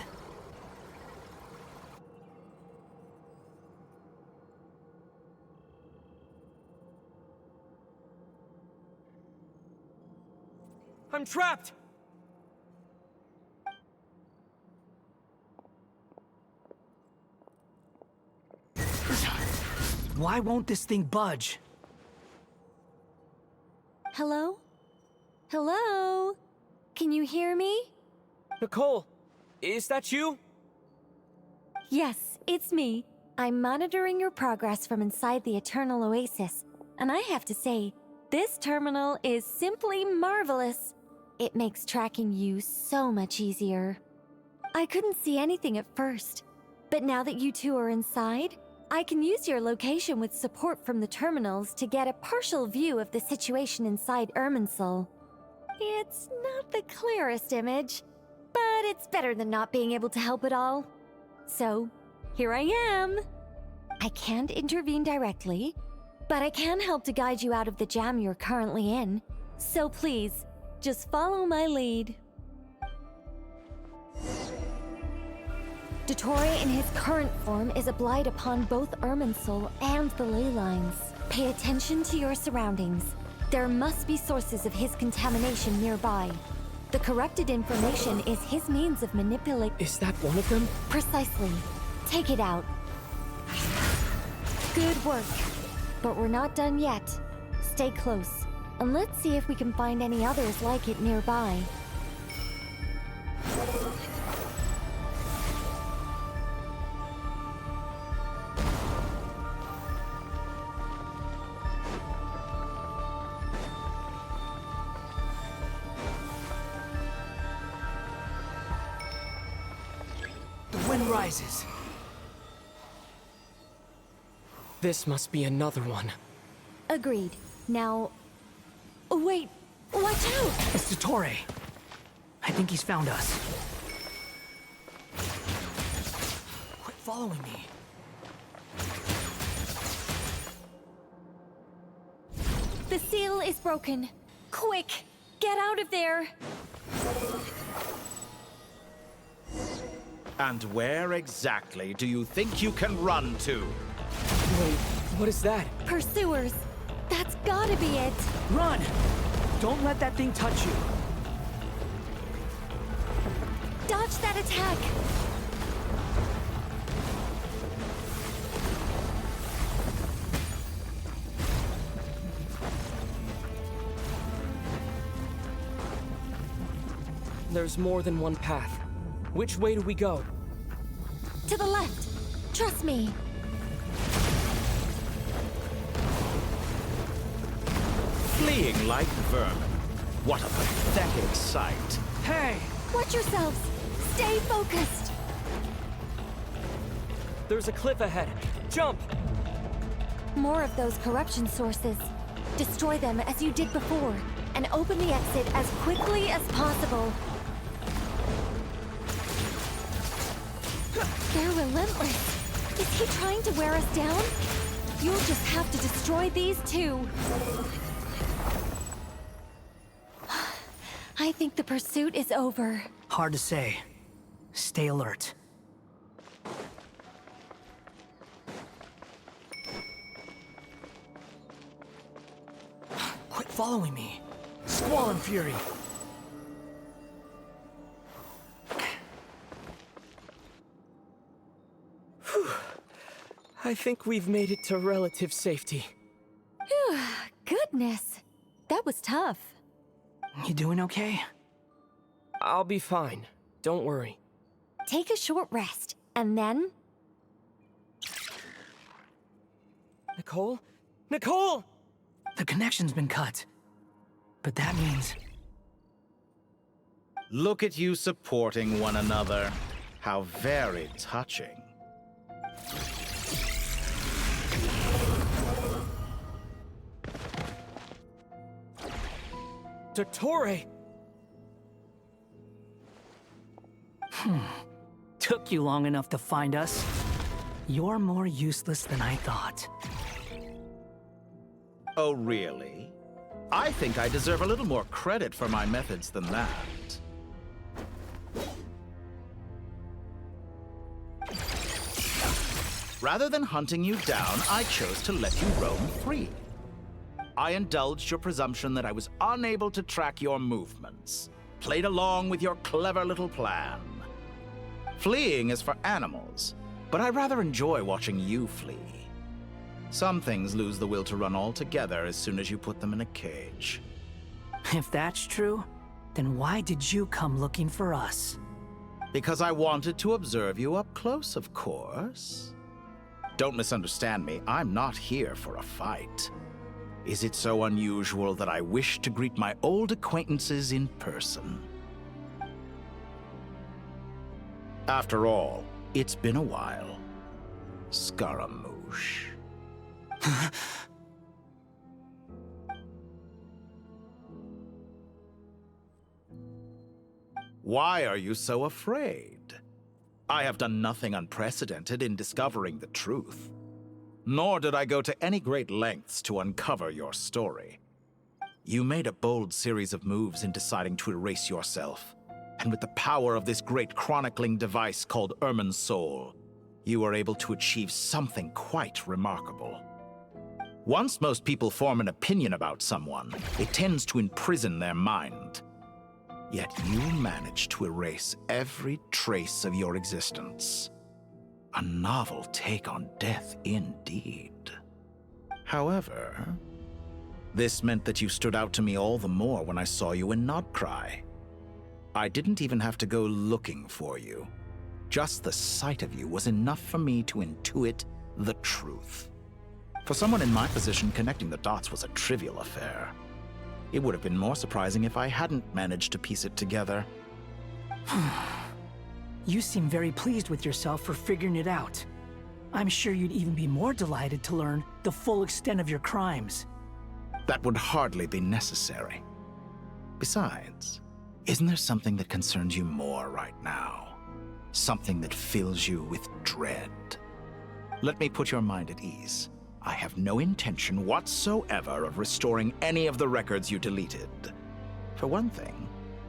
I'm trapped! Why won't this thing budge? Hello? Hello? Can you hear me? Nicole, is that you? Yes, it's me. I'm monitoring your progress from inside the Eternal Oasis, and I have to say, this terminal is simply marvelous. It makes tracking you so much easier. I couldn't see anything at first, but now that you two are inside, I can use your location with support from the terminals to get a partial view of the situation inside Irminsul. It's not the clearest image, but it's better than not being able to help at all. So, here I am. I can't intervene directly, but I can help to guide you out of the jam you're currently in. So please, just follow my lead. Dottore in his current form is a blight upon both Irminsul and the ley lines. Pay attention to your surroundings. There must be sources of his contamination nearby. The corrupted information is his means of manipulating. Is that one of them? Precisely. Take it out. Good work. But we're not done yet. Stay close, and let's see if we can find any others like it nearby. The wind rises. This must be another one. Agreed. Now... Wait! Watch out! It's Dottore. I think he's found us. Quit following me. The seal is broken. Quick! Get out of there! And where exactly do you think you can run to? Wait, what is that? Pursuers! That's gotta be it! Run! Don't let that thing touch you. Dodge that attack! There's more than one path. Which way do we go? To the left! Trust me! Fleeing like vermin. What a pathetic sight. Hey! Watch yourselves! Stay focused! There's a cliff ahead. Jump! More of those corruption sources. Destroy them as you did before, and open the exit as quickly as possible. They're relentless. Is he trying to wear us down? You'll just have to destroy these too. I think the pursuit is over. Hard to say. Stay alert. Quit following me. Squall and Fury. Whew. I think we've made it to relative safety. Phew, goodness. That was tough. You doing okay? I'll be fine. Don't worry. Take a short rest, and then... Nicole? Nicole! The connection's been cut. But that means... Look at you supporting one another. How very touching. Dottore! Took you long enough to find us. You're more useless than I thought. Oh, really? I think I deserve a little more credit for my methods than that. Rather than hunting you down, I chose to let you roam free. I indulged your presumption that I was unable to track your movements, played along with your clever little plan. Fleeing is for animals, but I rather enjoy watching you flee. Some things lose the will to run altogether as soon as you put them in a cage. If that's true, then why did you come looking for us? Because I wanted to observe you up close, of course. Don't misunderstand me, I'm not here for a fight. Is it so unusual that I wish to greet my old acquaintances in person? After all, it's been a while. Scaramouche. Why are you so afraid? I have done nothing unprecedented in discovering the truth. Nor did I go to any great lengths to uncover your story. You made a bold series of moves in deciding to erase yourself. And with the power of this great chronicling device called Irmin's Soul, you were able to achieve something quite remarkable. Once most people form an opinion about someone, it tends to imprison their mind. Yet you managed to erase every trace of your existence. A novel take on death indeed. However, this meant that you stood out to me all the more when I saw you in Nodcry. I didn't even have to go looking for you. Just the sight of you was enough for me to intuit the truth. For someone in my position, connecting the dots was a trivial affair. It would have been more surprising if I hadn't managed to piece it together. You seem very pleased with yourself for figuring it out. I'm sure you'd even be more delighted to learn the full extent of your crimes. That would hardly be necessary. Besides, isn't there something that concerns you more right now? Something that fills you with dread? Let me put your mind at ease. I have no intention whatsoever of restoring any of the records you deleted. For one thing,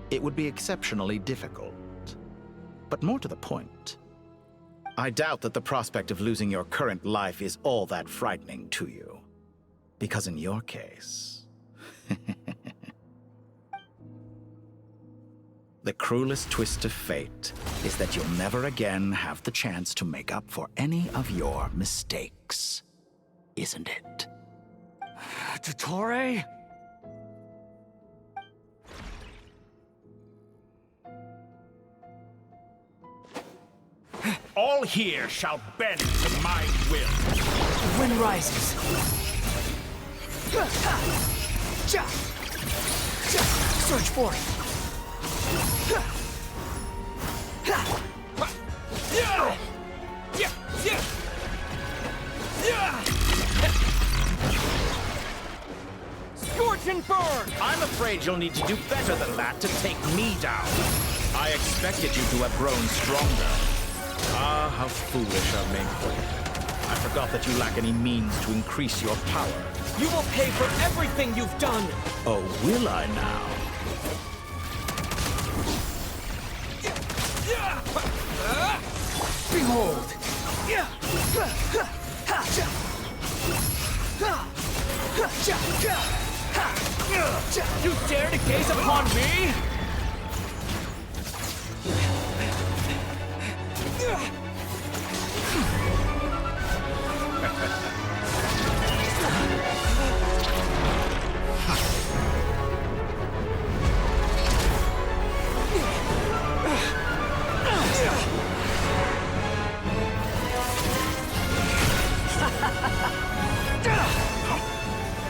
it would be exceptionally difficult. But more to the point, I doubt that the prospect of losing your current life is all that frightening to you. Because in your case, the cruelest twist of fate is that you'll never again have the chance to make up for any of your mistakes. Isn't it? Dottore? All here shall bend to my will. The wind rises. Surge forth. Scorch and burn! I'm afraid you'll need to do better than that to take me down. I expected you to have grown stronger. Ah, how foolish of me. I forgot that you lack any means to increase your power. You will pay for everything you've done! Oh, will I now? Behold! You dare to gaze upon me?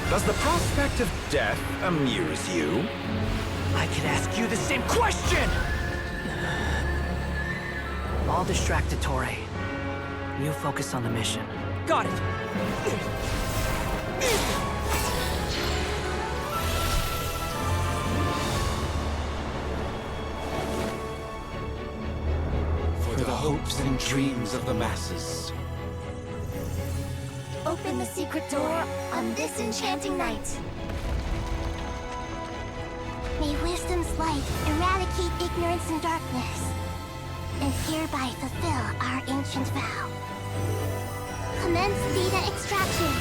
Does the prospect of death amuse you? I could ask you the same question! I'll distract Torre. You focus on the mission. Got it! For the hopes and dreams of the masses. Open the secret door on this enchanting night. May wisdom's light eradicate ignorance and darkness, and hereby fulfill our ancient vow. Commence data extraction.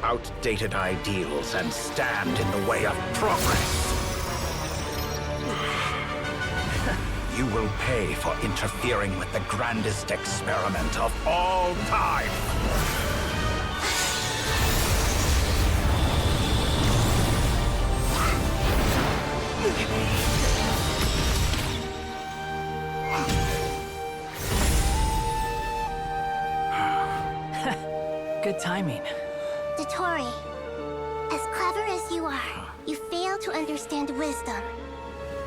Outdated ideals and stand in the way of progress. You will pay for interfering with the grandest experiment of all time. Good timing. Torre, as clever as you are, you fail to understand wisdom.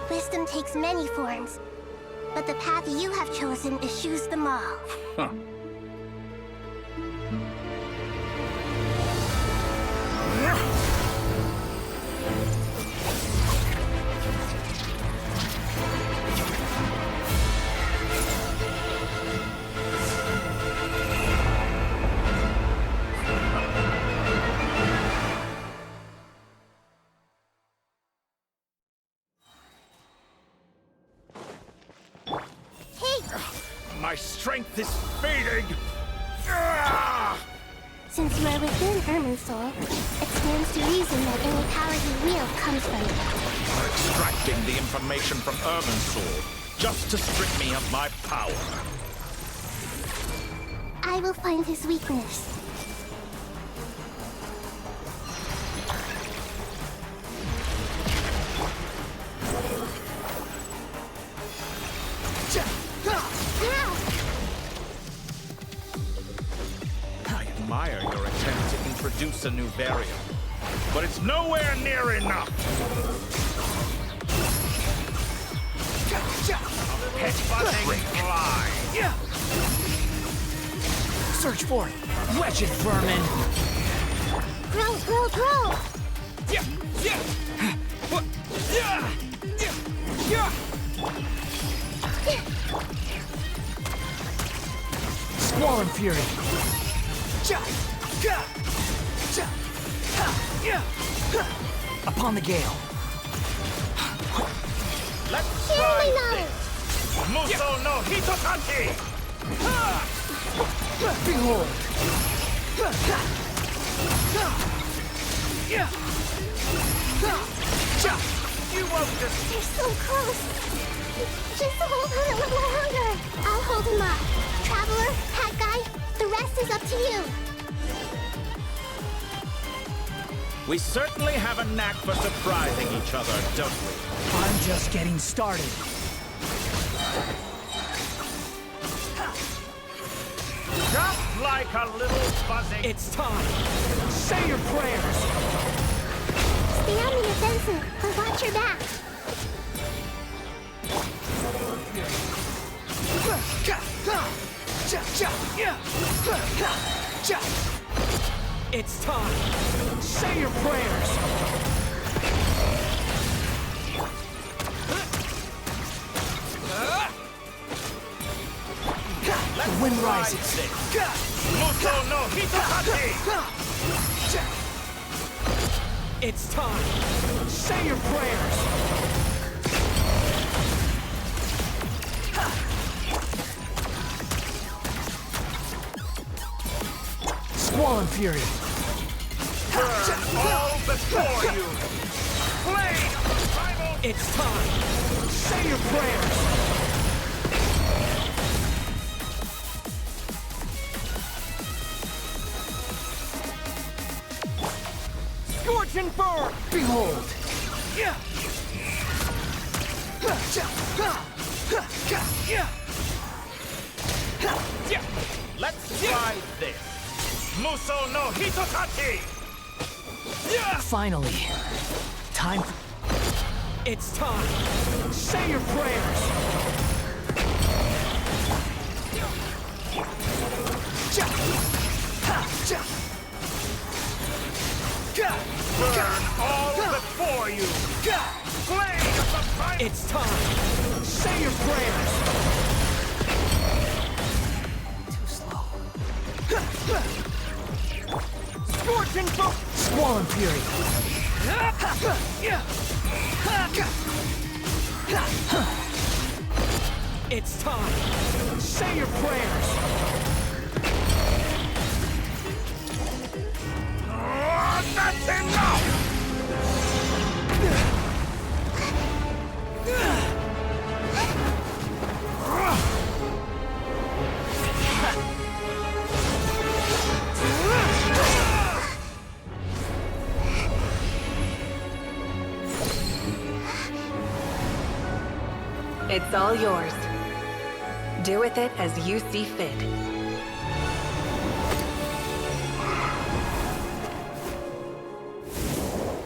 Wisdom takes many forms, but the path you have chosen eschews them all. Huh. My strength is fading! Since you are within Irminsul, it stands to reason that any power you wield comes from it. You're extracting the information from Irminsul just to strip me of my power. I will find his weakness. I admire your attempt to introduce a new variant, but it's nowhere near enough. A pet-buzzing fly. Search for it, wretched vermin. Grow, grow, grow! Squall and fury. Upon the gale. Let's try this. Muso no Hitotaki! Behold! You won't just... You're so close. Just hold on a little longer. I'll hold him up. Traveler, Hat Guy, the rest is up to you. We certainly have a knack for surprising each other, don't we? I'm just getting started. Just like a little buzzing... It's time! Say your prayers! Stay on the offensive, but watch your back. It's time! Say your prayers! The wind rises. Muso no Hitokati! It's time! Say your prayers! Squall Fury! Burn all before you! Blade of survival! It's time! Say your prayers! Scorching burn! Behold! Let's try this! Muso no Hitokati! Finally! Time. It's time! Say your prayers! Burn all before you! Blade of the fight! It's time! Say your prayers! Too slow. Scorching burn! Squall Fury! It's time! Say your prayers! That's enough! It's all yours. Do with it as you see fit.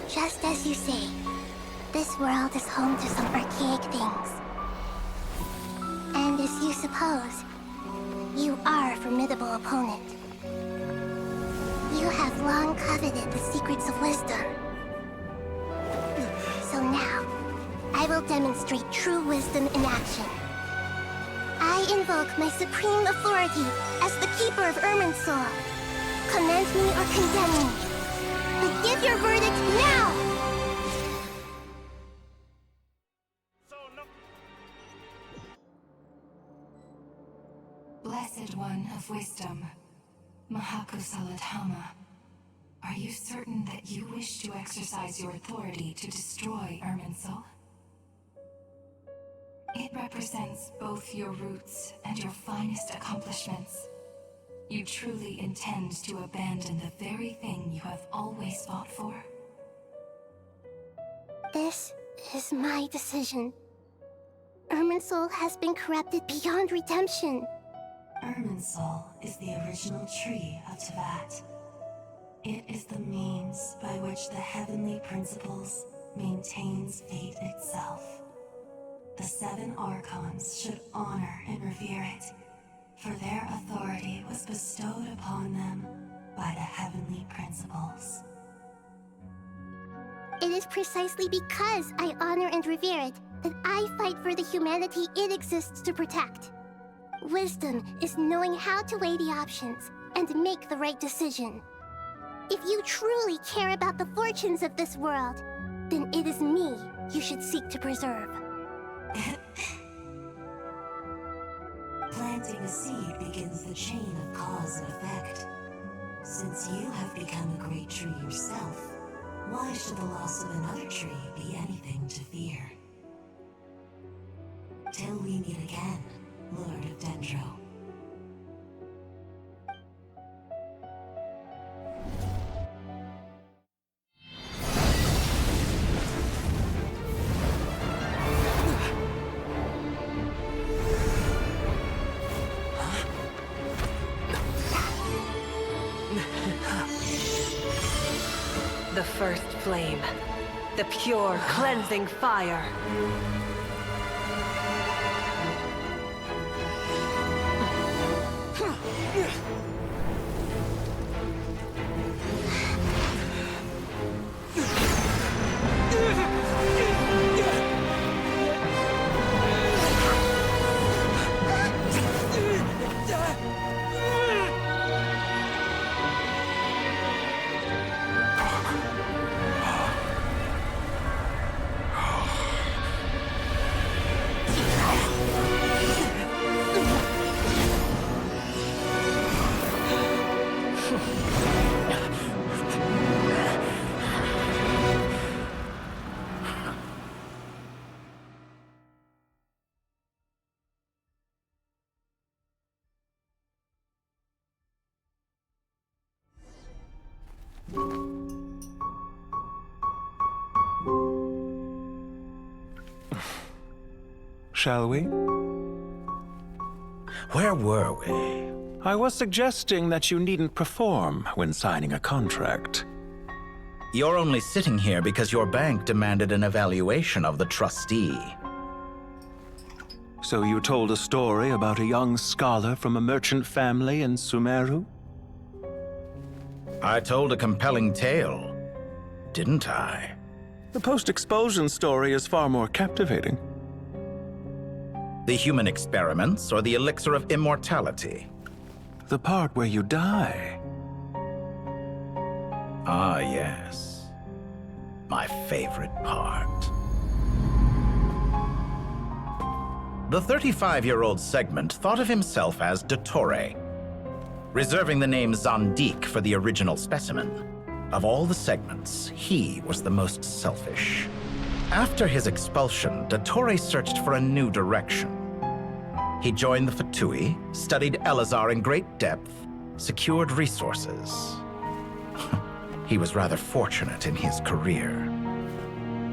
Just as you say, this world is home to some archaic things. And as you suppose, you are a formidable opponent. You have long coveted the secrets of wisdom. So now, I will demonstrate true wisdom in action. I invoke my supreme authority as the keeper of Irminsul. Commend me or condemn me. But give your verdict now! Blessed One of Wisdom, Mahakusaladhama, are you certain that you wish to exercise your authority to destroy Irminsul? It represents both your roots and your finest accomplishments. You truly intend to abandon the very thing you have always fought for? This is my decision. Irminsul has been corrupted beyond redemption. Irminsul is the original tree of Tevat. It is the means by which the heavenly principles maintains fate itself. The 7 Archons should honor and revere it, for their authority was bestowed upon them by the heavenly principles. It is precisely because I honor and revere it that I fight for the humanity it exists to protect. Wisdom is knowing how to weigh the options and make the right decision. If you truly care about the fortunes of this world, then it is me you should seek to preserve. Planting a seed begins the chain of cause and effect. Since you have become a great tree yourself, Why should the loss of another tree be anything to fear? Till we meet again, Lord of Dendro. The first flame. The pure, cleansing fire. Shall we? Where were we? I was suggesting that you needn't perform when signing a contract. You're only sitting here because your bank demanded an evaluation of the trustee. So you told a story about a young scholar from a merchant family in Sumeru? I told a compelling tale, didn't I? The post-expulsion story is far more captivating. The human experiments or the elixir of immortality? The part where you die. Ah, yes. My favorite part. The 35-year-old Segment thought of himself as Dottore, reserving the name Zandik for the original specimen. Of all the Segments, he was the most selfish. After his expulsion, Dottore searched for a new direction. He joined the Fatui, studied Elazar in great depth, secured resources. He was rather fortunate in his career.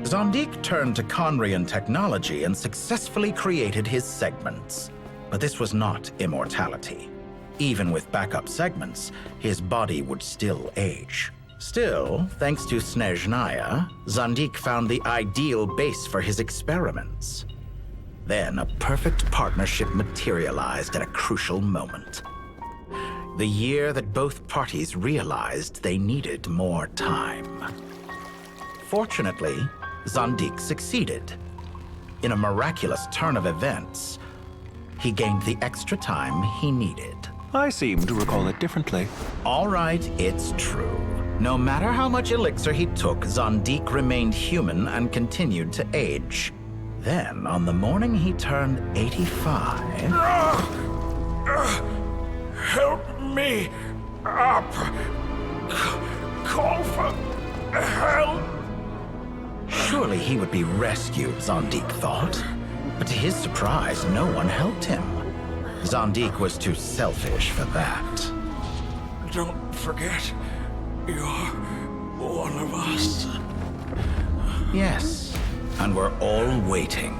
Zandik turned to Conrian technology and successfully created his segments. But this was not immortality. Even with backup segments, his body would still age. Still, thanks to Snezhnaya, Zandik found the ideal base for his experiments. Then a perfect partnership materialized at a crucial moment. The year that both parties realized they needed more time. Fortunately, Zandik succeeded. In a miraculous turn of events, he gained the extra time he needed. I seem to recall it differently. All right, it's true. No matter how much elixir he took, Zandik remained human and continued to age. Then, on the morning he turned 85... Help me up! Call for help! Surely he would be rescued, Zandik thought. But to his surprise, no one helped him. Zandik was too selfish for that. Don't forget, you're one of us. Yes, and we're all waiting.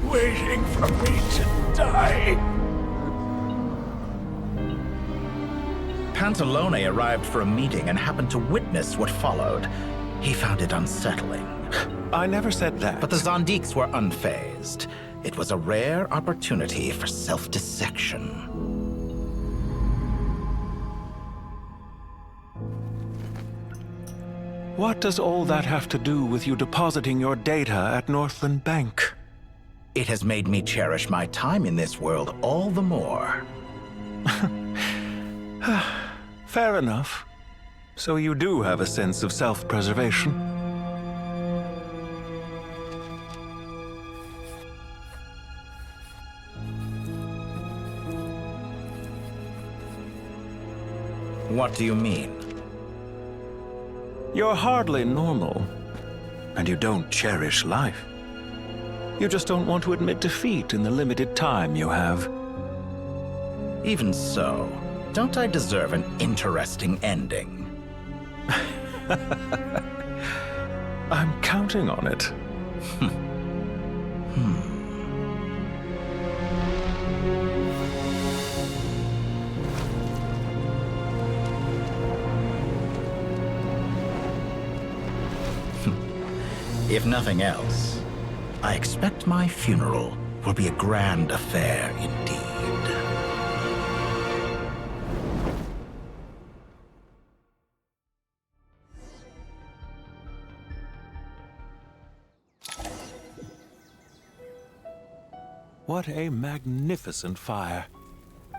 Waiting for me to die. Pantalone arrived for a meeting and happened to witness what followed. He found it unsettling. I never said that. But the Zandiks were unfazed. It was a rare opportunity for self-dissection. What does all that have to do with you depositing your data at Northland Bank? It has made me cherish my time in this world all the more. Fair enough. So you do have a sense of self-preservation. What do you mean? You're hardly normal, and you don't cherish life. You just don't want to admit defeat in the limited time you have. Even so, don't I deserve an interesting ending? I'm counting on it. If nothing else, I expect my funeral will be a grand affair indeed. What a magnificent fire.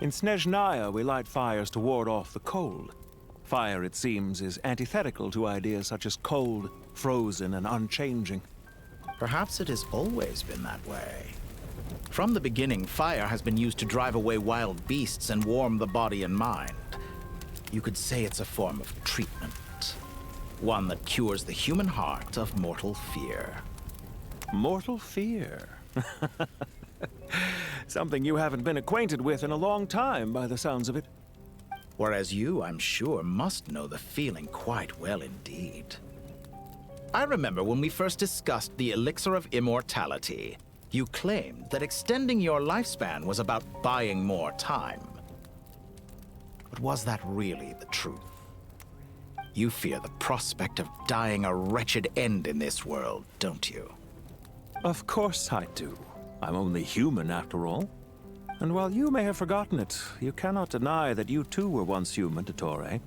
In Snezhnaya, we light fires to ward off the cold. Fire, it seems, is antithetical to ideas such as cold, frozen, and unchanging. Perhaps it has always been that way. From the beginning, fire has been used to drive away wild beasts and warm the body and mind. You could say it's a form of treatment. One that cures the human heart of mortal fear. Mortal fear? Something you haven't been acquainted with in a long time, by the sounds of it. Whereas you, I'm sure, must know the feeling quite well indeed. I remember when we first discussed the elixir of immortality, you claimed that extending your lifespan was about buying more time. But was that really the truth? You fear the prospect of dying a wretched end in this world, don't you? Of course I do. I'm only human, after all. And while you may have forgotten it, you cannot deny that you too were once human, Dottore.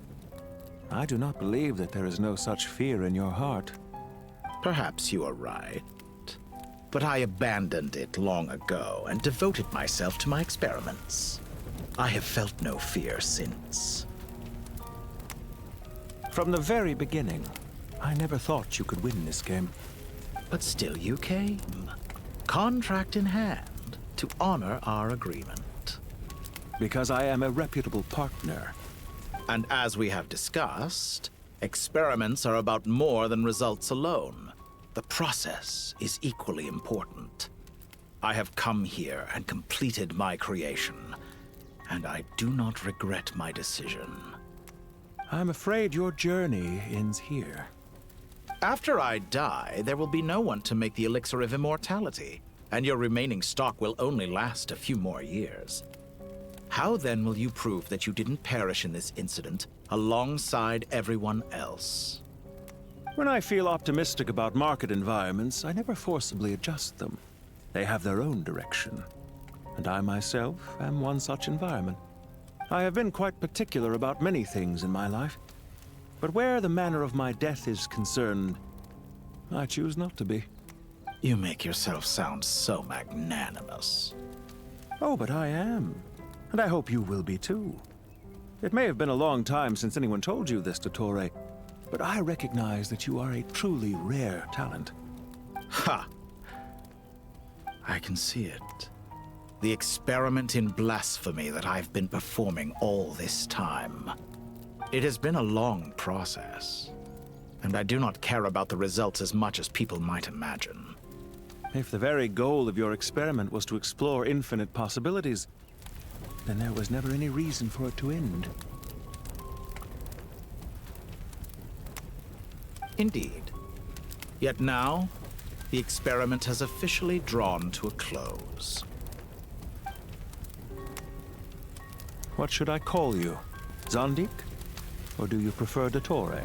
I do not believe that there is no such fear in your heart. Perhaps you are right. But I abandoned it long ago and devoted myself to my experiments. I have felt no fear since. From the very beginning, I never thought you could win this game. But still you came. Contract in hand, to honor our agreement. Because I am a reputable partner. And as we have discussed, experiments are about more than results alone. The process is equally important. I have come here and completed my creation, and I do not regret my decision. I'm afraid your journey ends here. After I die, there will be no one to make the elixir of immortality, and your remaining stock will only last a few more years. How then will you prove that you didn't perish in this incident alongside everyone else? When I feel optimistic about market environments, I never forcibly adjust them. They have their own direction. And I myself am one such environment. I have been quite particular about many things in my life. But where the manner of my death is concerned, I choose not to be. You make yourself sound so magnanimous. Oh, but I am. And I hope you will be too. It may have been a long time since anyone told you this, Dottore, but I recognize that you are a truly rare talent. Ha! I can see it. The experiment in blasphemy that I've been performing all this time. It has been a long process, and I do not care about the results as much as people might imagine. If the very goal of your experiment was to explore infinite possibilities, then there was never any reason for it to end. Indeed. Yet now, the experiment has officially drawn to a close. What should I call you? Zandik? Or do you prefer Dottore?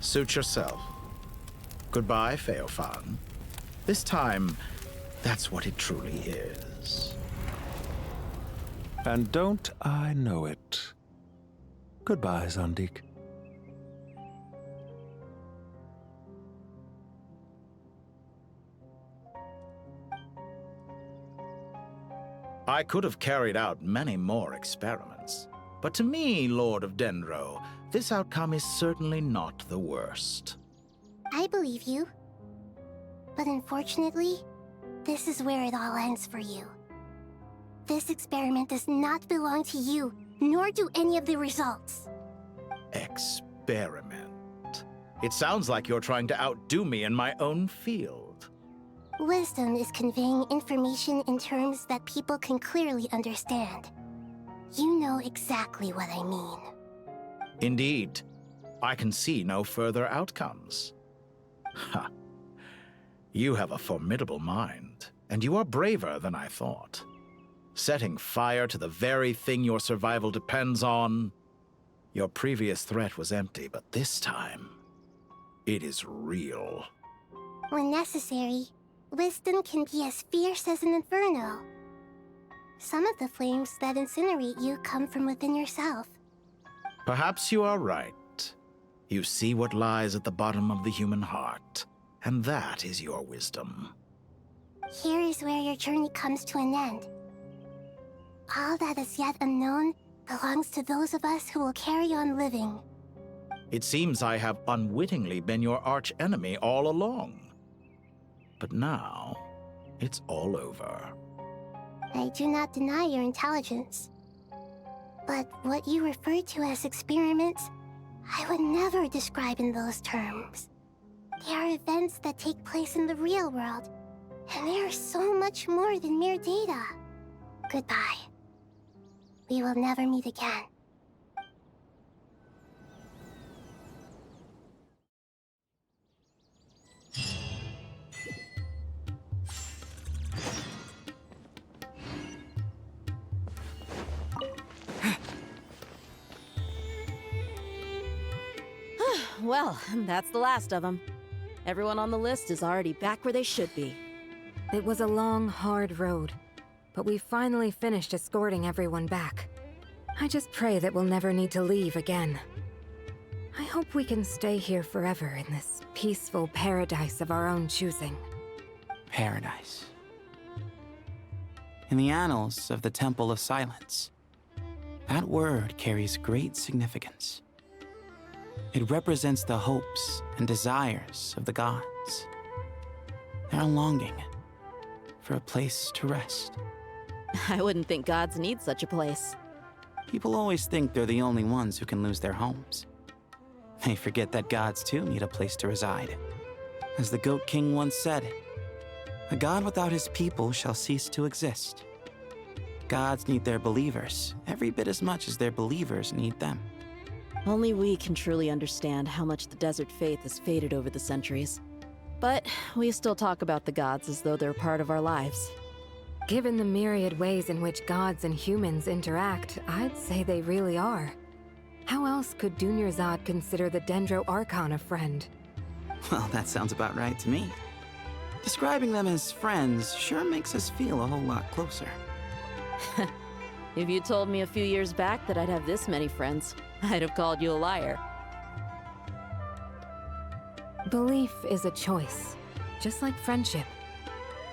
Suit yourself. Goodbye, Feofan. This time, that's what it truly is. And don't I know it? Goodbye, Zandik. I could have carried out many more experiments, but to me, Lord of Dendro, this outcome is certainly not the worst. I believe you. But unfortunately, this is where it all ends for you. This experiment does not belong to you, nor do any of the results. Experiment. It sounds like you're trying to outdo me in my own field. Wisdom is conveying information in terms that people can clearly understand. You know exactly what I mean. Indeed. I can see no further outcomes. Ha. You have a formidable mind, and you are braver than I thought. Setting fire to the very thing your survival depends on. Your previous threat was empty, but this time, it is real. When necessary, wisdom can be as fierce as an inferno. Some of the flames that incinerate you come from within yourself. Perhaps you are right. You see what lies at the bottom of the human heart, and that is your wisdom. Here is where your journey comes to an end. All that is yet unknown belongs to those of us who will carry on living. It seems I have unwittingly been your arch-enemy all along. But now, it's all over. I do not deny your intelligence. But what you refer to as experiments, I would never describe in those terms. They are events that take place in the real world, and they are so much more than mere data. Goodbye. We will never meet again. Well, that's the last of them. Everyone on the list is already back where they should be. It was a long, hard road, but we finally finished escorting everyone back. I just pray that we'll never need to leave again. I hope we can stay here forever in this peaceful paradise of our own choosing. Paradise. In the annals of the Temple of Silence, that word carries great significance. It represents the hopes and desires of the gods. Their longing for a place to rest. I wouldn't think gods need such a place. People always think they're the only ones who can lose their homes. They forget that gods too need a place to reside. As the Goat King once said, "A god without his people shall cease to exist." Gods need their believers every bit as much as their believers need them. Only we can truly understand how much the desert faith has faded over the centuries. But we still talk about the gods as though they're part of our lives. Given the myriad ways in which gods and humans interact, I'd say they really are. How else could Dunyarzad consider the Dendro Archon a friend? Well, that sounds about right to me. Describing them as friends sure makes us feel a whole lot closer. If you told me a few years back that I'd have this many friends, I'd have called you a liar. Belief is a choice, just like friendship.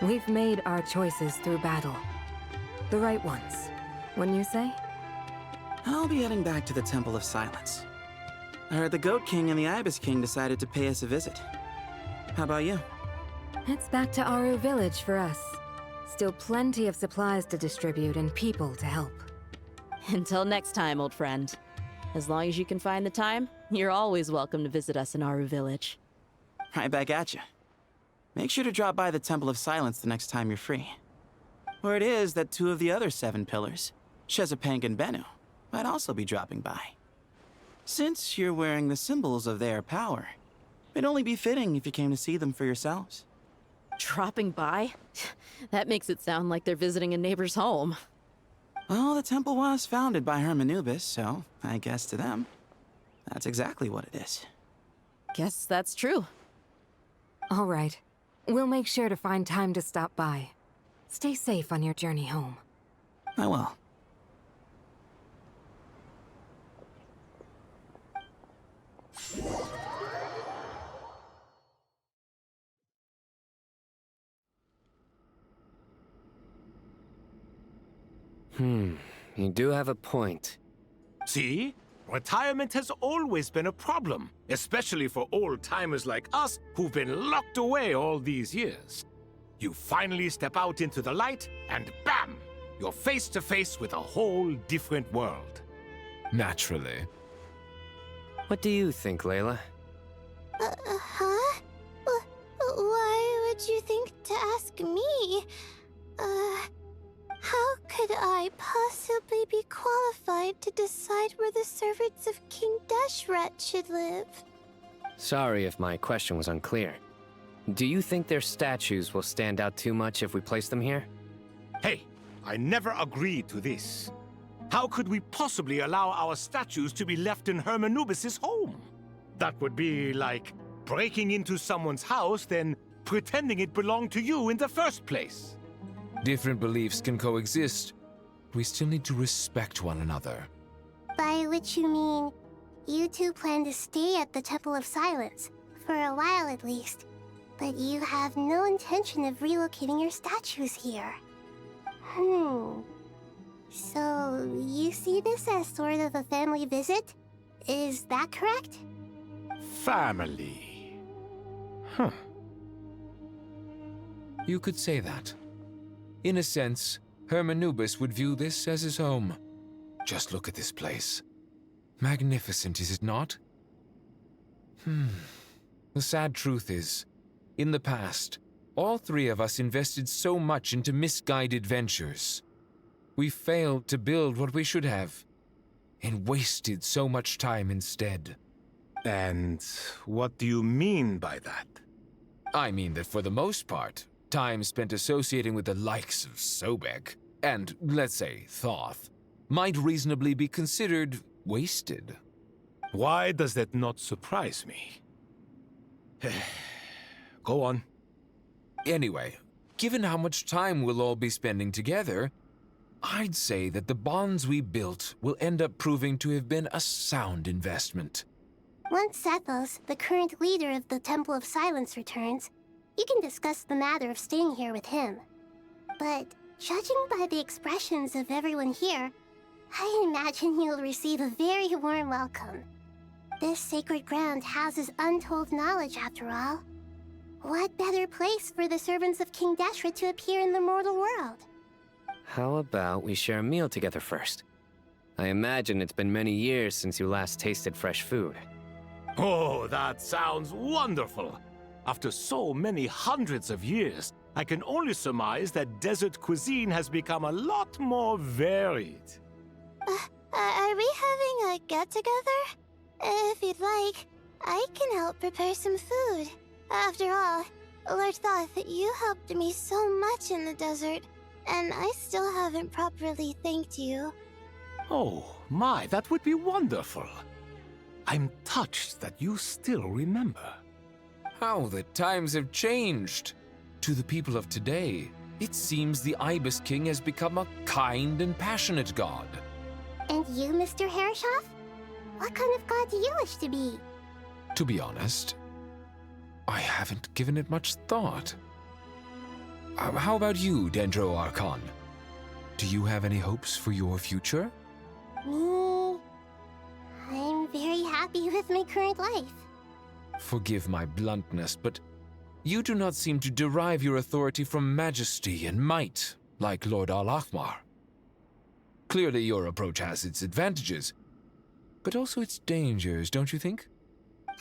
We've made our choices through battle. The right ones, wouldn't you say? I'll be heading back to the Temple of Silence. I heard the Goat King and the Ibis King decided to pay us a visit. How about you? It's back to Aru Village for us. Still plenty of supplies to distribute and people to help. Until next time, old friend. As long as you can find the time, you're always welcome to visit us in Aru Village. Right back at you. Make sure to drop by the Temple of Silence the next time you're free. Where it is that two of the other 7 pillars, Shezapank and Bennu, might also be dropping by. Since you're wearing the symbols of their power, it'd only be fitting if you came to see them for yourselves. Dropping by? That makes it sound like they're visiting a neighbor's home. Well, the temple was founded by Hermanubis, so I guess to them, that's exactly what it is. Guess that's true. All right. We'll make sure to find time to stop by. Stay safe on your journey home. I will. You do have a point. See? Retirement has always been a problem, especially for old-timers like us who've been locked away all these years. You finally step out into the light, and bam! You're face to face with a whole different world. Naturally. What do you think, Layla? Huh? Why would you think to ask me? How could I possibly be qualified to decide where the servants of King Deshret should live? Sorry if my question was unclear. Do you think their statues will stand out too much if we place them here? Hey, I never agreed to this. How could we possibly allow our statues to be left in Hermanubis' home? That would be like breaking into someone's house, then pretending it belonged to you in the first place. Different beliefs can coexist. We still need to respect one another. By which you mean, you two plan to stay at the Temple of Silence, for a while at least, but you have no intention of relocating your statues here. So, you see this as sort of a family visit? Is that correct? Family. Huh. You could say that. In a sense, Hermanubis would view this as his home. Just look at this place. Magnificent, is it not? The sad truth is, in the past, all three of us invested so much into misguided ventures. We failed to build what we should have, and wasted so much time instead. And what do you mean by that? I mean that for the most part, time spent associating with the likes of Sobek, and, let's say, Thoth, might reasonably be considered wasted. Why does that not surprise me? Go on. Anyway, given how much time we'll all be spending together, I'd say that the bonds we built will end up proving to have been a sound investment. Once Sethos, the current leader of the Temple of Silence, returns, you can discuss the matter of staying here with him. But judging by the expressions of everyone here, I imagine you'll receive a very warm welcome. This sacred ground houses untold knowledge, after all. What better place for the servants of King Deshret to appear in the mortal world? How about we share a meal together first? I imagine it's been many years since you last tasted fresh food. Oh, that sounds wonderful! After so many hundreds of years, I can only surmise that desert cuisine has become a lot more varied. Are we having a get-together? If you'd like, I can help prepare some food. After all, Lord Thoth, you helped me so much in the desert, and I still haven't properly thanked you. Oh, my, that would be wonderful. I'm touched that you still remember. How the times have changed! To the people of today, it seems the Ibis King has become a kind and passionate god. And you, Mr. Herreshoff? What kind of god do you wish to be? To be honest, I haven't given it much thought. How about you, Dendro Archon? Do you have any hopes for your future? Me? I'm very happy with my current life. Forgive my bluntness, but you do not seem to derive your authority from majesty and might, like Lord Al-Ahmar. Clearly your approach has its advantages, but also its dangers, don't you think?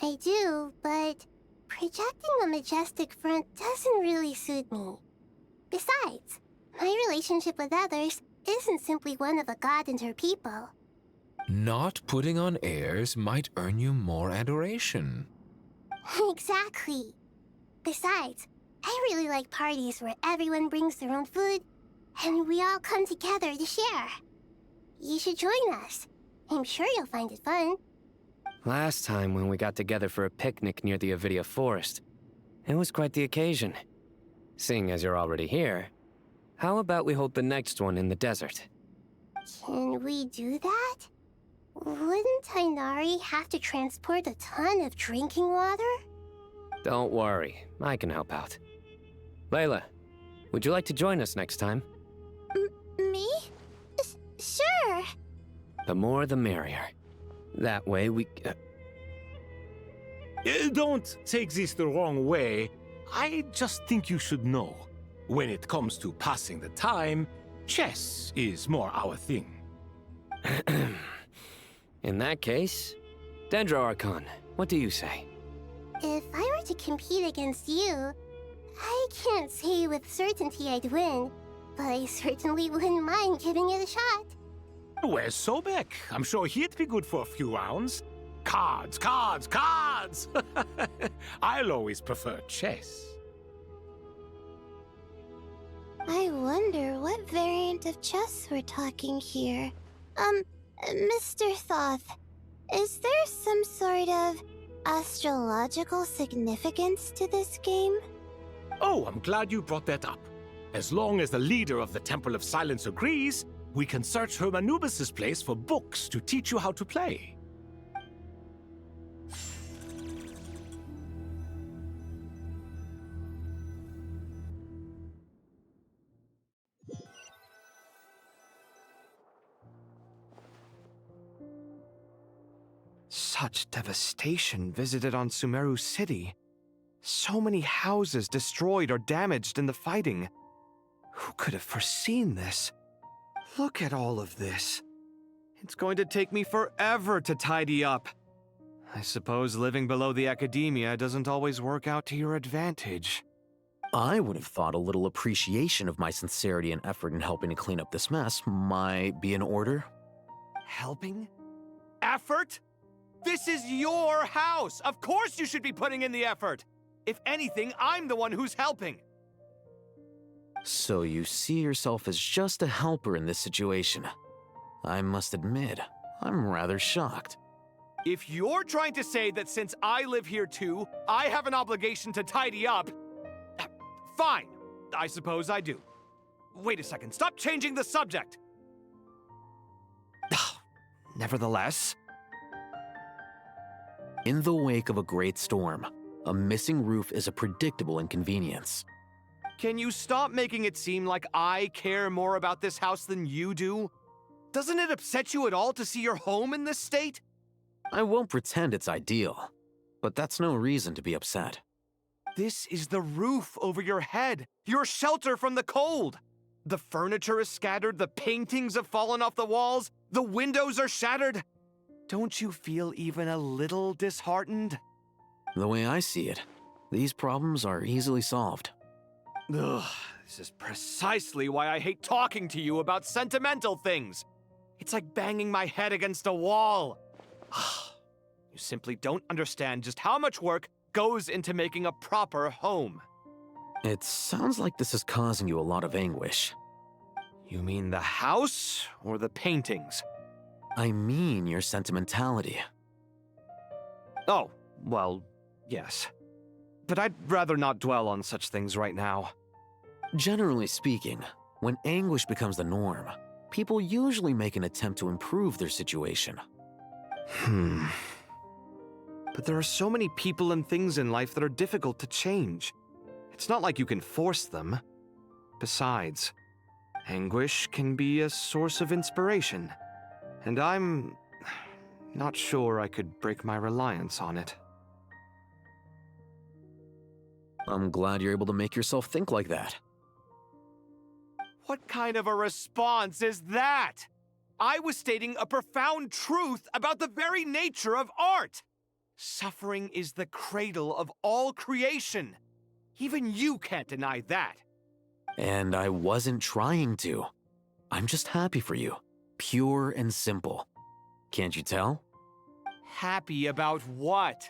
I do, but projecting a majestic front doesn't really suit me. Besides, my relationship with others isn't simply one of a god and her people. Not putting on airs might earn you more adoration. Exactly. Besides, I really like parties where everyone brings their own food, and we all come together to share. You should join us. I'm sure you'll find it fun. Last time when we got together for a picnic near the Avidia Forest, it was quite the occasion. Seeing as you're already here, how about we hold the next one in the desert? Can we do that? Wouldn't Tainari have to transport a ton of drinking water? Don't worry, I can help out. Layla, would you like to join us next time? Me? Sure. The more the merrier. That way we... Don't take this the wrong way. I just think you should know. When it comes to passing the time, chess is more our thing. In that case, Dendro Archon, what do you say? If I were to compete against you, I can't say with certainty I'd win, but I certainly wouldn't mind giving it a shot. Where's Sobek? I'm sure he'd be good for a few rounds. Cards, cards, cards! I'll always prefer chess. I wonder what variant of chess we're talking here. Mr. Thoth, is there some sort of astrological significance to this game? Oh, I'm glad you brought that up. As long as the leader of the Temple of Silence agrees, we can search Hermanubis' place for books to teach you how to play. Such devastation visited on Sumeru City. So many houses destroyed or damaged in the fighting. Who could have foreseen this? Look at all of this. It's going to take me forever to tidy up. I suppose living below the academia doesn't always work out to your advantage. I would have thought a little appreciation of my sincerity and effort in helping to clean up this mess might be in order. Helping? Effort? This is your house! Of course you should be putting in the effort! If anything, I'm the one who's helping. So you see yourself as just a helper in this situation. I must admit, I'm rather shocked. If you're trying to say that since I live here too, I have an obligation to tidy up, fine. I suppose I do. Wait a second, stop changing the subject! Nevertheless... In the wake of a great storm, a missing roof is a predictable inconvenience. Can you stop making it seem like I care more about this house than you do? Doesn't it upset you at all to see your home in this state? I won't pretend it's ideal, but that's no reason to be upset. This is the roof over your head, your shelter from the cold. The furniture is scattered, the paintings have fallen off the walls, the windows are shattered. Don't you feel even a little disheartened? The way I see it, these problems are easily solved. Ugh, this is precisely why I hate talking to you about sentimental things. It's like banging my head against a wall. You simply don't understand just how much work goes into making a proper home. It sounds like this is causing you a lot of anguish. You mean the house or the paintings? I mean your sentimentality. Oh, well, yes. But I'd rather not dwell on such things right now. Generally speaking, when anguish becomes the norm, people usually make an attempt to improve their situation. But there are so many people and things in life that are difficult to change. It's not like you can force them. Besides, anguish can be a source of inspiration. And I'm not sure I could break my reliance on it. I'm glad you're able to make yourself think like that. What kind of a response is that? I was stating a profound truth about the very nature of art. Suffering is the cradle of all creation. Even you can't deny that. And I wasn't trying to. I'm just happy for you. Pure and simple. Can't you tell? Happy about what?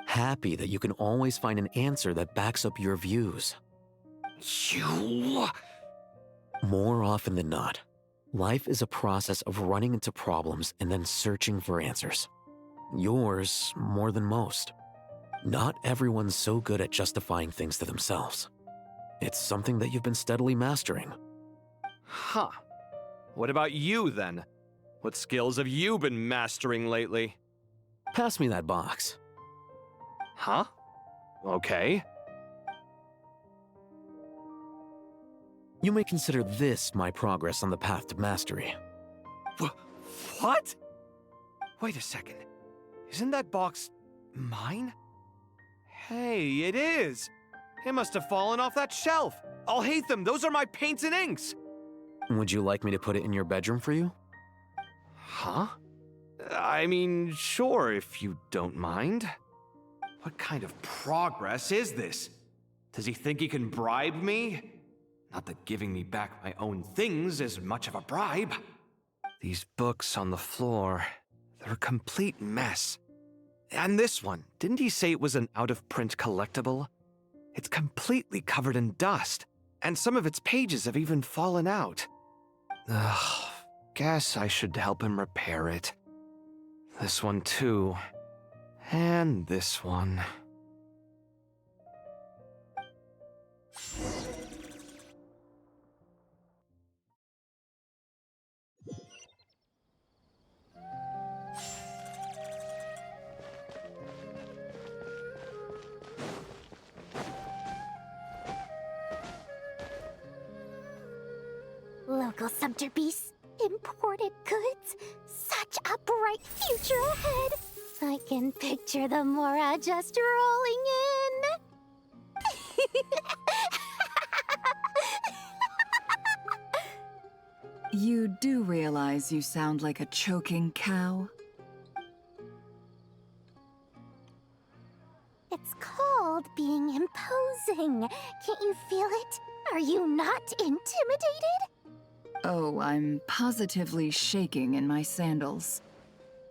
Happy that you can always find an answer that backs up your views. You... More often than not, life is a process of running into problems and then searching for answers. Yours more than most. Not everyone's so good at justifying things to themselves. It's something that you've been steadily mastering. Huh. What about you, then? What skills have you been mastering lately? Pass me that box. Huh? Okay. You may consider this my progress on the path to mastery. What? Wait a second. Isn't that box mine? Hey, it is! It must have fallen off that shelf. I'll hate them. Those are my paints and inks. Would you like me to put it in your bedroom for you? Huh? I mean, sure, if you don't mind. What kind of progress is this? Does he think he can bribe me? Not that giving me back my own things is much of a bribe. These books on the floor, they're a complete mess. And this one, didn't he say it was an out-of-print collectible? It's completely covered in dust, and some of its pages have even fallen out. Ugh, guess I should help him repair it. This one too. And this one. Local subter beasts, imported goods, such a bright future ahead. I can picture the Mora just rolling in. You do realize you sound like a choking cow? It's called being imposing. Can't you feel it? Are you not intimidated? Oh, I'm positively shaking in my sandals.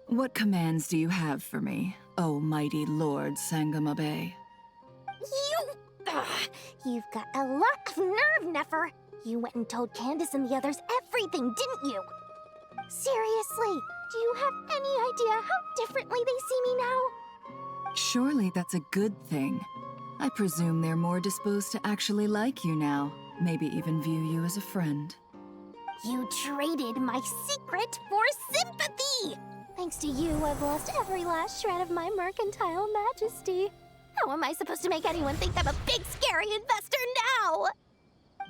What commands do you have for me, oh mighty Lord Sangama Bay? You've got a lot of nerve, Nefer. You went and told Candace and the others everything, didn't you? Seriously, do you have any idea how differently they see me now? Surely that's a good thing. I presume they're more disposed to actually like you now, maybe even view you as a friend. You traded my secret for sympathy! Thanks to you, I've lost every last shred of my mercantile majesty. How am I supposed to make anyone think I'm a big, scary investor now?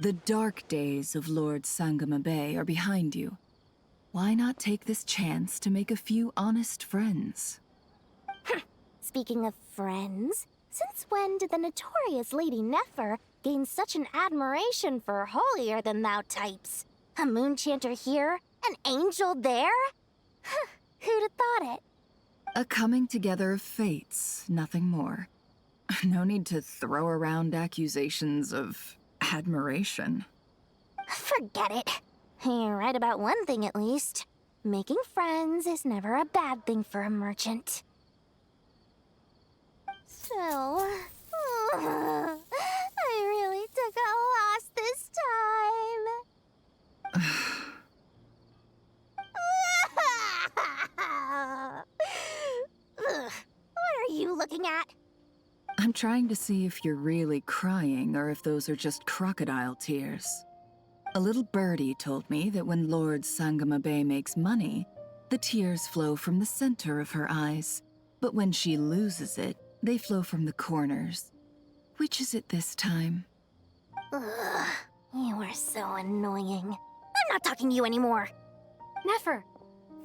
The dark days of Lord Sangama Bay are behind you. Why not take this chance to make a few honest friends? Speaking of friends, since when did the notorious Lady Nefer gain such an admiration for holier-than-thou types? A moon chanter here? An angel there? Who'd have thought it? A coming together of fates, nothing more. No need to throw around accusations of admiration. Forget it. You're right about one thing at least. Making friends is never a bad thing for a merchant. So, I really took a loss this time. What are you looking at? I'm trying to see if you're really crying or if those are just crocodile tears. A little birdie told me that when Lord Sangama Bay makes money, the tears flow from the center of her eyes. But when she loses it, they flow from the corners. Which is it this time? Ugh, you are so annoying. I'm not talking to you anymore. Nefer,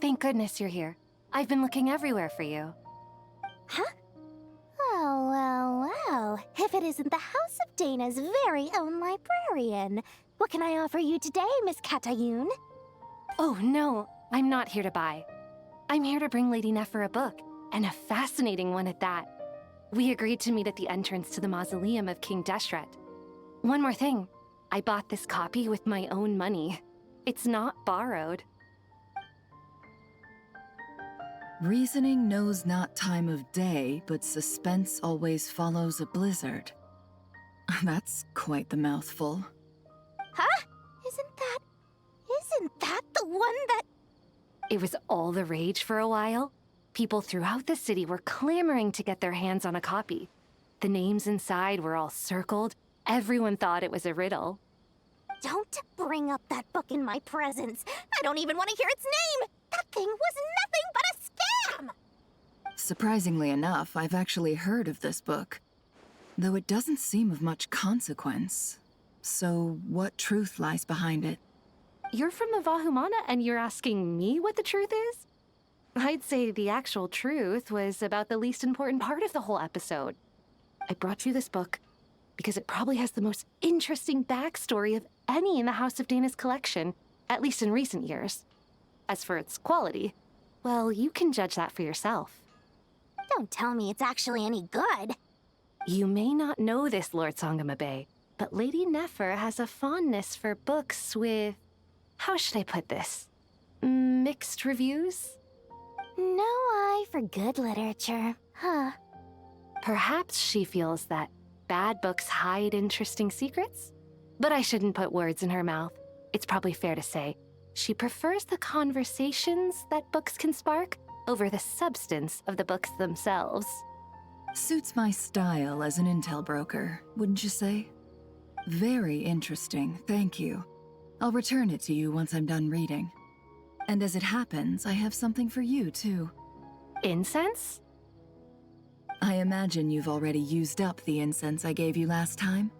thank goodness you're here. I've been looking everywhere for you. Huh? Well. If it isn't the House of Dana's very own librarian. What can I offer you today, Miss Katayun? Oh, no. I'm not here to buy. I'm here to bring Lady Nefer a book, and a fascinating one at that. We agreed to meet at the entrance to the mausoleum of King Deshret. One more thing. I bought this copy with my own money. It's not borrowed. Reasoning knows not time of day, but suspense always follows a blizzard. That's quite the mouthful. Huh? Isn't that the one that... It was all the rage for a while. People throughout the city were clamoring to get their hands on a copy. The names inside were all circled. Everyone thought it was a riddle. Don't bring up that book in my presence. I don't even want to hear its name. That thing was nothing but a scam! Surprisingly enough, I've actually heard of this book, though it doesn't seem of much consequence. So, what truth lies behind it? You're from the Vahumana and you're asking me what the truth is? I'd say the actual truth was about the least important part of the whole episode. I brought you this book because it probably has the most interesting backstory of any in the House of Dana's collection, at least in recent years. As for its quality, Well, you can judge that for yourself. Don't tell me it's actually any good. You may not know this, Lord Sangamabe, but Lady Nefer has a fondness for books with... how should I put this? Mixed reviews? No eye for good literature, huh? Perhaps she feels that bad books hide interesting secrets? But I shouldn't put words in her mouth. It's probably fair to say she prefers the conversations that books can spark over the substance of the books themselves. Suits my style as an intel broker, wouldn't you say? Very interesting, thank you. I'll return it to you once I'm done reading. And as it happens, I have something for you, too. Incense? I imagine you've already used up the incense I gave you last time.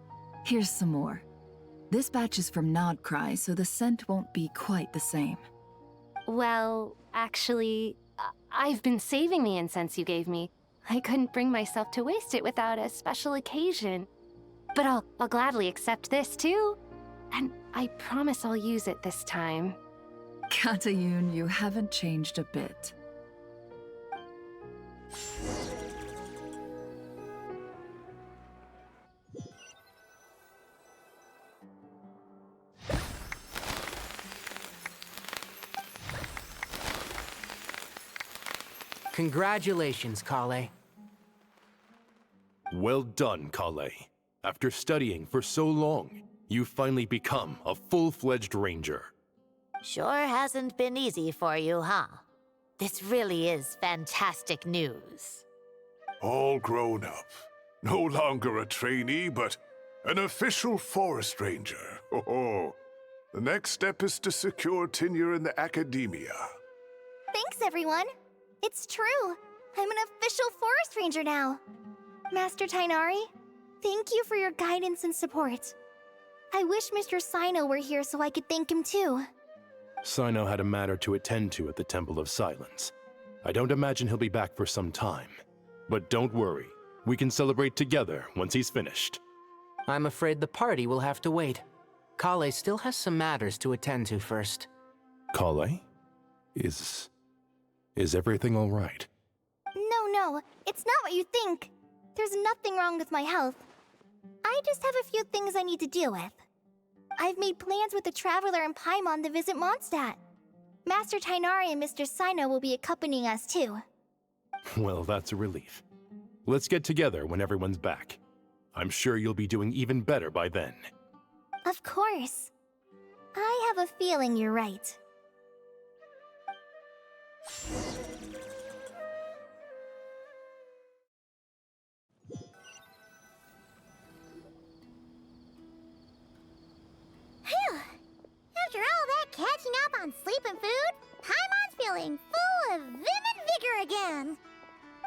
Here's some more. This batch is from Nodcry, so the scent won't be quite the same. Well, actually, I've been saving the incense you gave me. I couldn't bring myself to waste it without a special occasion. But I'll gladly accept this, too. And I promise I'll use it this time. Katayun, you haven't changed a bit. Congratulations, Kale. Well done, Kale. After studying for so long, you've finally become a full-fledged ranger. Sure hasn't been easy for you, huh? This really is fantastic news. All grown up. No longer a trainee, but an official forest ranger. Oh, the next step is to secure tenure in the academia. Thanks, everyone. It's true. I'm an official forest ranger now. Master Tainari, thank you for your guidance and support. I wish Mr. Sino were here so I could thank him too. Sino had a matter to attend to at the Temple of Silence. I don't imagine he'll be back for some time. But don't worry, we can celebrate together once he's finished. I'm afraid the party will have to wait. Kale still has some matters to attend to first. Kale? Is everything all right? No, it's not what you think. There's nothing wrong with my health. I just have a few things I need to deal with. I've made plans with the Traveler and Paimon to visit Mondstadt. Master Tainari and Mr. Sino will be accompanying us too. Well, that's a relief. Let's get together when everyone's back. I'm sure you'll be doing even better by then. Of course. I have a feeling you're right. Phew! After all that catching up on sleep and food, Paimon's feeling full of vim and vigor again.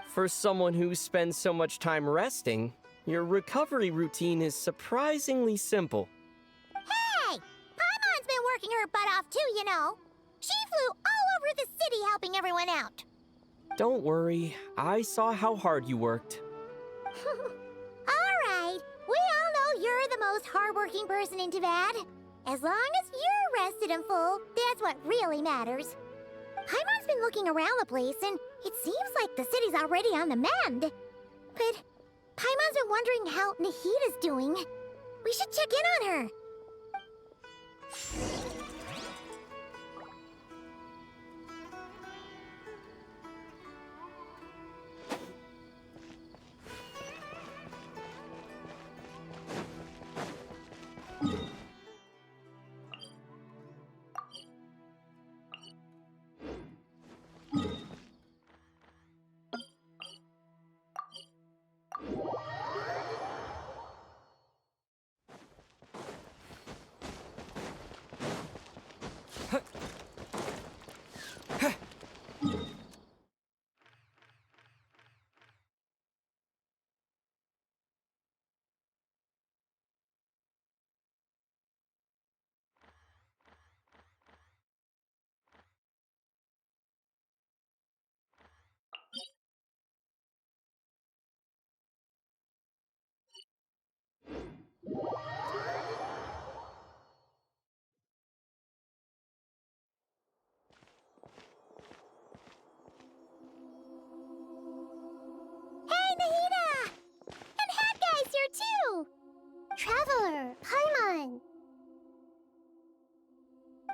For someone who spends so much time resting, your recovery routine is surprisingly simple. Hey! Paimon's been working her butt off too, you know. She flew all over the city helping everyone out. Don't worry, I saw how hard you worked. Alright, we all know you're the most hardworking person in Teyvat. As long as you're rested and full, that's what really matters. Paimon's been looking around the place, and it seems like the city's already on the mend. But Paimon's been wondering how Nahita's doing. We should check in on her.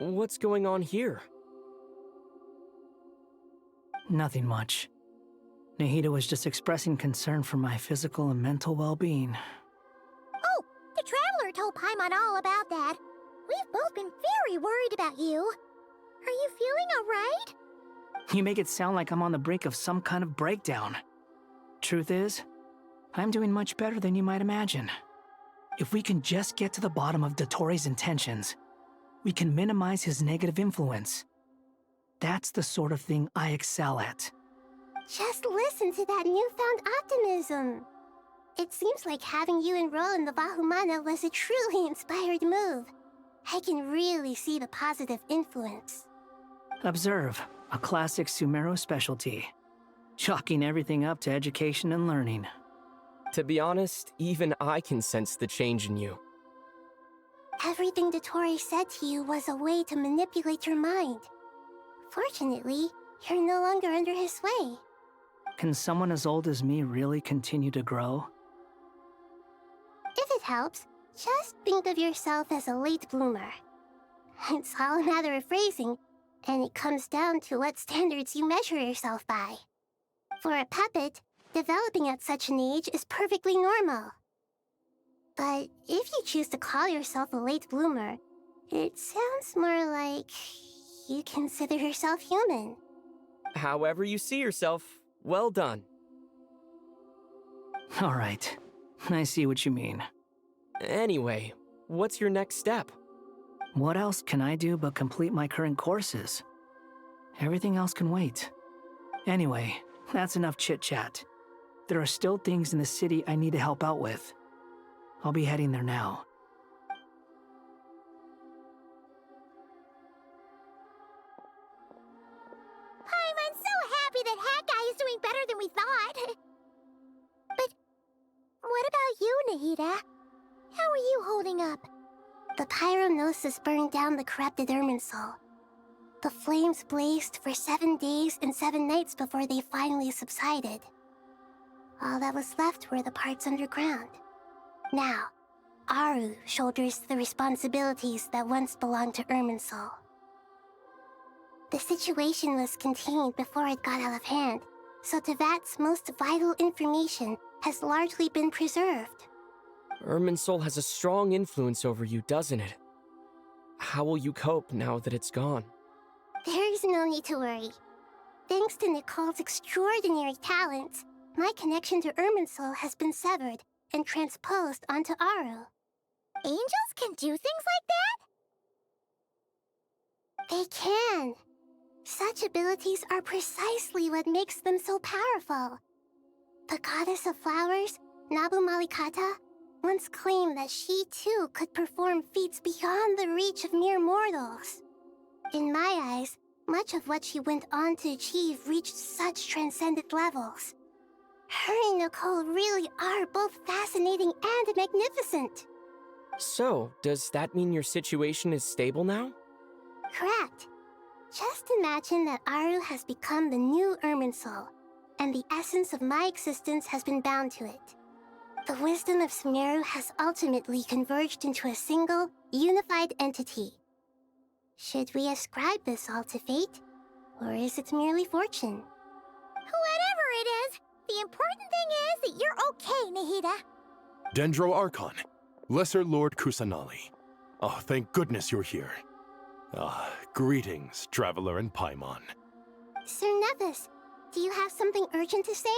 What's going on here? Nothing much. Nahida was just expressing concern for my physical and mental well-being. Oh, the Traveler told Paimon all about that. We've both been very worried about you. Are you feeling alright? You make it sound like I'm on the brink of some kind of breakdown. Truth is, I'm doing much better than you might imagine. If we can just get to the bottom of Dottoro's intentions, we can minimize his negative influence. That's the sort of thing I excel at. Just listen to that newfound optimism. It seems like having you enroll in the Vahumana was a truly inspired move. I can really see the positive influence. Observe, a classic Sumeru specialty. Chalking everything up to education and learning. To be honest, even I can sense the change in you. Everything Dottore said to you was a way to manipulate your mind. Fortunately, you're no longer under his sway. Can someone as old as me really continue to grow? If it helps, just think of yourself as a late bloomer. It's all a matter of phrasing, and it comes down to what standards you measure yourself by. For a puppet, developing at such an age is perfectly normal. But if you choose to call yourself a late bloomer, it sounds more like you consider yourself human. However you see yourself, well done. All right, I see what you mean. Anyway, what's your next step? What else can I do but complete my current courses? Everything else can wait. Anyway, that's enough chit-chat. There are still things in the city I need to help out with. I'll be heading there now. I'm so happy that Hat Guy is doing better than we thought. But what about you, Nahida? How are you holding up? The pyronosis burned down the corrupted Irminsul. The flames blazed for 7 days and 7 nights before they finally subsided. All that was left were the parts underground. Now, Aru shoulders the responsibilities that once belonged to Irminsul. The situation was contained before it got out of hand, so Tevat's most vital information has largely been preserved. Irminsul has a strong influence over you, doesn't it? How will you cope now that it's gone? There's no need to worry. Thanks to Nicole's extraordinary talents, my connection to Irminsul has been severed and transposed onto Aru. Angels can do things like that? They can. Such abilities are precisely what makes them so powerful. The goddess of flowers, Nabu Malikata, once claimed that she too could perform feats beyond the reach of mere mortals. In my eyes, much of what she went on to achieve reached such transcendent levels. Her and Nicole really are both fascinating and magnificent. So, does that mean your situation is stable now? Correct. Just imagine that Aru has become the new Irminsul, and the essence of my existence has been bound to it. The wisdom of Sumeru has ultimately converged into a single, unified entity. Should we ascribe this all to fate, or is it merely fortune? Whatever it is, the important thing is that you're okay, Nahida. Dendro Archon, Lesser Lord Kusanali. Oh, thank goodness you're here. Greetings, Traveler and Paimon. Sir Nevis, do you have something urgent to say?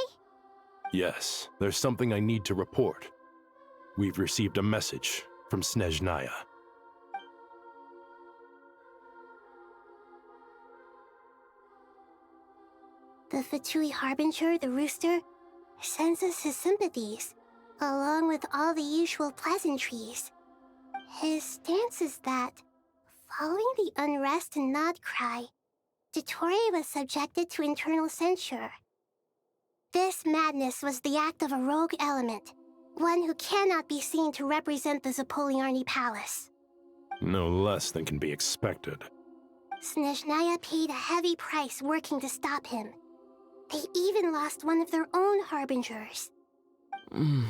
Yes, there's something I need to report. We've received a message from Snezhnaya. The Fatui Harbinger, the Rooster, sends us his sympathies, along with all the usual pleasantries. His stance is that, following the unrest and Nod Cry, Dottore was subjected to internal censure. This madness was the act of a rogue element, one who cannot be seen to represent the Zapoliarni Palace. No less than can be expected. Snezhnaya paid a heavy price working to stop him. They even lost one of their own harbingers. The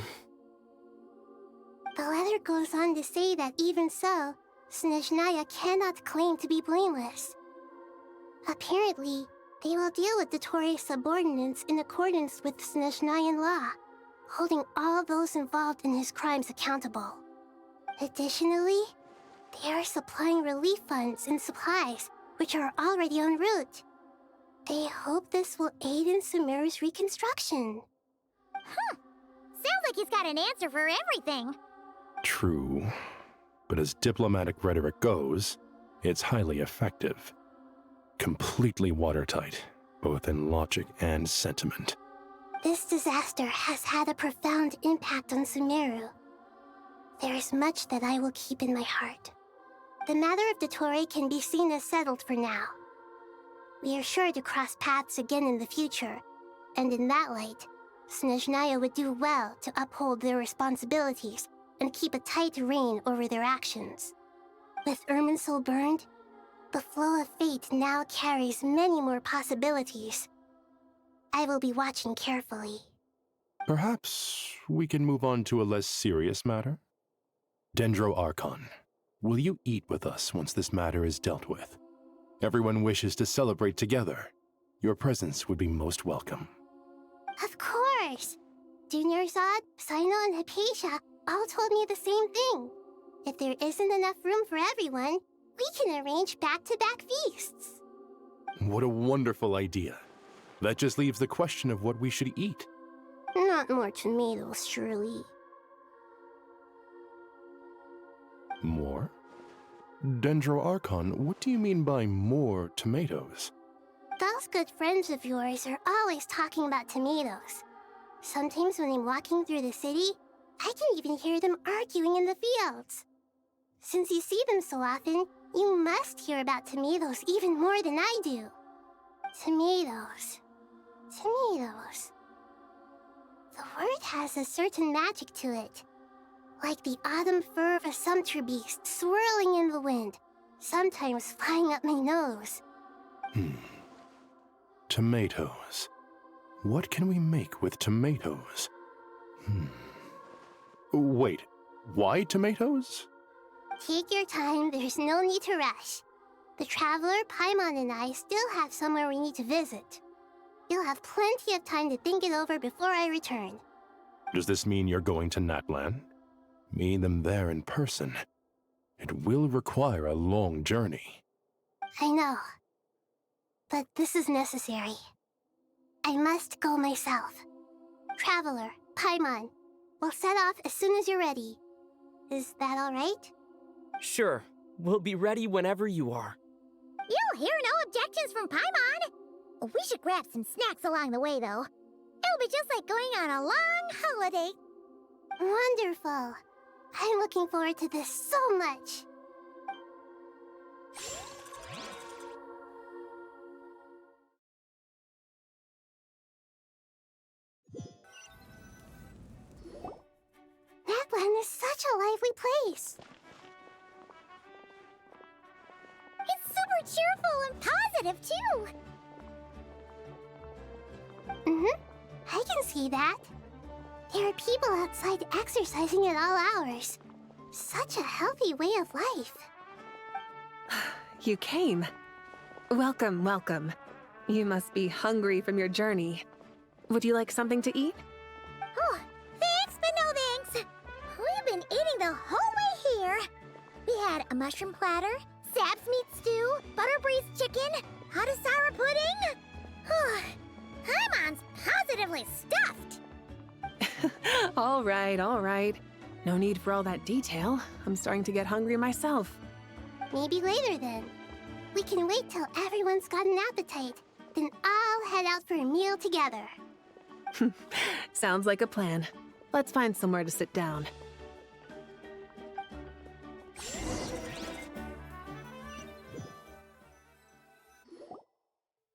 letter goes on to say that even so, Snezhnaya cannot claim to be blameless. Apparently, they will deal with Dottore subordinates in accordance with Snezhnayan law, holding all those involved in his crimes accountable. Additionally, they are supplying relief funds and supplies, which are already en route. They hope this will aid in Sumeru's reconstruction. Sounds like he's got an answer for everything. True. But as diplomatic rhetoric goes, it's highly effective. Completely watertight, both in logic and sentiment. This disaster has had a profound impact on Sumeru. There is much that I will keep in my heart. The matter of Dottore can be seen as settled for now. We are sure to cross paths again in the future, and in that light, Snezhnaya would do well to uphold their responsibilities and keep a tight rein over their actions. With Irminsul burned, the flow of fate now carries many more possibilities. I will be watching carefully. Perhaps we can move on to a less serious matter? Dendro Archon, will you eat with us once this matter is dealt with? Everyone wishes to celebrate together. Your presence would be most welcome. Of course! Junior Zod, Sino, and Hypatia all told me the same thing. If there isn't enough room for everyone, we can arrange back-to-back feasts. What a wonderful idea. That just leaves the question of what we should eat. Not more tomatoes, surely. More? Dendro Archon, what do you mean by more tomatoes? Those good friends of yours are always talking about tomatoes. Sometimes when I'm walking through the city, I can even hear them arguing in the fields. Since you see them so often, you must hear about tomatoes even more than I do. Tomatoes. Tomatoes. The word has a certain magic to it. Like the autumn fur of a sumpter beast swirling in the wind, sometimes flying up my nose. Tomatoes. What can we make with tomatoes? Wait, why tomatoes? Take your time, there's no need to rush. The Traveler, Paimon, and I still have somewhere we need to visit. You'll have plenty of time to think it over before I return. Does this mean you're going to Natlan? Meet them there in person. It will require a long journey. I know. But this is necessary. I must go myself. Traveler, Paimon, we'll set off as soon as you're ready. Is that all right? Sure. We'll be ready whenever you are. You'll hear no objections from Paimon. We should grab some snacks along the way, though. It'll be just like going on a long holiday. Wonderful. I'm looking forward to this so much. Natlan is such a lively place. It's super cheerful and positive, too. I can see that. There are people outside exercising at all hours. Such a healthy way of life. You came. Welcome, welcome. You must be hungry from your journey. Would you like something to eat? Oh, thanks, but no thanks. We've been eating the whole way here. We had a mushroom platter, Sab's meat stew, butter braised chicken, hot Asara pudding. Paimon's positively stuffed. All right, all right. No need for all that detail. I'm starting to get hungry myself. Maybe later then. We can wait till everyone's got an appetite, then I'll head out for a meal together. Sounds like a plan. Let's find somewhere to sit down.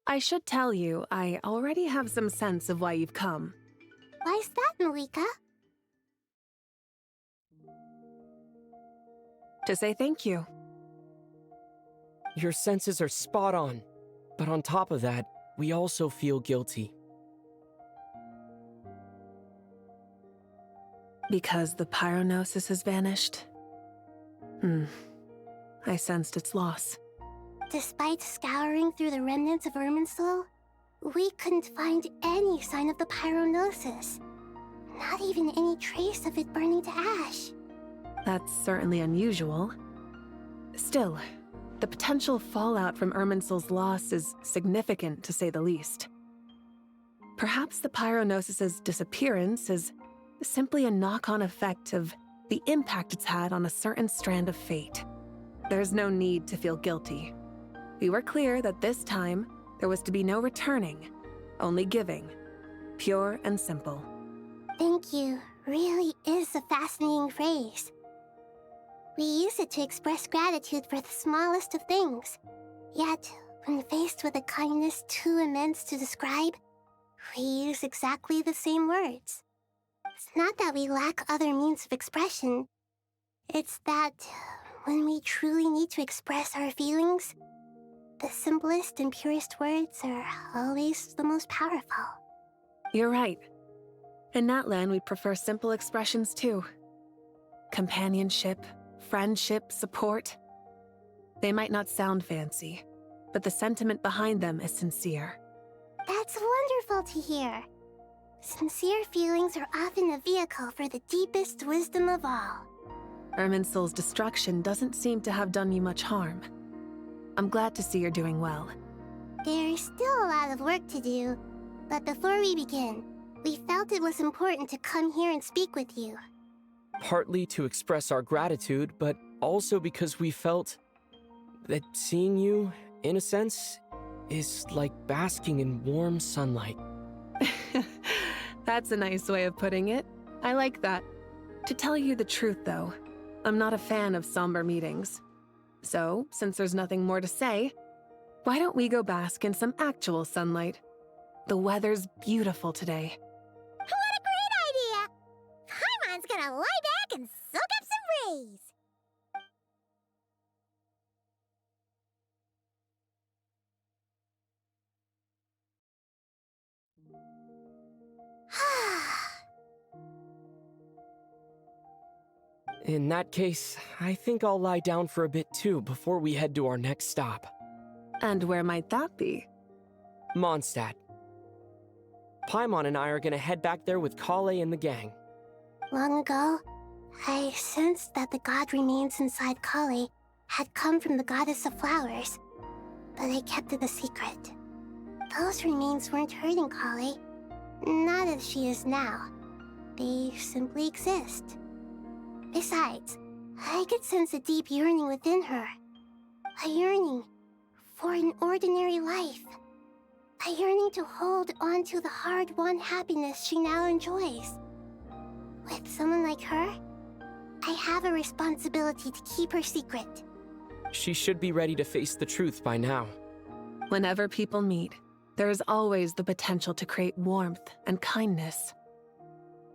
I should tell you, I already have some sense of why you've come. Why's that, Malika? To say thank you. Your senses are spot on. But on top of that, we also feel guilty. Because the pyronosis has vanished? I sensed its loss. Despite scouring through the remnants of Irminsul, we couldn't find any sign of the pyronosis. Not even any trace of it burning to ash. That's certainly unusual. Still, the potential fallout from Irminsul's loss is significant, to say the least. Perhaps the pyronosis's disappearance is simply a knock-on effect of the impact it's had on a certain strand of fate. There's no need to feel guilty. We were clear that this time, there was to be no returning, only giving. Pure and simple. Thank you really is a fascinating phrase. We use it to express gratitude for the smallest of things. Yet, when faced with a kindness too immense to describe, we use exactly the same words. It's not that we lack other means of expression. It's that when we truly need to express our feelings, the simplest and purest words are always the most powerful. You're right. In Natlan, we prefer simple expressions too. Companionship, friendship, support. They might not sound fancy, but the sentiment behind them is sincere. That's wonderful to hear. Sincere feelings are often a vehicle for the deepest wisdom of all. Irminsul's destruction doesn't seem to have done you much harm. I'm glad to see you're doing well. There's still a lot of work to do, but before we begin, we felt it was important to come here and speak with you. Partly to express our gratitude, but also because we felt that seeing you, in a sense, is like basking in warm sunlight. That's a nice way of putting it. I like that. To tell you the truth, though, I'm not a fan of somber meetings. So, since there's nothing more to say, why don't we go bask in some actual sunlight? The weather's beautiful today. What a great idea! Paimon's gonna lie back and soak up some rays. In that case, I think I'll lie down for a bit too before we head to our next stop. And where might that be? Mondstadt. Paimon and I are gonna head back there with Kale and the gang. Long ago, I sensed that the god remains inside Kali had come from the goddess of flowers, but I kept it a secret. Those remains weren't hurting Kali, not as she is now. They simply exist. Besides, I could sense a deep yearning within her. A yearning for an ordinary life. A yearning to hold on to the hard-won happiness she now enjoys. With someone like her, I have a responsibility to keep her secret. She should be ready to face the truth by now. Whenever people meet, there is always the potential to create warmth and kindness.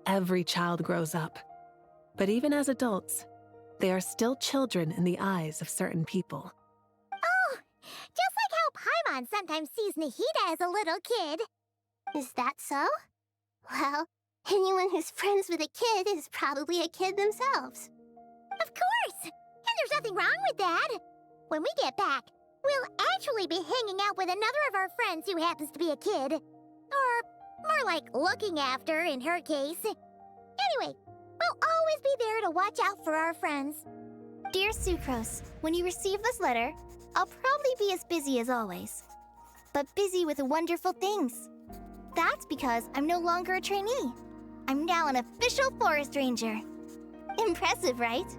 Every child grows up. But even as adults, they are still children in the eyes of certain people. Oh, just like how Paimon sometimes sees Nahida as a little kid. Is that so? Well, anyone who's friends with a kid is probably a kid themselves. Of course! And there's nothing wrong with that. When we get back, we'll actually be hanging out with another of our friends who happens to be a kid. Or more like looking after, in her case. Anyway, we'll always be there to watch out for our friends. Dear Sucrose, when you receive this letter, I'll probably be as busy as always. But busy with wonderful things. That's because I'm no longer a trainee. I'm now an official forest ranger. Impressive, right?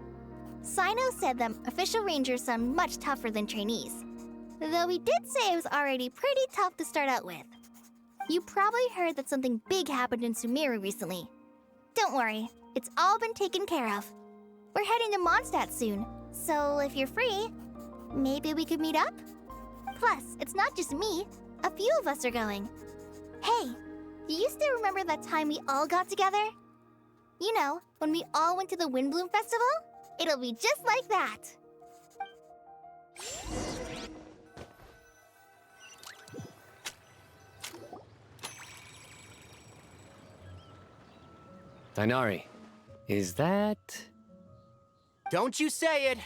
Sino said that official rangers sound much tougher than trainees. Though he did say it was already pretty tough to start out with. You probably heard that something big happened in Sumeru recently. Don't worry, it's all been taken care of. We're heading to Mondstadt soon, so if you're free, maybe we could meet up? Plus, it's not just me. A few of us are going. Hey, do you still remember that time we all got together? You know, when we all went to the Windbloom Festival? It'll be just like that. Dainari, is that... Don't you say it!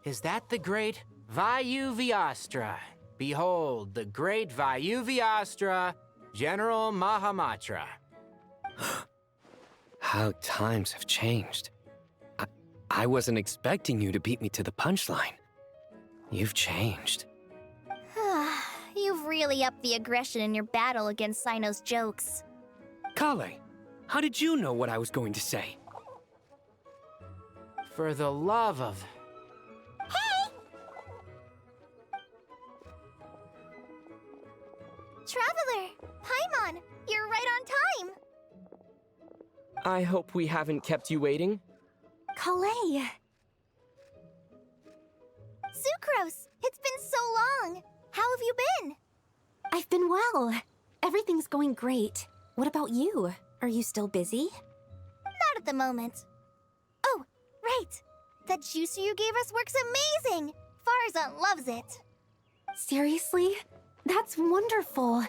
Is that the great Vayu Vyastra? Behold, the great Vayu Vyastra, General Mahamatra. How times have changed. I wasn't expecting you to beat me to the punchline. You've changed. You've really upped the aggression in your battle against Sino's jokes. Kale, how did you know what I was going to say? For the love of... Hey! Traveler! Paimon! You're right on time! I hope we haven't kept you waiting. Kalei! Sucrose! It's been so long! How have you been? I've been well. Everything's going great. What about you? Are you still busy? Not at the moment. Oh, right! That juicer you gave us works amazing! Farzan loves it! Seriously? That's wonderful.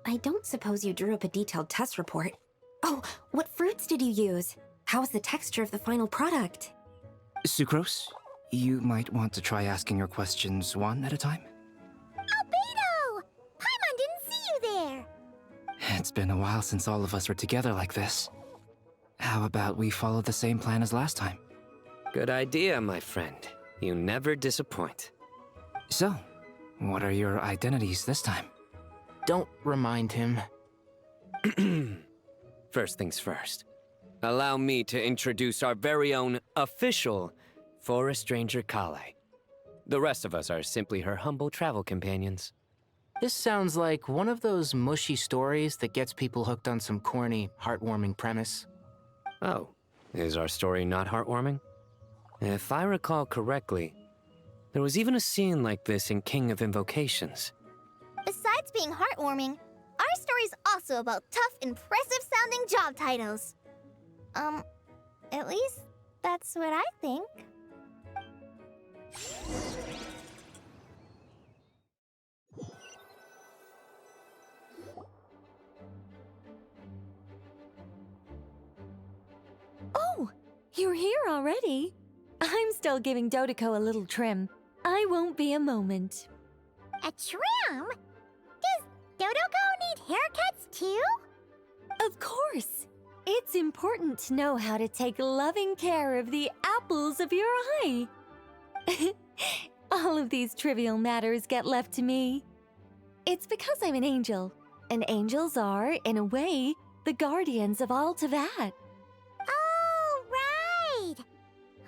I don't suppose you drew up a detailed test report. Oh, what fruits did you use? How's the texture of the final product? Sucrose, you might want to try asking your questions one at a time. Albedo! Paimon didn't see you there! It's been a while since all of us were together like this. How about we follow the same plan as last time? Good idea, my friend. You never disappoint. So, what are your identities this time? Don't remind him. First things first. Allow me to introduce our very own official Forest Ranger Kale. The rest of us are simply her humble travel companions. This sounds like one of those mushy stories that gets people hooked on some corny, heartwarming premise. Oh, is our story not heartwarming? If I recall correctly, there was even a scene like this in King of Invocations. Besides being heartwarming, our story's also about tough, impressive-sounding job titles. At least that's what I think. Oh, you're here already? I'm still giving Dodeko a little trim. I won't be a moment. A trim? Does Dodeko need haircuts too? Of course. It's important to know how to take loving care of the apples of your eye. All of these trivial matters get left to me. It's because I'm an angel, and angels are, in a way, the guardians of all Teyvat. Oh, right!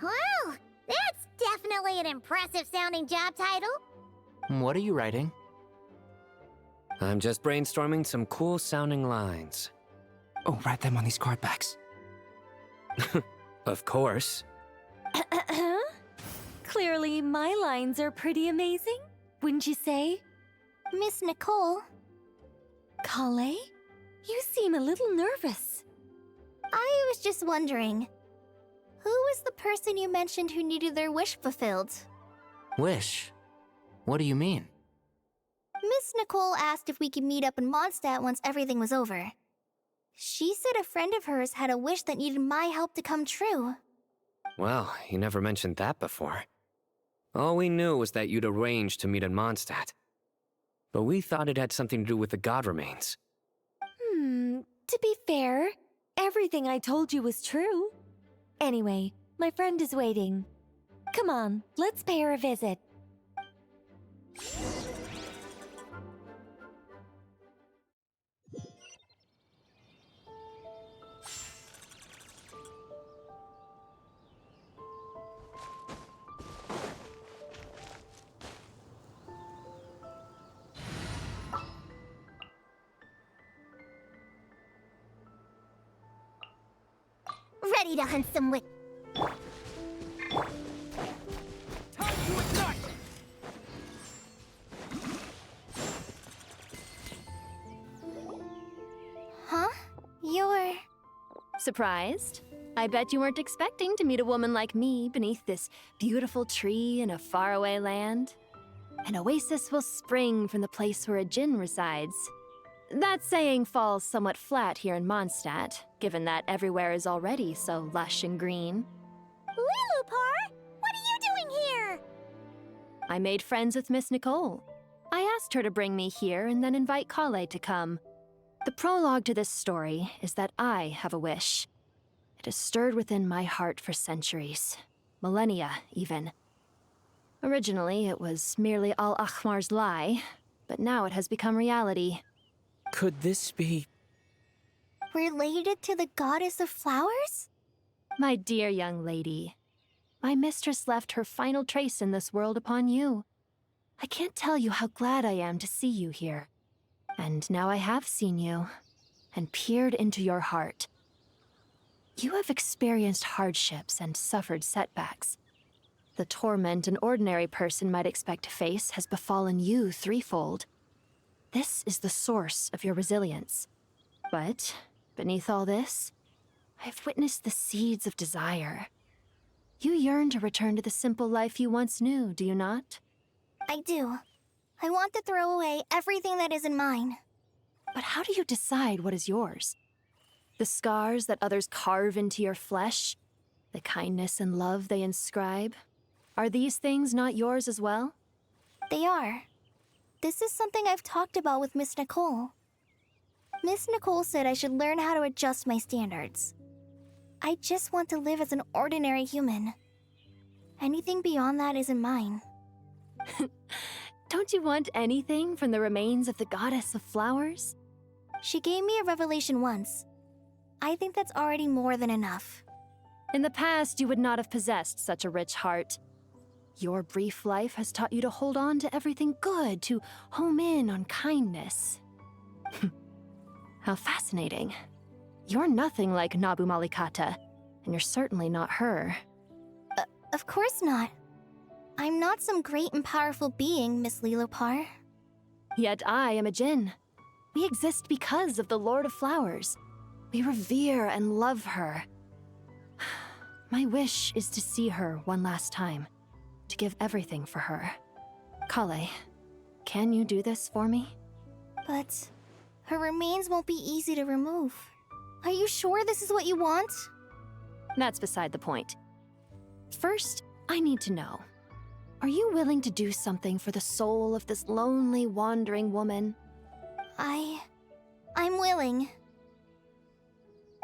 Well, that's definitely an impressive-sounding job title. What are you writing? I'm just brainstorming some cool-sounding lines. Oh, write them on these card backs. Of course. Clearly, my lines are pretty amazing, wouldn't you say? Miss Nicole? Kale? You seem a little nervous. I was just wondering, who was the person you mentioned who needed their wish fulfilled? Wish? What do you mean? Miss Nicole asked if we could meet up in Mondstadt once everything was over. She said a friend of hers had a wish that needed my help to come true. Well, you never mentioned that before. All we knew was that you'd arranged to meet in Mondstadt. But we thought it had something to do with the god remains. To be fair, everything I told you was true. Anyway, my friend is waiting. Come on, let's pay her a visit. Ready to hunt some wick. Huh? You're... Surprised? I bet you weren't expecting to meet a woman like me beneath this beautiful tree in a faraway land. An oasis will spring from the place where a djinn resides. That saying falls somewhat flat here in Mondstadt, given that everywhere is already so lush and green. Lilupar, what are you doing here? I made friends with Miss Nicole. I asked her to bring me here and then invite Kale to come. The prologue to this story is that I have a wish. It has stirred within my heart for centuries. Millennia, even. Originally, it was merely Al-Akhmar's lie, but now it has become reality. Could this be... Related to the goddess of flowers? My dear young lady, my mistress left her final trace in this world upon you. I can't tell you how glad I am to see you here. And now I have seen you, and peered into your heart. You have experienced hardships and suffered setbacks. The torment an ordinary person might expect to face has befallen you threefold. This is the source of your resilience. But, beneath all this, I have witnessed the seeds of desire. You yearn to return to the simple life you once knew, do you not? I do. I want to throw away everything that isn't mine. But how do you decide what is yours? The scars that others carve into your flesh? The kindness and love they inscribe? Are these things not yours as well? They are. This is something I've talked about with Miss Nicole. Miss Nicole said I should learn how to adjust my standards. I just want to live as an ordinary human. Anything beyond that isn't mine. Don't you want anything from the remains of the goddess of flowers? She gave me a revelation once. I think that's already more than enough. In the past, you would not have possessed such a rich heart. Your brief life has taught you to hold on to everything good, to home in on kindness. How fascinating. You're nothing like Nabu Malikata, and you're certainly not her. Of course not. I'm not some great and powerful being, Miss Lilopar. Yet I am a Jinn. We exist because of the Lord of Flowers. We revere and love her. My wish is to see her one last time, to give everything for her. Kale, can you do this for me? But her remains won't be easy to remove. Are you sure this is what you want? That's beside the point. First, I need to know. Are you willing to do something for the soul of this lonely, wandering woman? I'm willing.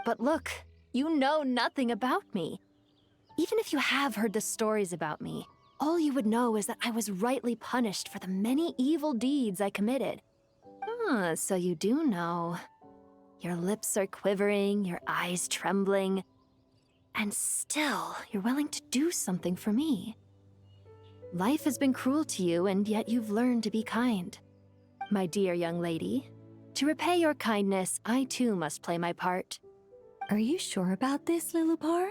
But look, you know nothing about me. Even if you have heard the stories about me, all you would know is that I was rightly punished for the many evil deeds I committed. Ah, so you do know. Your lips are quivering, your eyes trembling, and still you're willing to do something for me. Life has been cruel to you, and yet you've learned to be kind. My dear young lady, to repay your kindness, I too must play my part. Are you sure about this, Lilopar?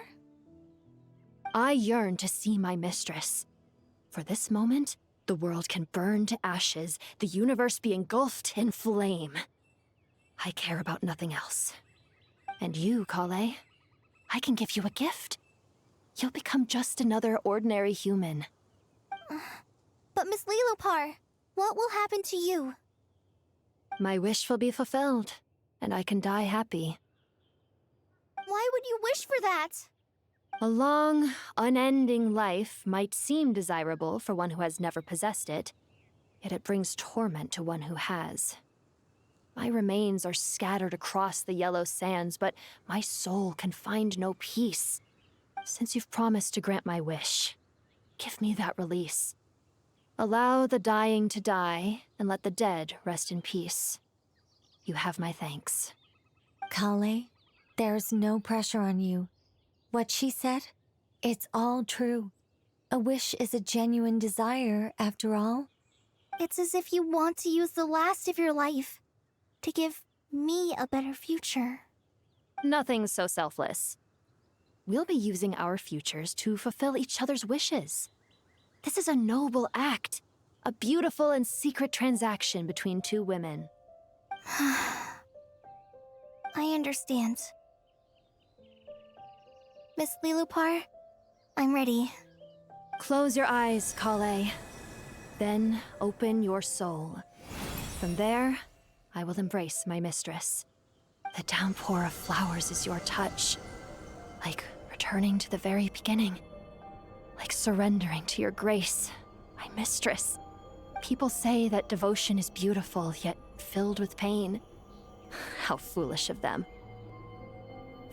I yearn to see my mistress. For this moment, the world can burn to ashes, the universe be engulfed in flame. I care about nothing else. And you, Kale, I can give you a gift. You'll become just another ordinary human. But Miss Lilopar, what will happen to you? My wish will be fulfilled, and I can die happy. Why would you wish for that? A long, unending life might seem desirable for one who has never possessed it, yet it brings torment to one who has. My remains are scattered across the yellow sands, but my soul can find no peace. Since you've promised to grant my wish, give me that release. Allow the dying to die, and let the dead rest in peace. You have my thanks. Kale, there's no pressure on you. What she said, it's all true. A wish is a genuine desire, after all. It's as if you want to use the last of your life to give me a better future. Nothing so selfless. We'll be using our futures to fulfill each other's wishes. This is a noble act, a beautiful and secret transaction between two women. I understand. Miss Lilopar, I'm ready. Close your eyes, Kale. Then open your soul. From there, I will embrace my mistress. The downpour of flowers is your touch. Like returning to the very beginning. Like surrendering to your grace. my mistress. People say that devotion is beautiful, yet filled with pain. How foolish of them.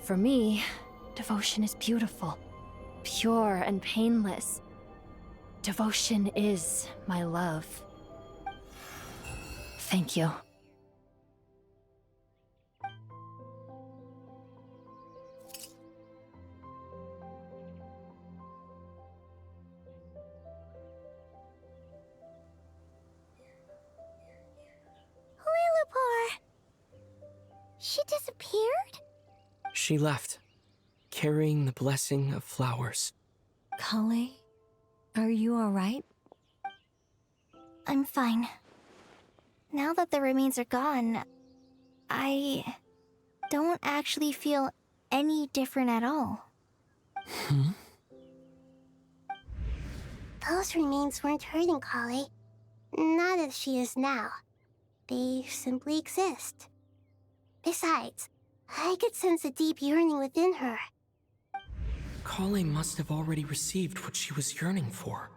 For me, devotion is beautiful, pure and painless. Devotion is my love. Thank you. Lillipore! She disappeared? She left, carrying the blessing of flowers. Kale, are you alright? I'm fine. Now that the remains are gone, I don't actually feel any different at all. Hmm? Those remains weren't hurting Kale. Not as she is now. They simply exist. Besides, I could sense a deep yearning within her. Kale must have already received what she was yearning for.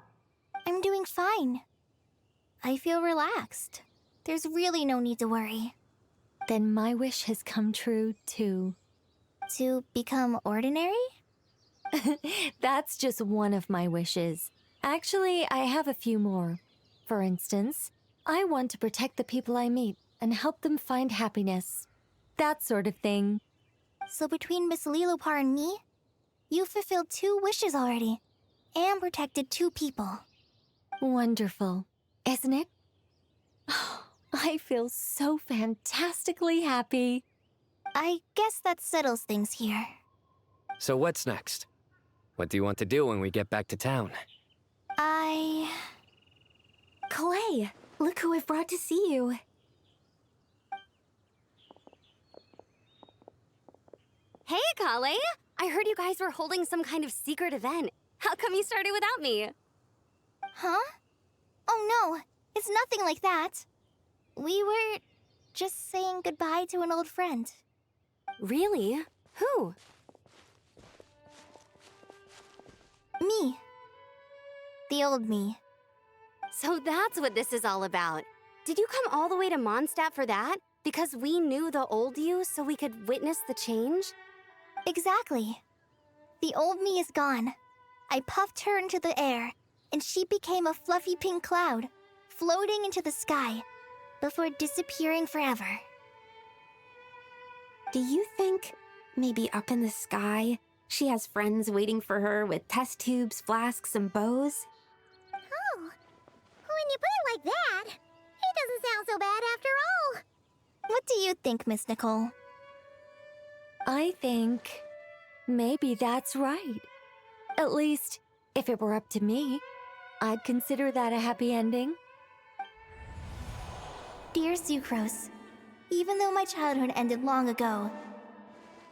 I'm doing fine. I feel relaxed. There's really no need to worry. Then my wish has come true, too. To become ordinary? That's just one of my wishes. Actually, I have a few more. For instance, I want to protect the people I meet and help them find happiness. That sort of thing. So between Miss Lillipore and me, you fulfilled 2 wishes already, and protected 2 people. Wonderful, isn't it? I feel so fantastically happy. I guess that settles things here. So what's next? What do you want to do when we get back to town? Clay, look who I've brought to see you. Hey, Kale! I heard you guys were holding some kind of secret event. How come you started without me? Huh? Oh no, it's nothing like that. We were just saying goodbye to an old friend. Really? Who? Me. The old me. So that's what this is all about. Did you come all the way to Mondstadt for that? Because we knew the old you so we could witness the change? Exactly. The old me is gone. I puffed her into the air, and she became a fluffy pink cloud, floating into the sky, before disappearing forever. Do you think, maybe up in the sky, she has friends waiting for her with test tubes, flasks, and bows? Oh, when you put it like that, it doesn't sound so bad after all. What do you think, Miss Nicole? I think maybe that's right. At least, if it were up to me, I'd consider that a happy ending. Dear Sucrose, even though my childhood ended long ago,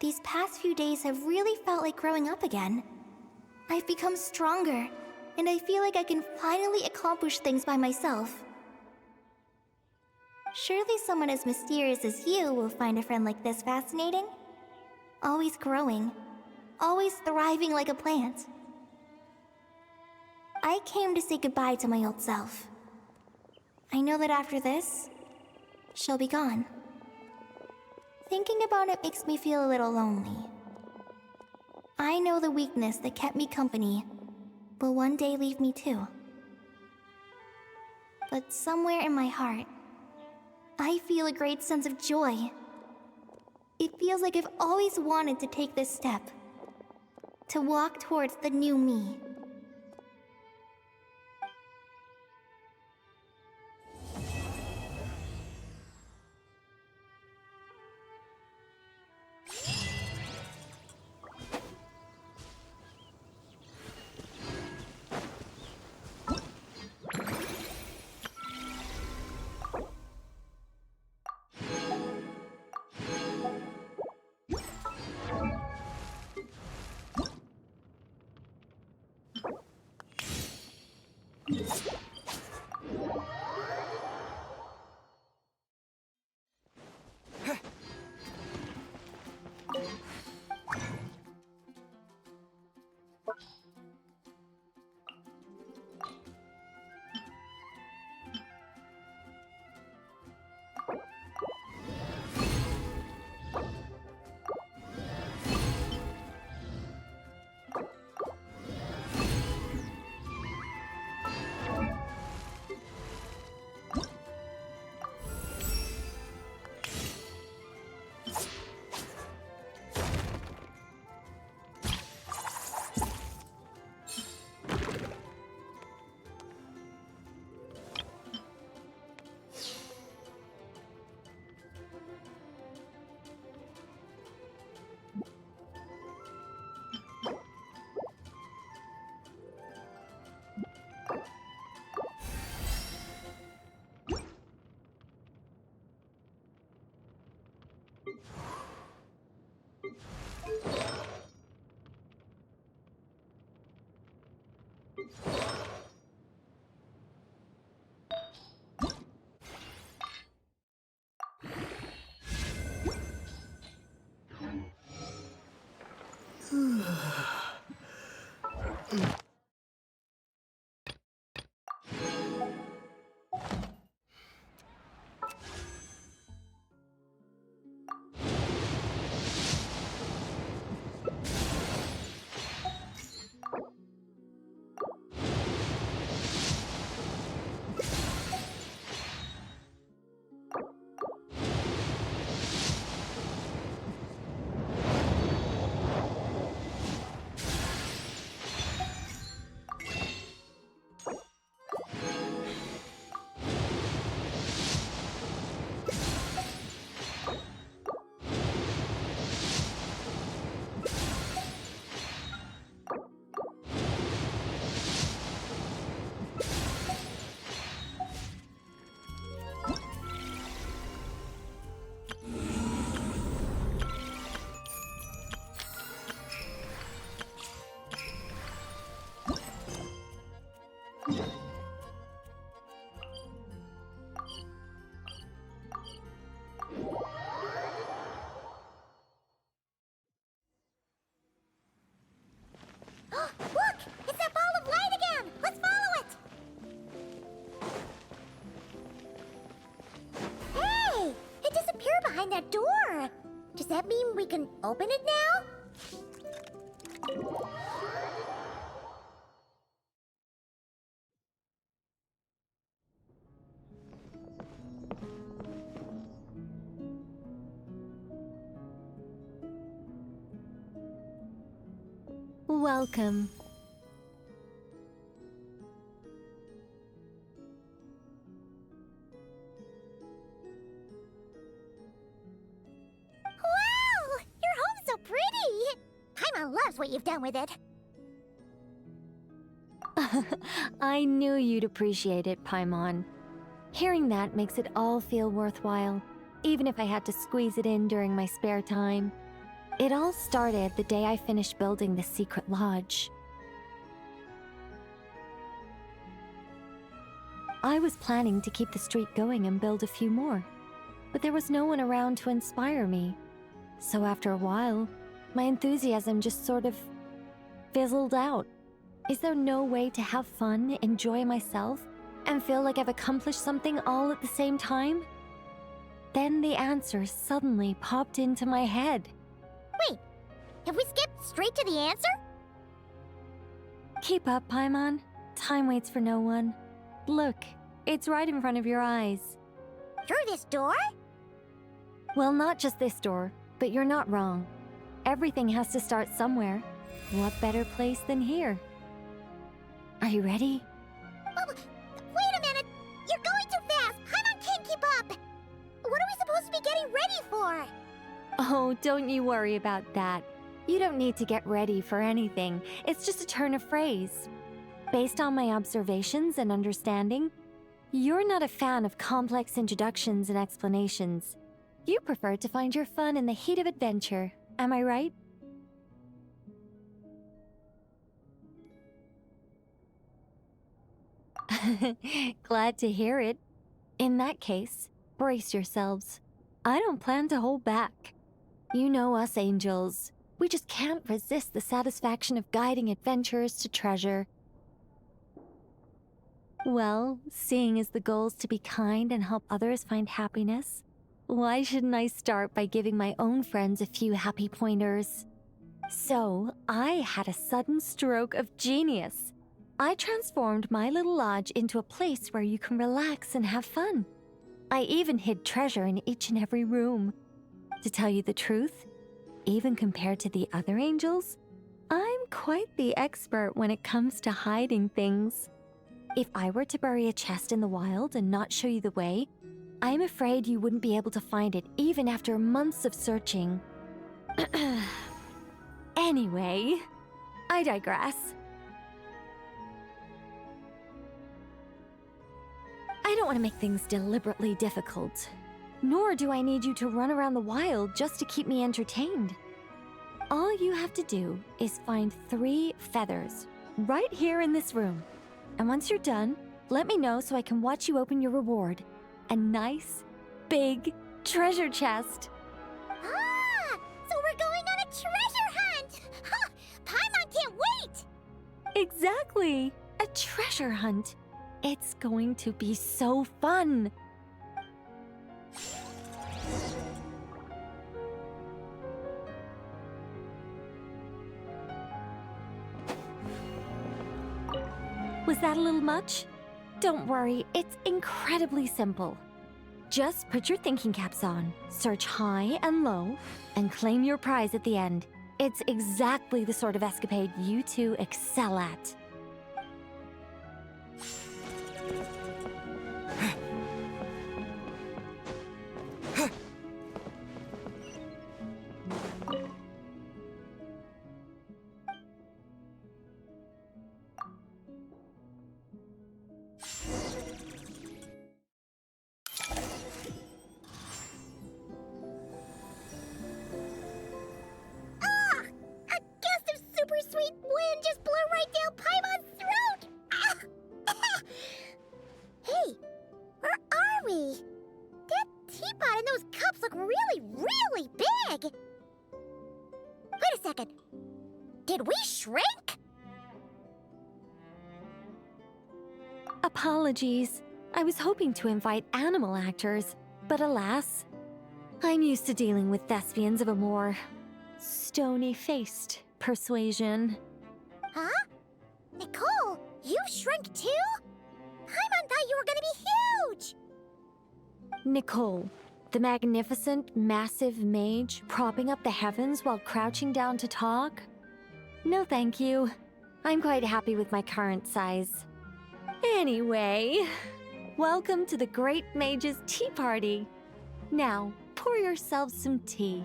these past few days have really felt like growing up again. I've become stronger, and I feel like I can finally accomplish things by myself. Surely someone as mysterious as you will find a friend like this fascinating? Always growing, always thriving like a plant. I came to say goodbye to my old self. I know that after this, she'll be gone. Thinking about it makes me feel a little lonely. I know the weakness that kept me company will one day leave me too. But somewhere in my heart, I feel a great sense of joy. It feels like I've always wanted to take this step, to walk towards the new me. door. Does that mean we can open it now? Welcome. Wow! Your home's so pretty! Paimon loves what you've done with it. I knew you'd appreciate it, Paimon. Hearing that makes it all feel worthwhile, even if I had to squeeze it in during my spare time. It all started the day I finished building the secret lodge. I was planning to keep the streak going and build a few more, but there was no one around to inspire me. So after a while, my enthusiasm just sort of fizzled out. Is there no way to have fun, enjoy myself, and feel like I've accomplished something all at the same time? Then the answer suddenly popped into my head. Wait, have we skipped straight to the answer? Keep up, Paimon. Time waits for no one. Look, it's right in front of your eyes. Through this door? Well, not just this door, but you're not wrong. Everything has to start somewhere. What better place than here? Are you ready? Oh, wait a minute! You're going too fast! Paimon can't keep up! What are we supposed to be getting ready for? Oh, don't you worry about that. You don't need to get ready for anything. It's just a turn of phrase. Based on my observations and understanding, you're not a fan of complex introductions and explanations. You prefer to find your fun in the heat of adventure. Am I right? Glad to hear it. In that case, brace yourselves. I don't plan to hold back. You know us angels. We just can't resist the satisfaction of guiding adventurers to treasure. Well, seeing as the goal is to be kind and help others find happiness, why shouldn't I start by giving my own friends a few happy pointers? So, I had a sudden stroke of genius. I transformed my little lodge into a place where you can relax and have fun. I even hid treasure in each and every room. To tell you the truth, even compared to the other angels, I'm quite the expert when it comes to hiding things. If I were to bury a chest in the wild and not show you the way, I'm afraid you wouldn't be able to find it even after months of searching. Anyway, I digress. I don't want to make things deliberately difficult. Nor do I need you to run around the wild just to keep me entertained. All you have to do is find 3 feathers right here in this room. And once you're done, let me know so I can watch you open your reward. A nice, big treasure chest. Ah! So we're going on a treasure hunt! Ha! Paimon can't wait! Exactly! A treasure hunt. It's going to be so fun. Was that a little much? Don't worry, it's incredibly simple. Just put your thinking caps on, search high and low, and claim your prize at the end. It's exactly the sort of escapade you two excel at. Super sweet wind just blew right down Paimon's throat! Ah! Hey, where are we? That teapot and those cups look really, really big! Wait a second. Did we shrink? Apologies. I was hoping to invite animal actors, but alas, I'm used to dealing with thespians of a more stony-faced persuasion. Huh? Nicole, you shrunk too? Paimon thought you were gonna be huge! Nicole, the magnificent, massive mage propping up the heavens while crouching down to talk? No thank you. I'm quite happy with my current size. Anyway, welcome to the Great Mage's Tea Party. Now, pour yourselves some tea.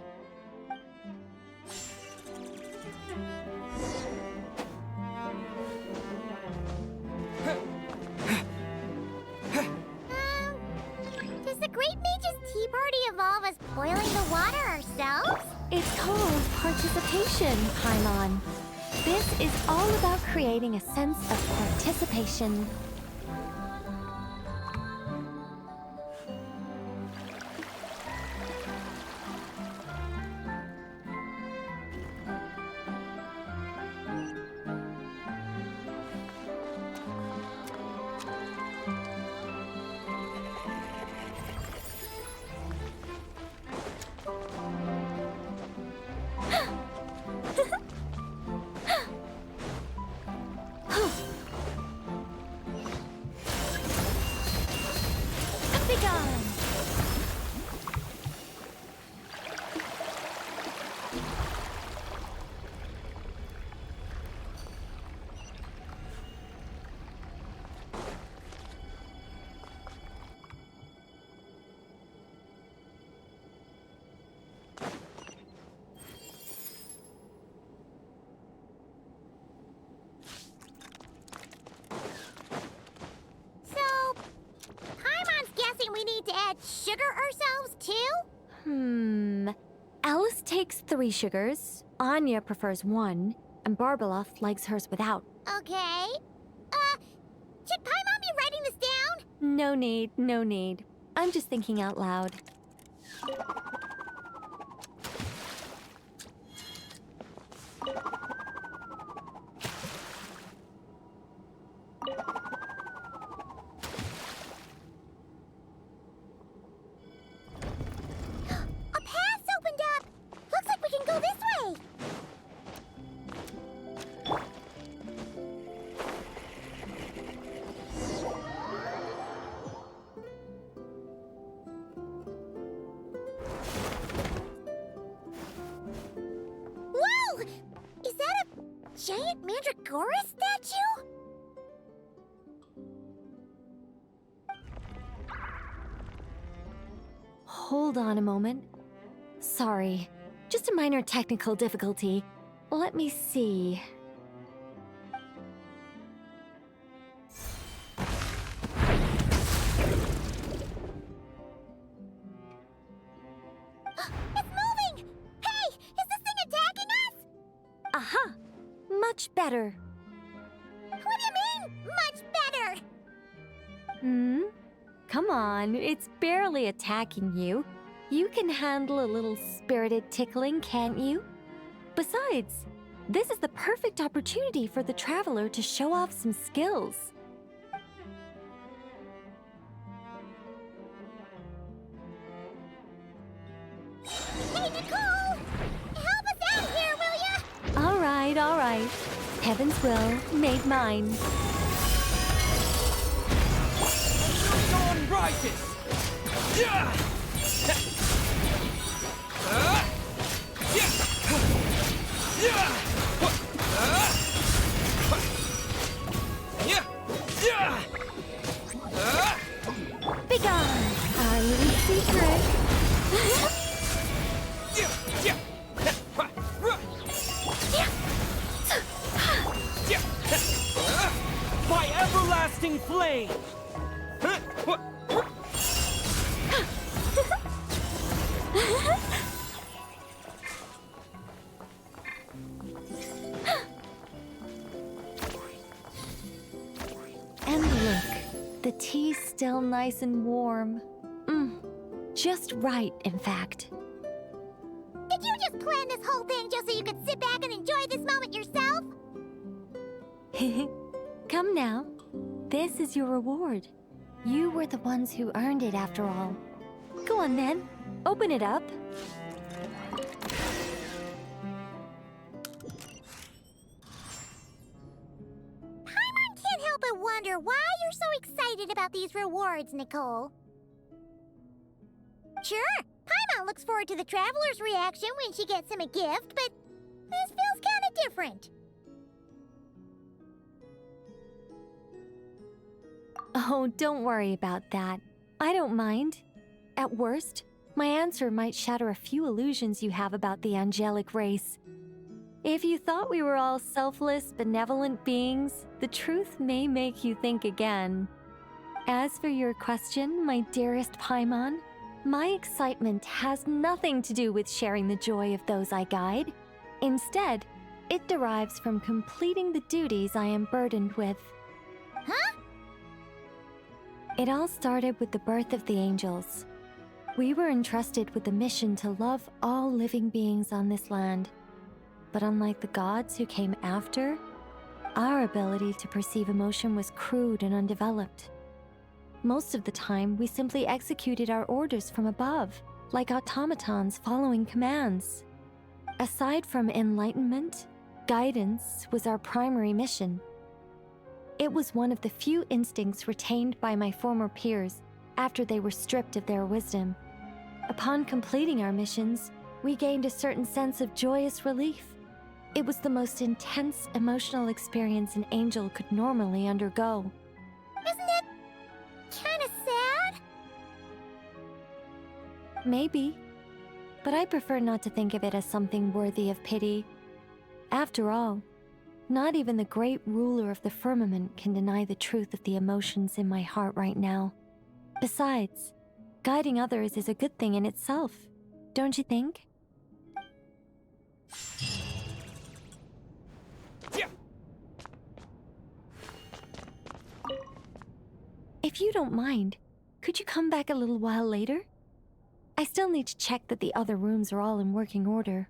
Does the Great Mage's Tea Party involve us boiling the water ourselves? It's called participation, Paimon. This is all about creating a sense of participation. We need to add sugar ourselves too? Alice takes 3 sugars, Anya prefers 1, and Barbeloff likes hers without. Okay. Should Paimon be writing this down? No need, no need. I'm just thinking out loud. Giant Mandragora statue? Hold on a moment. Sorry, just a minor technical difficulty. Let me see. It's moving! Hey, is this thing attacking us? Aha! Much better. What do you mean, much better? Come on, it's barely attacking you. You can handle a little spirited tickling, can't you? Besides, this is the perfect opportunity for the traveler to show off some skills. Hey, Nicole! Help us out here, will ya? All right. Heaven's will made mine. Dawn rises! Yeah! Begone, our little secret. My everlasting flame! And look, the tea's still nice and warm. Just right, in fact. Did you just plan this whole thing just so you could sit back and enjoy this moment yourself? Come now. This is your reward. You were the ones who earned it, after all. Go on then. Open it up. sure why you're so excited about these rewards, Nicole. Sure, Paimon looks forward to the traveler's reaction when she gets him a gift, but this feels kinda different. Oh, don't worry about that. I don't mind. At worst, my answer might shatter a few illusions you have about the angelic race. If you thought we were all selfless, benevolent beings, the truth may make you think again. As for your question, my dearest Paimon, my excitement has nothing to do with sharing the joy of those I guide. Instead, it derives from completing the duties I am burdened with. Huh? It all started with the birth of the angels. We were entrusted with the mission to love all living beings on this land. But unlike the gods who came after, our ability to perceive emotion was crude and undeveloped. Most of the time, we simply executed our orders from above, like automatons following commands. Aside from enlightenment, guidance was our primary mission. It was one of the few instincts retained by my former peers after they were stripped of their wisdom. Upon completing our missions, we gained a certain sense of joyous relief. It was the most intense emotional experience an angel could normally undergo. Isn't it kinda sad? Maybe, but I prefer not to think of it as something worthy of pity. After all, not even the great ruler of the firmament can deny the truth of the emotions in my heart right now. Besides, guiding others is a good thing in itself, don't you think? If you don't mind, could you come back a little while later? I still need to check that the other rooms are all in working order.